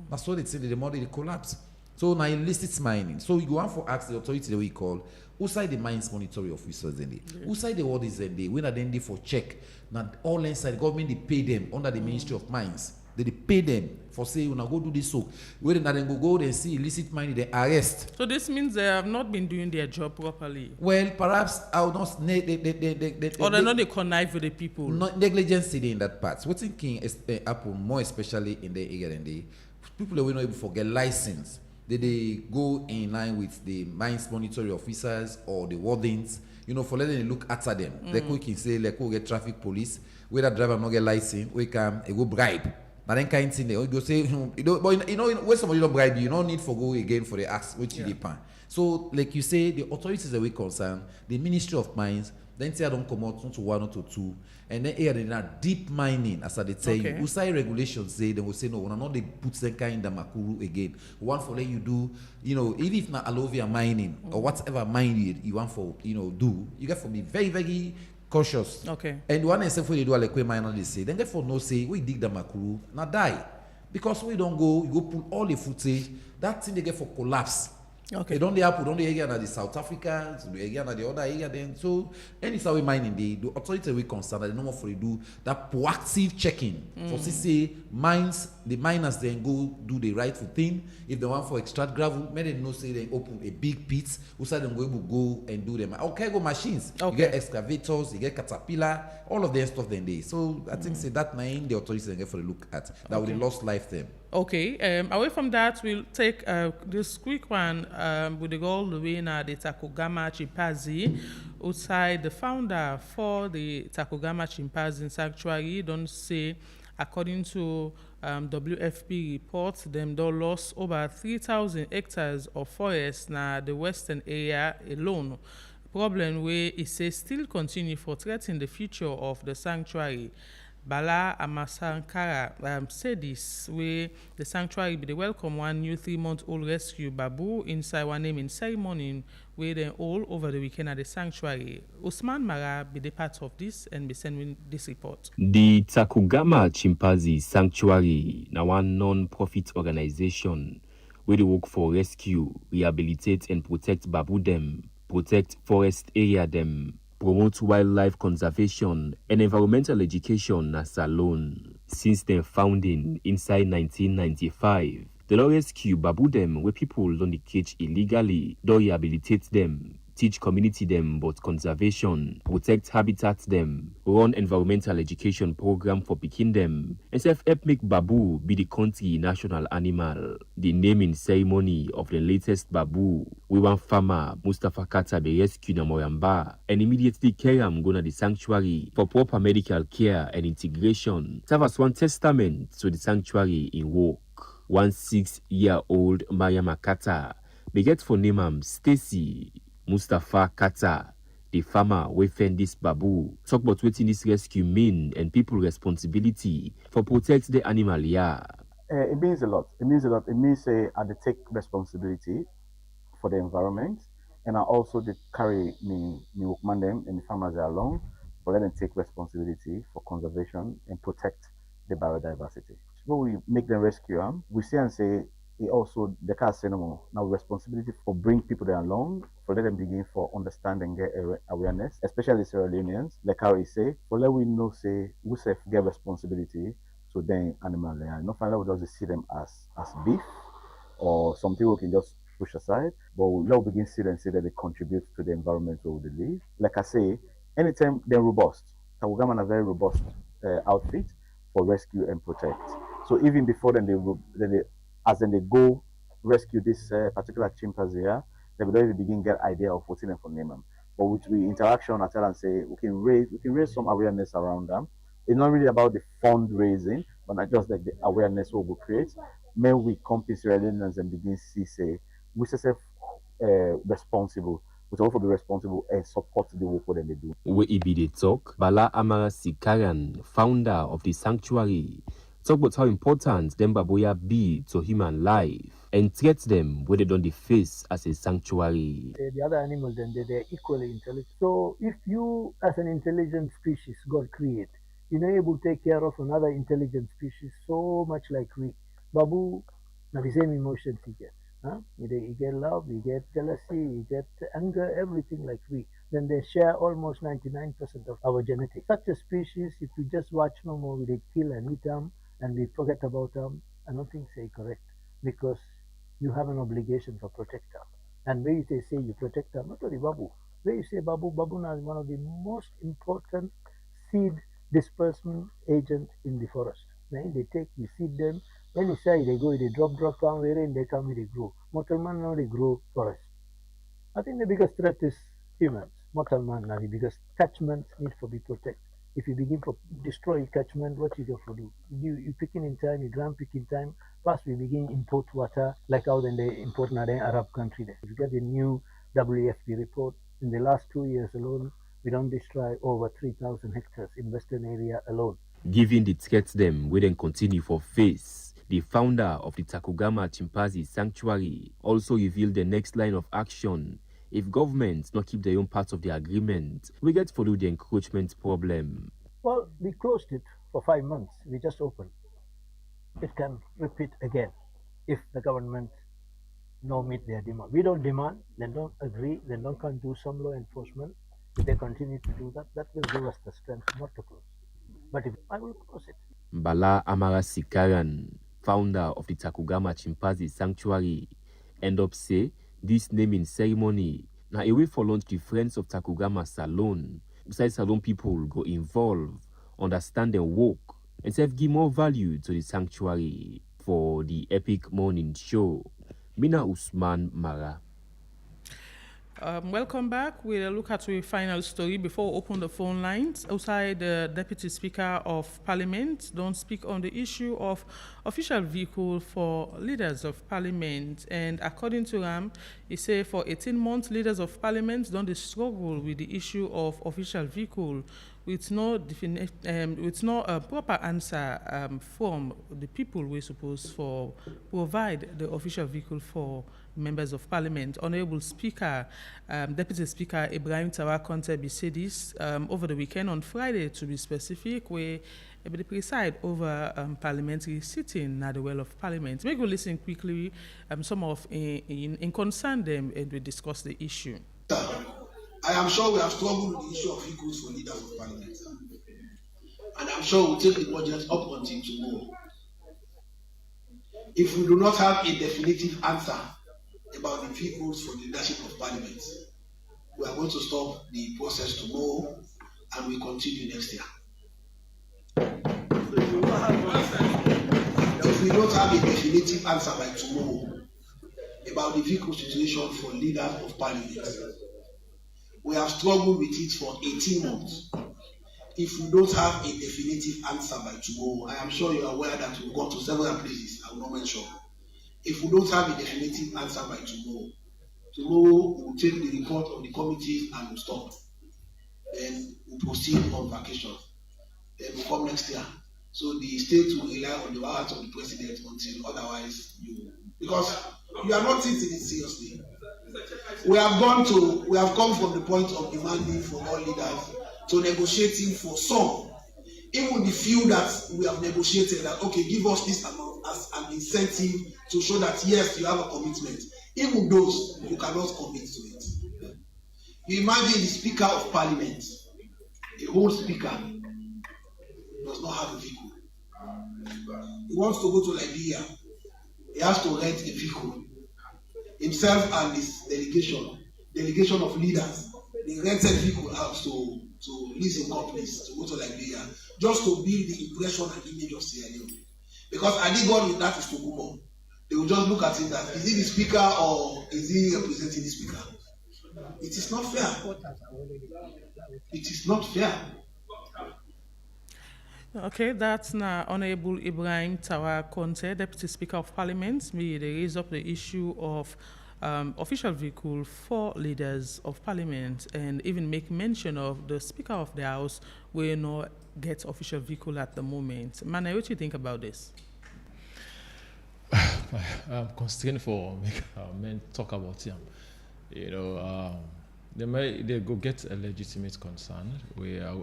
That's what they say, the model it collapse. So now illicit mining. So you want for ask the authority that we call, who side the mines monitoring officers in there? Who side the orders in there? When are they for check? Now all inside the government they pay them under the Ministry of Mines. They pay them for say when I go do this so when they go and see illicit mining, they arrest. So this means they have not been doing their job properly. Well, perhaps I would not or they're not they connive with the people. Not negligence in that part. What's thinking happen more especially in the area than the people that we not able to get license. They go in line with the mines monitoring officers or the wardens, for letting them look after them. Like we can say, like we get traffic police, where that driver not get license, we can go bribe. Now then kind of thing, they go say, but when somebody don't bribe you don't need to go again for the ask which you depend. So, like you say, the authorities that we concern, the Ministry of Mines, then say I don't come out not to one, not to two, and then here they are deep mining, as they tell you. Usai regulations say they will say no, we're not they put them kind of makuru again. One for let you do, even if not alovia mining or whatever mining you want for do, you get for be very, very cautious. Okay. And one is if we do like we minor they say, then therefore no say we dig the makuru, now die. Because we don't go, you go pull all the footage, that thing they get for collapse. Okay. They don't the happen, don't the area na the South Africa, the area na the other area then. So any we mining the authority we concerned that the normal for do that proactive checking. For say mines, the miners then go do the rightful thing. If they want for extract gravel, may they know say they open a big pit, outside them go and do them. Okay, go machines. You get excavators, you get caterpillar, all of them stuff then they. So I think say that nine the authorities then get for a look at that would lost life them. Okay, away from that, we'll take this quick one with the goal to win the Takugama Chimpanzee. Outside the founder for the Takugama Chimpanzee Sanctuary, don't say, according to WFP reports, them don't lost over 3,000 hectares of forest na the western area alone. Problem where it says still continue for threatening the future of the sanctuary. Bala Amasankara said this where the sanctuary be the welcome one new 3-month-old rescue babu inside one naming ceremony where they all over the weekend at the sanctuary. Usman Mara be the part of this and be sending this report. The Takugama Chimpanzee Sanctuary na one non-profit organization where they work for rescue, rehabilitate and protect babu them, protect forest area them, promote wildlife conservation and environmental education na salon. Since their founding inside 1995, they don't rescue babu them where people don't cage illegally, don't rehabilitate them, teach community them about conservation, protect habitats them, run environmental education program for picking them, and help make babu be the country national animal. The naming ceremony of the latest babu, we want farmer Mustafa Kata be rescued na Moyamba and immediately carry him go to the sanctuary for proper medical care and integration. Serve as one testament to the sanctuary in work. 16-year-old Maria Makata beget for name am Stacy Mustafa Kata, the farmer wey fend this babu, talk about wetin this rescue mean and people responsibility for protect the animal here. It means a lot. It means a lot. It means I take responsibility for the environment, and I also carry me workman them and the farmers along for let them take responsibility for conservation and protect the biodiversity. When we make them rescue them, we see and say it also the car cinema now responsibility for bring people there along for let them begin for understand and get awareness, especially Sierra Leoneans, like how we say, for let we know say we say get responsibility to them animal there. Not finally we just see them as beef or something we can just push aside, but we'll begin to see them say that they contribute to the environment where they live. Like I say, anytime they're robust, Tawugama are very robust outfit for rescue and protect. So even before then they go rescue this particular chimpanzee here, they will already begin get idea of what's in them for name them. But with the interaction, I tell and say we can raise some awareness around them. It's not really about the fundraising, but not just like the awareness we will create. May we come to Sierra Leoneans and begin to say we self responsible. We also be responsible and support the work that they do. Where he be the talk, Bala Amara Sikaran, founder of the sanctuary, talk about how important them baboya be to human life and treat them where they don't the face as a sanctuary. The other animals then they're equally intelligent. So if you as an intelligent species God create, you're not able to take care of another intelligent species so much like we. Babu, now the same emotions he gets. Huh? You get love, you get jealousy, you get anger, everything like we. Then they share almost 99% of our genetics. Such a species, if you just watch no more, they kill and eat them and we forget about them, I don't think say correct because you have an obligation to protect them. And when they say you protect them, not only babu. When you say babu, babu is one of the most important seed disbursement agent in the forest. Then they take, you seed them, when you say they go, they drop down, where they come, they grow. Mortal man now they grow forest. I think the biggest threat is humans. Mortal man now the biggest catchment need to be protected. If you begin to destroy catchment, what you got to do? You picking in time, you ground pick in time. First we begin import water, like how then they import now the Arab country there. If you get the new WFP report, in the last 2 years alone, we don't destroy over 3,000 hectares in western area alone. Given the threats them, we then continue for face. The founder of the Takugama Chimpanzee Sanctuary also revealed the next line of action. If governments not keep their own part of the agreement, we get follow the encroachment problem. Well, we closed it for 5 months. We just opened. It can repeat again if the government no meet their demand. We don't demand, they don't agree, they don't can do some law enforcement. If they continue to do that, that will give us the strength not to close. But if I will close it. Bala Amara Sikaran, founder of the Takugama Chimpanzee Sanctuary, end up say this naming ceremony now a way for launch the friends of Takugama Salon. Besides Salon people go involve, understand their work, and self give more value to the sanctuary. for the Epic Morning Show. Mina Usman Mara. Welcome back. We'll look at the final story before we open the phone lines. Outside, the Deputy Speaker of Parliament don't speak on the issue of official vehicle for leaders of Parliament. And according to him, he say for 18 months, leaders of Parliament don't struggle with the issue of official vehicle with no proper answer from the people we're supposed to provide the official vehicle for members of Parliament. Honorable Speaker, Deputy Speaker Ibrahim Tawa Conte said this over the weekend on Friday, to be specific, where they preside over parliamentary sitting at the Well of Parliament. Maybe we'll listen quickly some of in concern them and we discuss the issue. I am sure we have struggled with the issue of vehicles for leaders of Parliament. And I'm sure we'll take the budget up until tomorrow. If we do not have a definitive answer about the vehicles for the leadership of Parliament, we are going to stop the process tomorrow and we continue next year. If we don't have a definitive answer by tomorrow about the vehicle situation for leaders of Parliament, we have struggled with it for 18 months. If we don't have a definitive answer by tomorrow, I am sure you are aware that we've gone to several places, I will not mention. If we don't have a definitive answer by tomorrow we will take the report of the committees and we'll stop. Then we'll proceed on vacation. Then we'll come next year. So the state will rely on the words of the president until otherwise because you are not taking it seriously. We have come from the point of demanding for all leaders to negotiating for some. Even the few that we have negotiated that, okay, give us this amount as an incentive to show that, yes, you have a commitment. Even those, you cannot commit to it. You imagine the Speaker of Parliament, the whole Speaker, does not have a vehicle. He wants to go to Liberia. He has to rent a vehicle. Himself and his delegation of leaders, they rented vehicle out to leasing companies to go to Liberia, just to build the impression and image of Sierra Leone. Because Adigon with that is Tokumo. They will just look at it that, is he the speaker or is he representing the speaker? It is not fair. It is not fair. Okay, that's now Honorable Ibrahim Tawa Conte, Deputy Speaker of Parliament. They raise up the issue of official vehicle for leaders of Parliament and even make mention of the Speaker of the House will not get official vehicle at the moment. Mane, what do you think about this? I'm constrained for men talk about him. You know, they go get a legitimate concern.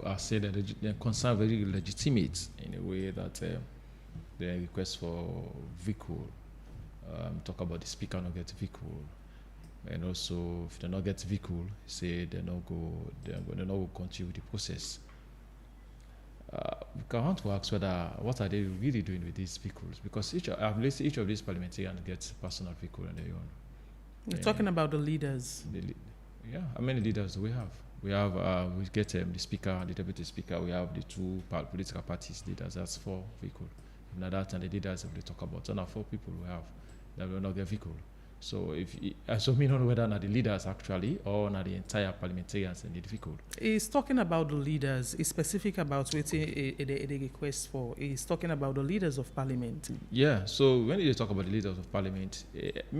I say that the concern very legitimate in a way that the request for vehicle talk about the speaker not get vehicle, and also if they not get vehicle, say they not go continue with the process. I want to ask what are they really doing with these vehicles? Because each of these parliamentarians gets personal vehicle on their own. You're talking about the leaders. Yeah, how many leaders do we have? We get the speaker, the deputy speaker. We have the two political parties leaders. That's 4 vehicles. Now that and the leaders that we talk about, so now 4 people we have that will not get vehicle. So we don't know whether not the leaders actually or not the entire parliamentarians in the vehicle. He's talking about the leaders. He's specific about what the request for. He's talking about the leaders of Parliament. Yeah. So when you talk about the leaders of Parliament,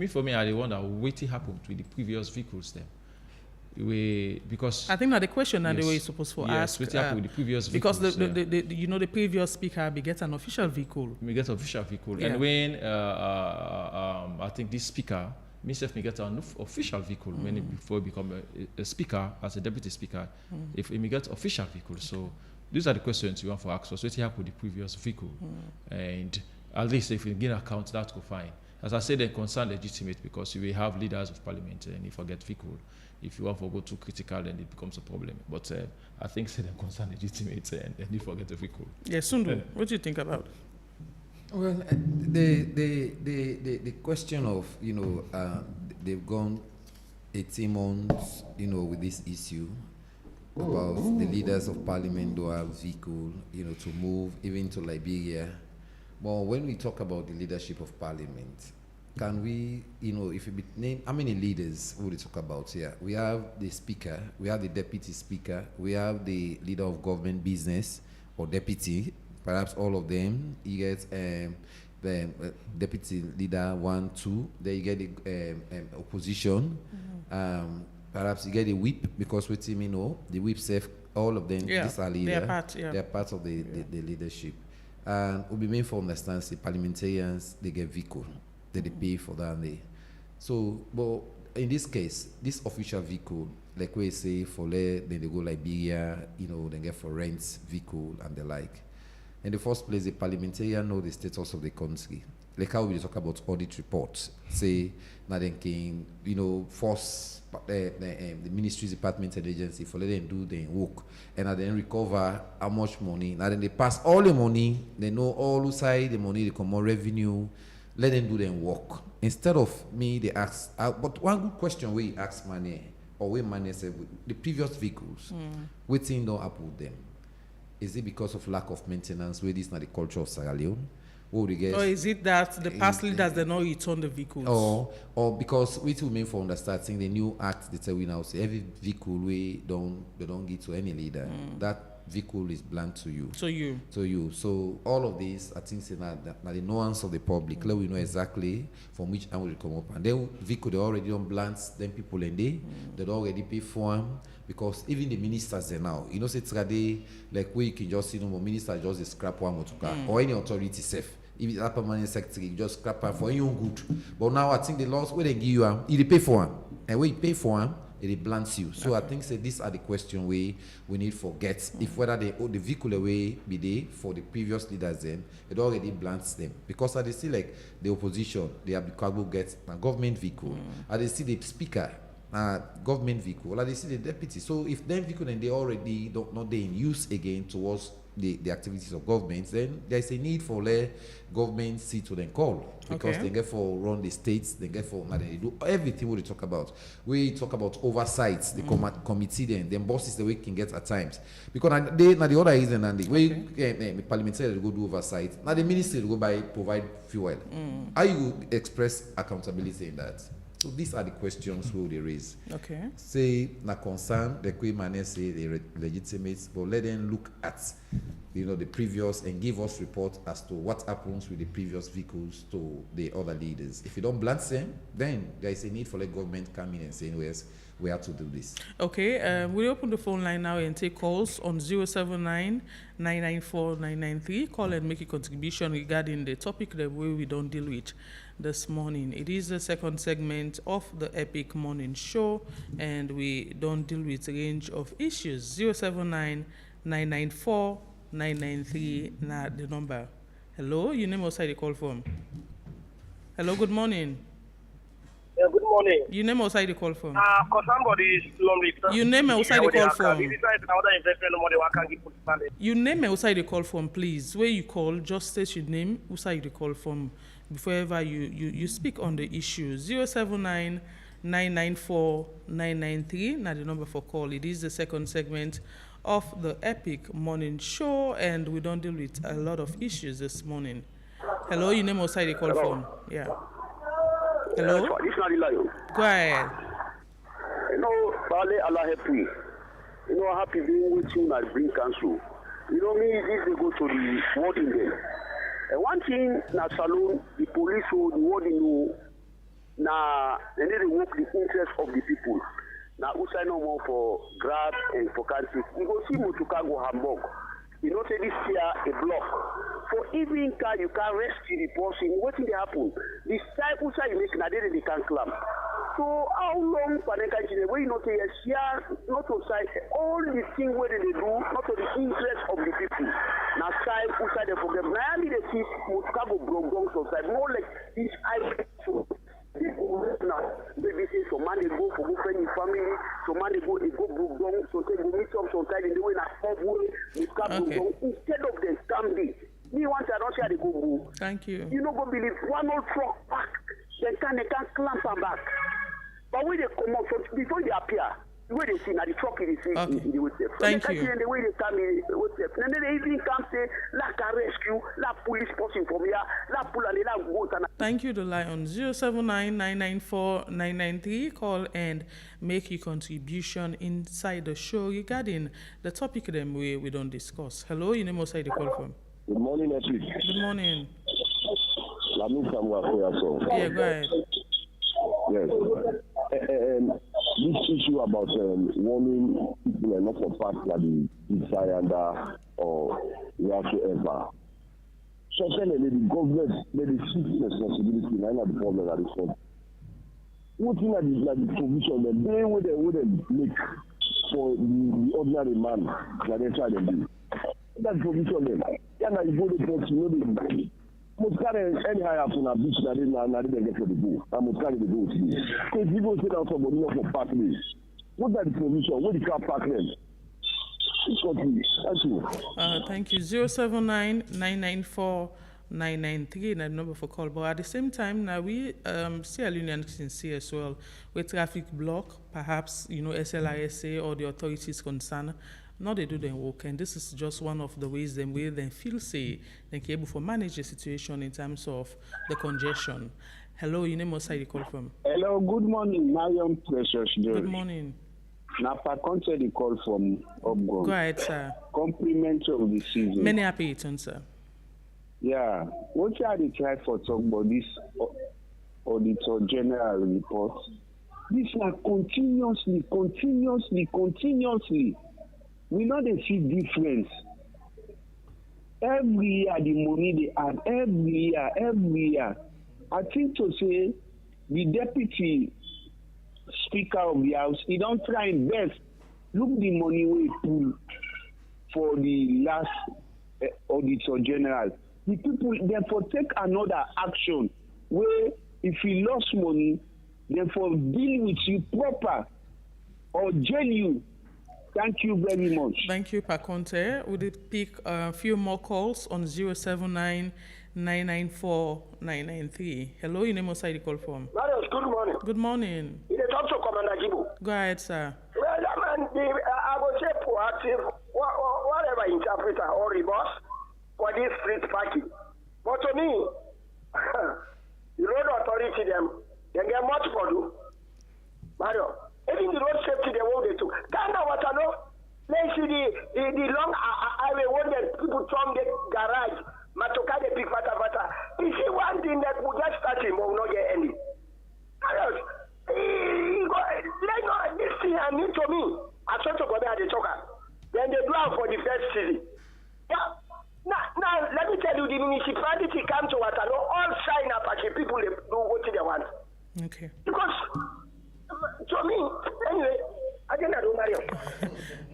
for me, I wonder what happened with the previous vehicles then. Because I think that the question that they were supposed to ask with the previous vehicles, because the previous speaker we get an official vehicle. We get official vehicle, yeah. And when I think this speaker myself may get an official vehicle before he become a speaker as a deputy speaker. If we get official vehicle, so these are the questions you want to ask us. What happened with the previous vehicle, and at least if we get account, that go fine. As I said, the concern legitimate because we have leaders of parliament and if you get vehicle. If you want to go too critical, then it becomes a problem. But I think the concern legitimate and you forget the vehicle. Yes, Sundu, what do you think about? Well, the question of they've gone 18 months with this issue about the leaders of parliament who have vehicle to move even to Liberia But when we talk about the leadership of Parliament, can we, if you name how many leaders would we talk about here? We have the Speaker, we have the Deputy Speaker, we have the Leader of Government Business or Deputy, perhaps all of them. You get the Deputy Leader 1, 2. Then you get the opposition. Perhaps you get the whip, because with him, the whip self, all of them, these are leaders. They're part of the leadership. And we'll be made for understand, the parliamentarians, they get vehicle. They pay for that. So, but in this case, this official vehicle, like we say, for then they go Liberia, they get for rent vehicle and the like. In the first place, the parliamentarian know the status of the country. Like how we talk about audit reports, say, now they can, force the ministry's department and agency for let them do their work, and then recover how much money. Now then they pass all the money, they know all who side the money, they come more revenue, let them do their work. Instead of me, they ask, but one good question we ask money, or we money say, the previous vehicles, waiting don't happen with them. Is it because of lack of maintenance, where this is not the culture of Sierra Leone? Or is it that the past leaders they know return the vehicles? Or because we too mean for understanding the new act that we now say every vehicle they don't give to any leader. That vehicle is blunt to you. To you. So all of these, I think, say that the nuance of the public. Let we know exactly from which angle they come up. And then vehicle they already don't blunt them people in there. They already pay for them. Because even the ministers there now, say today, like where you can just see minister just scrap one motor or any authority safe. If it's a permanent secretary, you just scrap one for your own good. But now I think the laws where they give you you pay for one. And when you pay for one, it blunts you. So I think these are the question we need to forget. If whether the vehicle away be there for the previous leaders, then it already blunts them. Because I see like the opposition, they have the cargo gets a government vehicle. I they see the speaker, government vehicle, like they see the deputy. So if them vehicle and they already not they in use again towards the activities of governments, then there's a need for government see to then call, because they get for run the states, they get for they do everything we talk about. We talk about oversights, the committee, then bosses the way can get at times, because they now the other reason and the way the parliamentarians go do oversight, now the ministry go provide fuel. How you express accountability in that? So these are the questions who they raise. Say na concern the Queen man say they legitimate, but let them look at the previous and give us report as to what happens with the previous vehicles to the other leaders. If you don't blunt them, then there is a need for the government come in and say, yes, we have to do this. We open the phone line now and take calls on 079-994-993. Call and make a contribution regarding the topic that we don't deal with this morning. It is the second segment of the Epic Morning Show, and we don't deal with a range of issues. 079-994-993, na the number. Hello, your name outside the call from. Hello, good morning. Yeah, good morning. Your name outside the call from. Cause somebody is lonely. Your name outside the call from. You name outside the call from, please. Where you call, just state your name outside the call from before ever you speak on the issue. 079-994-993. Now the number for call. It is the second segment of the Epic Morning Show, and we don't deal with a lot of issues this morning. Hello, your name outside the call from. Yeah. Hello? This is not Ilayo. Go ahead. Bale Allah help me. Happy being with you and bring counsel. Me, if they go to the warding there. And one thing, na saloon, the police or the warding know, they need to work the interest of the people. Now, we sign no more for grab and for country. You go see Mutukago Hamburg. Say this year a block. For even car, you can rescue the person. What did happen? The side you make they can climb. So how long for the country? Where say a share, not to side all the things where they do, not to the interest of the people. Now side they forget. Now I need to see Mutukago Bronx side more like this. People now, baby say some man they go for friend family, some man they go down, so they go meet up sometime in the way na way, instead of them standing. Me once I don't share they go. Thank you. You know go believe one old truck back, they can clamp them back. But when they come out before they appear, The way they see, now the truck is the way safe. So Thank they you. the way they tell me way safe. And then they even come say, la car rescue, la police person from here, la pull and la go. Thank you, the Lion. 079-994-993. Call and make your contribution inside the show regarding the topic them we don't discuss. Hello, you name outside the call from. Good morning, Epic. Good morning. Yeah, go ahead. Yes. This issue about warning people not for parts that the desire or whatsoever. Certainly, the government made a fixed responsibility. I know the problem at this point. What thing like the provision that they wouldn't make for the ordinary man that they try to do. That provision then. Yeah, now you go to court, you know the most carry anyhow happen a beach that they get for the boat. I must carry the boat. So if people sit down somebody not for park me, what that the provision? What the car park them? Thank you. Thank you. 079-994-993 and the number for call. But at the same time, now we Sierra Leone sincere as well with traffic block, perhaps SLISA or the authorities concerned. Now they do their work, and this is just one of the ways them where they feel say they can able to manage the situation in terms of the congestion. Hello, you name us you call from. Hello, good morning, Mariam Precious. Good morning. Now, I contact the call from Obgon. Go ahead, sir. Compliment of the season. Many happy returns, sir. Yeah, what are they try for talk about this Auditor General report? This are continuously. We know they see difference. Every year the money they add, every year. I think to say the deputy speaker of the house, he don't try and best. Look the money we pull for the last Auditor General. The people therefore take another action where if he lost money, therefore deal with you proper or jail you. Thank you very much. Thank you, Paconte. Would it pick a few more calls on 079-994-993? Hello, you name outside the call from. Marius, good morning. Good morning. You talk to Commander Gibu. Go ahead, sir. Well, that man, I would say proactive, whatever interpreter or reverse for this street parking. But to me, the road authority, they get much for do. Mario. Even the road safety, they won't get to. Ghana, what I know, let's see the long highway where the people from the garage, Matoka, they pick fata. You see one thing that we just starting, but will not get any. This thing I need to me. I thought to go there at the choker. Then they do out for the first season. Yeah. Now, let me tell you, the municipality come to Watano, all sign up as the people they do what they want. Okay. Because to me, anyway, I think I don't marry.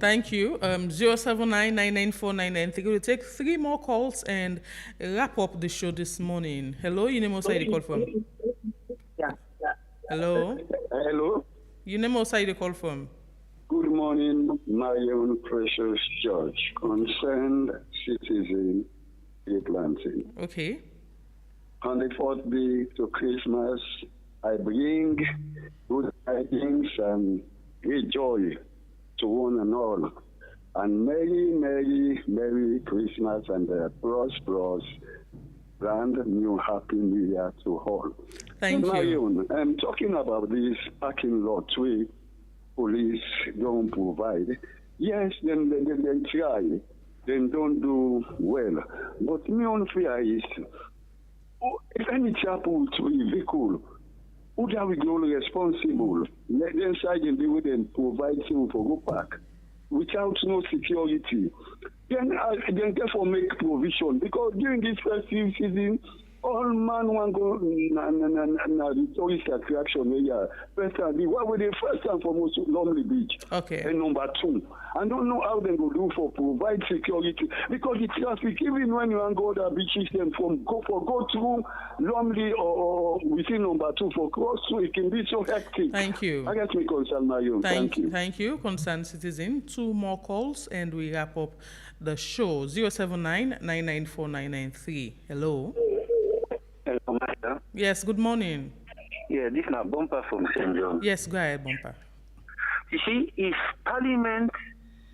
Thank you. 079-994-993. We'll take 3 more calls and wrap up the show this morning. Hello, you name outside the call from. Yeah. Hello. Hello. You name outside the call from. Good morning, my own precious judge, concerned citizen, Atlantic. Okay. On the 4th day to Christmas, I bring good tidings and great joy to one and all. And Merry Christmas and a prosperous, brand new Happy New Year to all. Thank you. I'm talking about this parking lot where police don't provide. Yes, then they try. They don't do well. But my own fear is, if any chapel to a vehicle, who are we going responsible? Let them side and do it and provide him for go park without no security. Then therefore make provision because during this festive season, all man want go the tourist attraction area. First and what would they first and foremost Lonely Beach? Okay. And number 2, I don't know how they go do for provide security because the traffic even when you want go the beaches them from go through Lonely or within number 2 for cross through it can be so hectic. Thank you. I guess me concern my own. Thank you. Thank you, concerned citizen. 2 more calls and we wrap up the show. 079-994-993. Hello. Hello, madam. Yes, good morning. Yeah, this is my bumper from St. John. Yes, go ahead, bumper. You see, if Parliament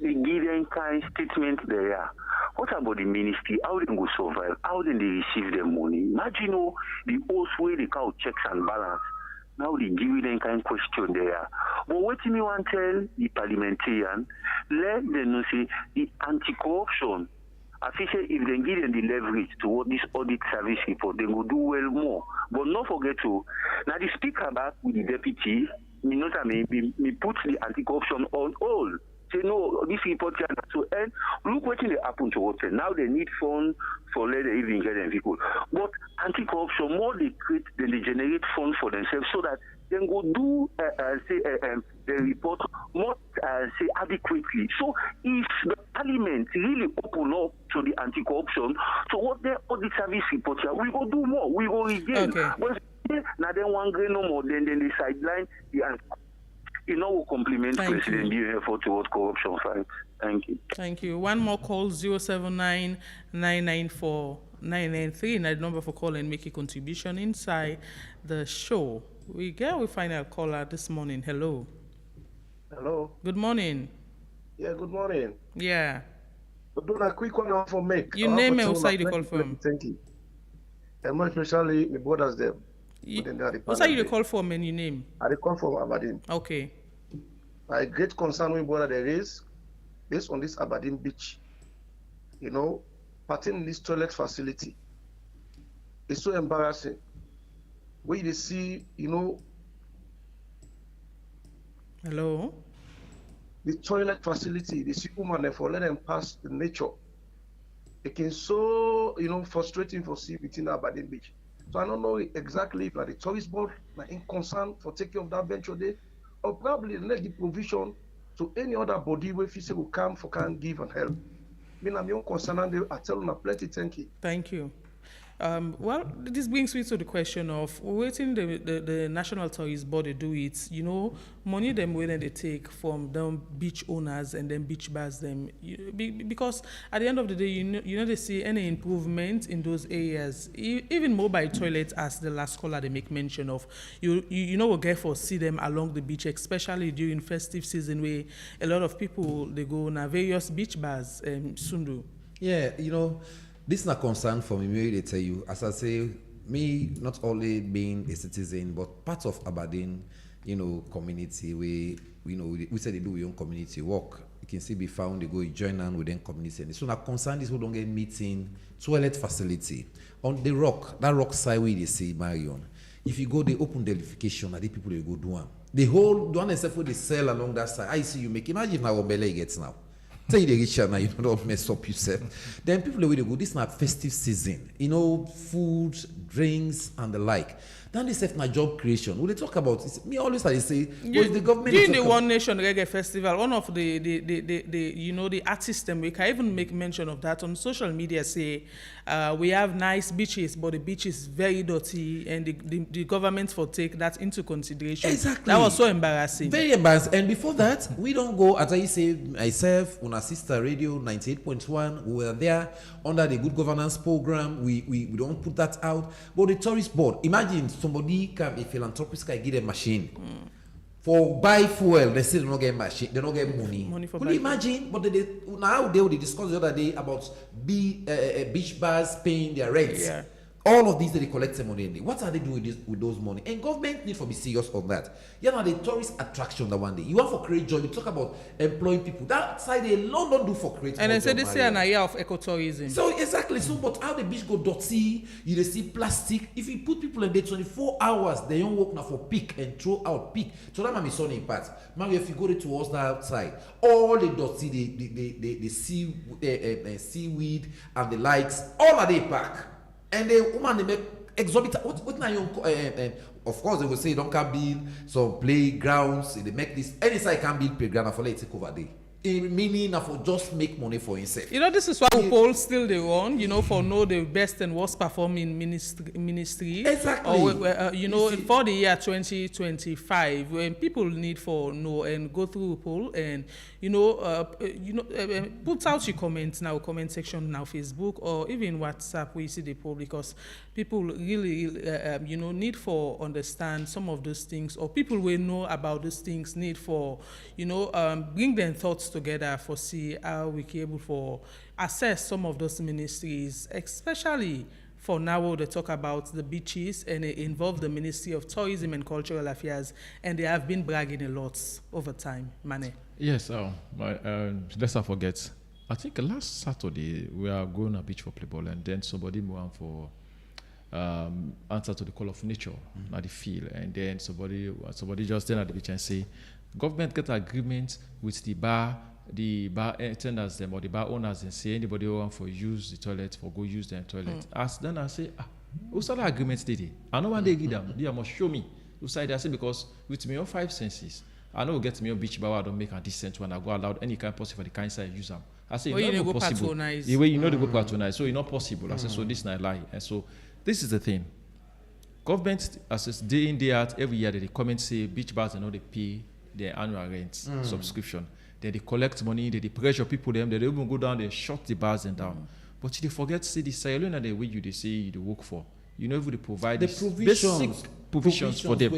they give them kind statement there, what about the ministry? How they go survive? How then they receive their money? Imagine the old way they call checks and balance. Now they give you them kind of question there. But what me want tell the parliamentarian, let them know say the anti-corruption. I feel say if they give them the leverage toward this audit service report, they will do well more. But not forget to now the speaker back with the deputy, me know what I mean, me put the anti-corruption on hold. Say no, this report can so and look what they happen to water. Now they need funds for let them even get them people. But anti-corruption more they create than they generate funds for themselves so that they go do the report more say adequately. So if the parliament really open up to the anti-corruption, so what their audit service report here, we go do more, we go regain. Okay. But now then one grain no more, then they sideline the will compliment President Bill effort towards corruption fight. Thank you. Thank you. One more call, 079 994 993. The number for calling, make a contribution inside the show. We get our final caller this morning. Hello. Hello. Good morning. Yeah, good morning. Yeah. Do a quick one for make. Your name and outside the call from. Thank you. And more especially my brothers them. What's you call for and your name? I call for Aberdeen. Okay. My great concern with brother there is based on this Aberdeen beach. You know, parting in this toilet facility. It's so embarrassing. Where you see, you know. Hello. The toilet facility, the see woman for let them pass the nature. It can so frustrating for see within Aberdeen beach. So I don't know exactly if the tourist board are in concern for taking of that venture day, or probably let the provision to any other body where FISA will come for can give and help. I mean, I'm your concern and I tell them plenty. Thank you. Thank you. Well, this brings me to the question of waiting the National Tourist Board do it. You know, money them when they take from them beach owners and then beach bars them because at the end of the day, you know they see any improvement in those areas. Even mobile toilets, as the last caller they make mention of, you know we'll get for see them along the beach, especially during festive season where a lot of people they go on various beach bars Sundu. Yeah, you know. This is not concern for me, maybe they tell you. As I say, me not only being a citizen, but part of Aberdeen, community, we say they do your own community work. You can see be found, they go join on within community. So now concern is who don't get meeting, toilet facility. On the rock, that rock side where they see Marion. If you go, they open the edification, and the people they go do one. The whole, the one except for they sell along that side. I see you make, imagine how Obele gets now. Tell you the richer now, you don't mess up yourself. Then people the way they go, this is not festive season. Food, drinks, and the like. Then they say my job creation. When they talk about it, me always I say, the government during the One Nation Reggae Festival, one of the artists them we can even make mention of that on social media. Say we have nice beaches, but the beach is very dirty, and the government for take that into consideration. Exactly. That was so embarrassing. Very embarrassing. And before that, we don't go, as I say, myself, on our sister radio 98.1, we were there under the good governance program. We don't put that out. But the tourist board, imagine somebody can, a philanthropist can get a machine for buy fuel. They say they don't get machine, they don't get money. For Could you imagine? But now they discussed the other day about beach bars paying their rents. Yeah. All of these they collect some money. What are they doing with those money? And government need to be serious on that. The tourist attraction that one day. You want for create job, you talk about employing people. That side they don't do for create. And they say this is an area of ecotourism. So exactly. So but how the beach go dirty, you see plastic. If you put people in there 24 hours, they don't work now for pick and throw out pick. So that might be some impact. Now if you go towards that side, all the dirty, the seaweed and the likes, all of they pack. And the woman they make exorbitant. What now you? Of course they will say don't can build some playgrounds. They make this any side can build playground for let take over there. meaning na for just make money for himself. You know, this is why Upol still they run, you know, for know the best and worst performing ministry. Exactly. Or, you know, for the year 2025, when people need for know and go through Upol and, put out your comments now, comment section now, Facebook, or even WhatsApp where you see the poll, because people really, need for understand some of those things, or people will know about those things need for, bring their thoughts together for see how we can able for assess some of those ministries, especially for now they talk about the beaches and it involve the Ministry of Tourism and Cultural Affairs, and they have been bragging a lot over time. Mane. Yes, let's not forget. I think last Saturday we are going to beach for play ball, and then somebody moved for answer to the call of nature at the field, and then somebody just stand at the beach and say, government get agreement with the bar attendants them or the bar owners and say anybody who want for use the toilet for go use their toilet. As then I say, who said that agreement did? I know when they give them, they must show me. Who said I say because with me on 5 senses, I know get me on beach bar I don't make a decent when I go allowed any kind possible for the kind side use them. I say well, it's not possible. The way they go patronize, so it's not possible. I say so this is not lie. And so this is the thing. Government as day in day out every year they come and say beach bars and all they pay their annual rent subscription. They collect money, they pressure people them, they even go down, they shut the bars and down. But they forget to say the salary and the way they say you work for. You know if they provide the basic provisions for them.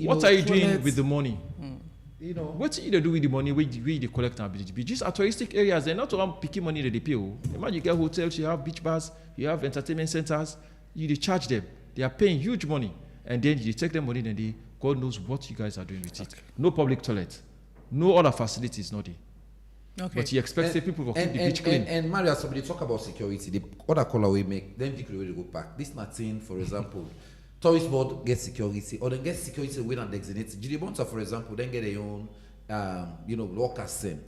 What are you doing with the money? What do you do with the money where they collect on beach? Beaches are touristic areas, they're not all picking money that they pay. Imagine you get hotels, you have beach bars, you have entertainment centers, they charge them. They are paying huge money. And then you take their money and they God knows what you guys are doing with it. No public toilet. No other facilities, not there. Okay. But you expect people to keep the beach clean. And Maria, somebody talk about security. The other color we make, then people will go back. This nothing, for example, tourist board gets security, or then get security when and designate. Jiribonta, for example, then get their own, workers same.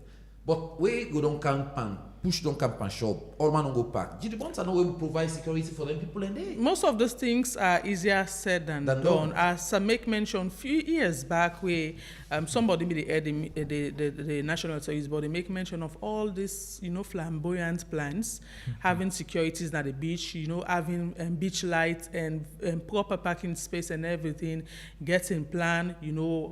But we go down camp and push down camp and shop, all man don't go back. Jiribonta no way provide security for them people and they. Most of those things are easier said than done. As I make mention few years back where somebody made the National Tourism Board, they make mention of all these, flamboyant plans, having securities at the beach, having beach lights and proper parking space and everything, getting plan,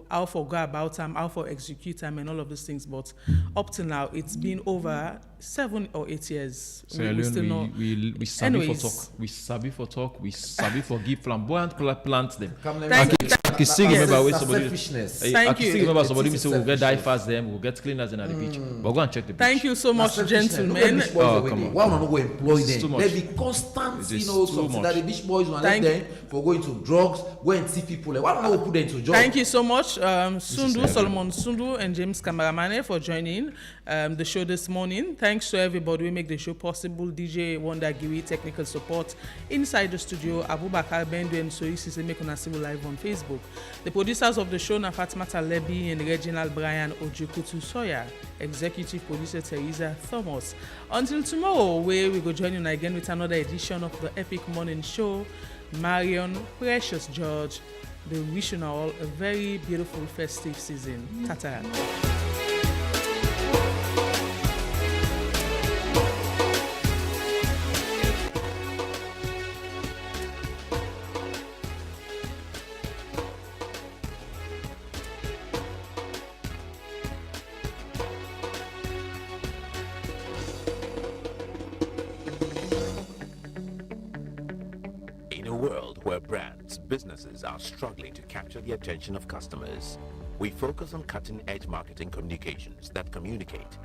how for go about them, how for execute them and all of those things. But up to now, it's been over 7 or 8 years. We still not. We sabi for talk. We sabi for talk. We sabi for give flamboyant plants them. Thank you. I still remember when somebody. Thank you. Remember somebody say we'll get divers them, we'll get cleaners in at the beach. But go and check the beach. Thank you so much, gentlemen. Oh, come on. Why am I not going to employ them? There be constant, something that the beach boys will let them for going to drugs, go and see people. Why don't I put them into jobs? Thank you so much, Solomon Sundu and James Kamaramane for joining the show this morning. Thanks to everybody who make the show possible. DJ Wonder Giri, technical support inside the studio. Abubakar Bendu and Soisi Semekona Civil Live on Facebook. The producers of the show are Fatmata Lebi and Reginald Brian Ojukutu Soya. Executive producer Teresa Thomas. Until tomorrow, where we go join you again with another edition of the Epic Morning Show. Marion, Precious George, they wish you all a very beautiful festive season. Tata. Businesses are struggling to capture the attention of customers. We focus on cutting-edge marketing communications that communicate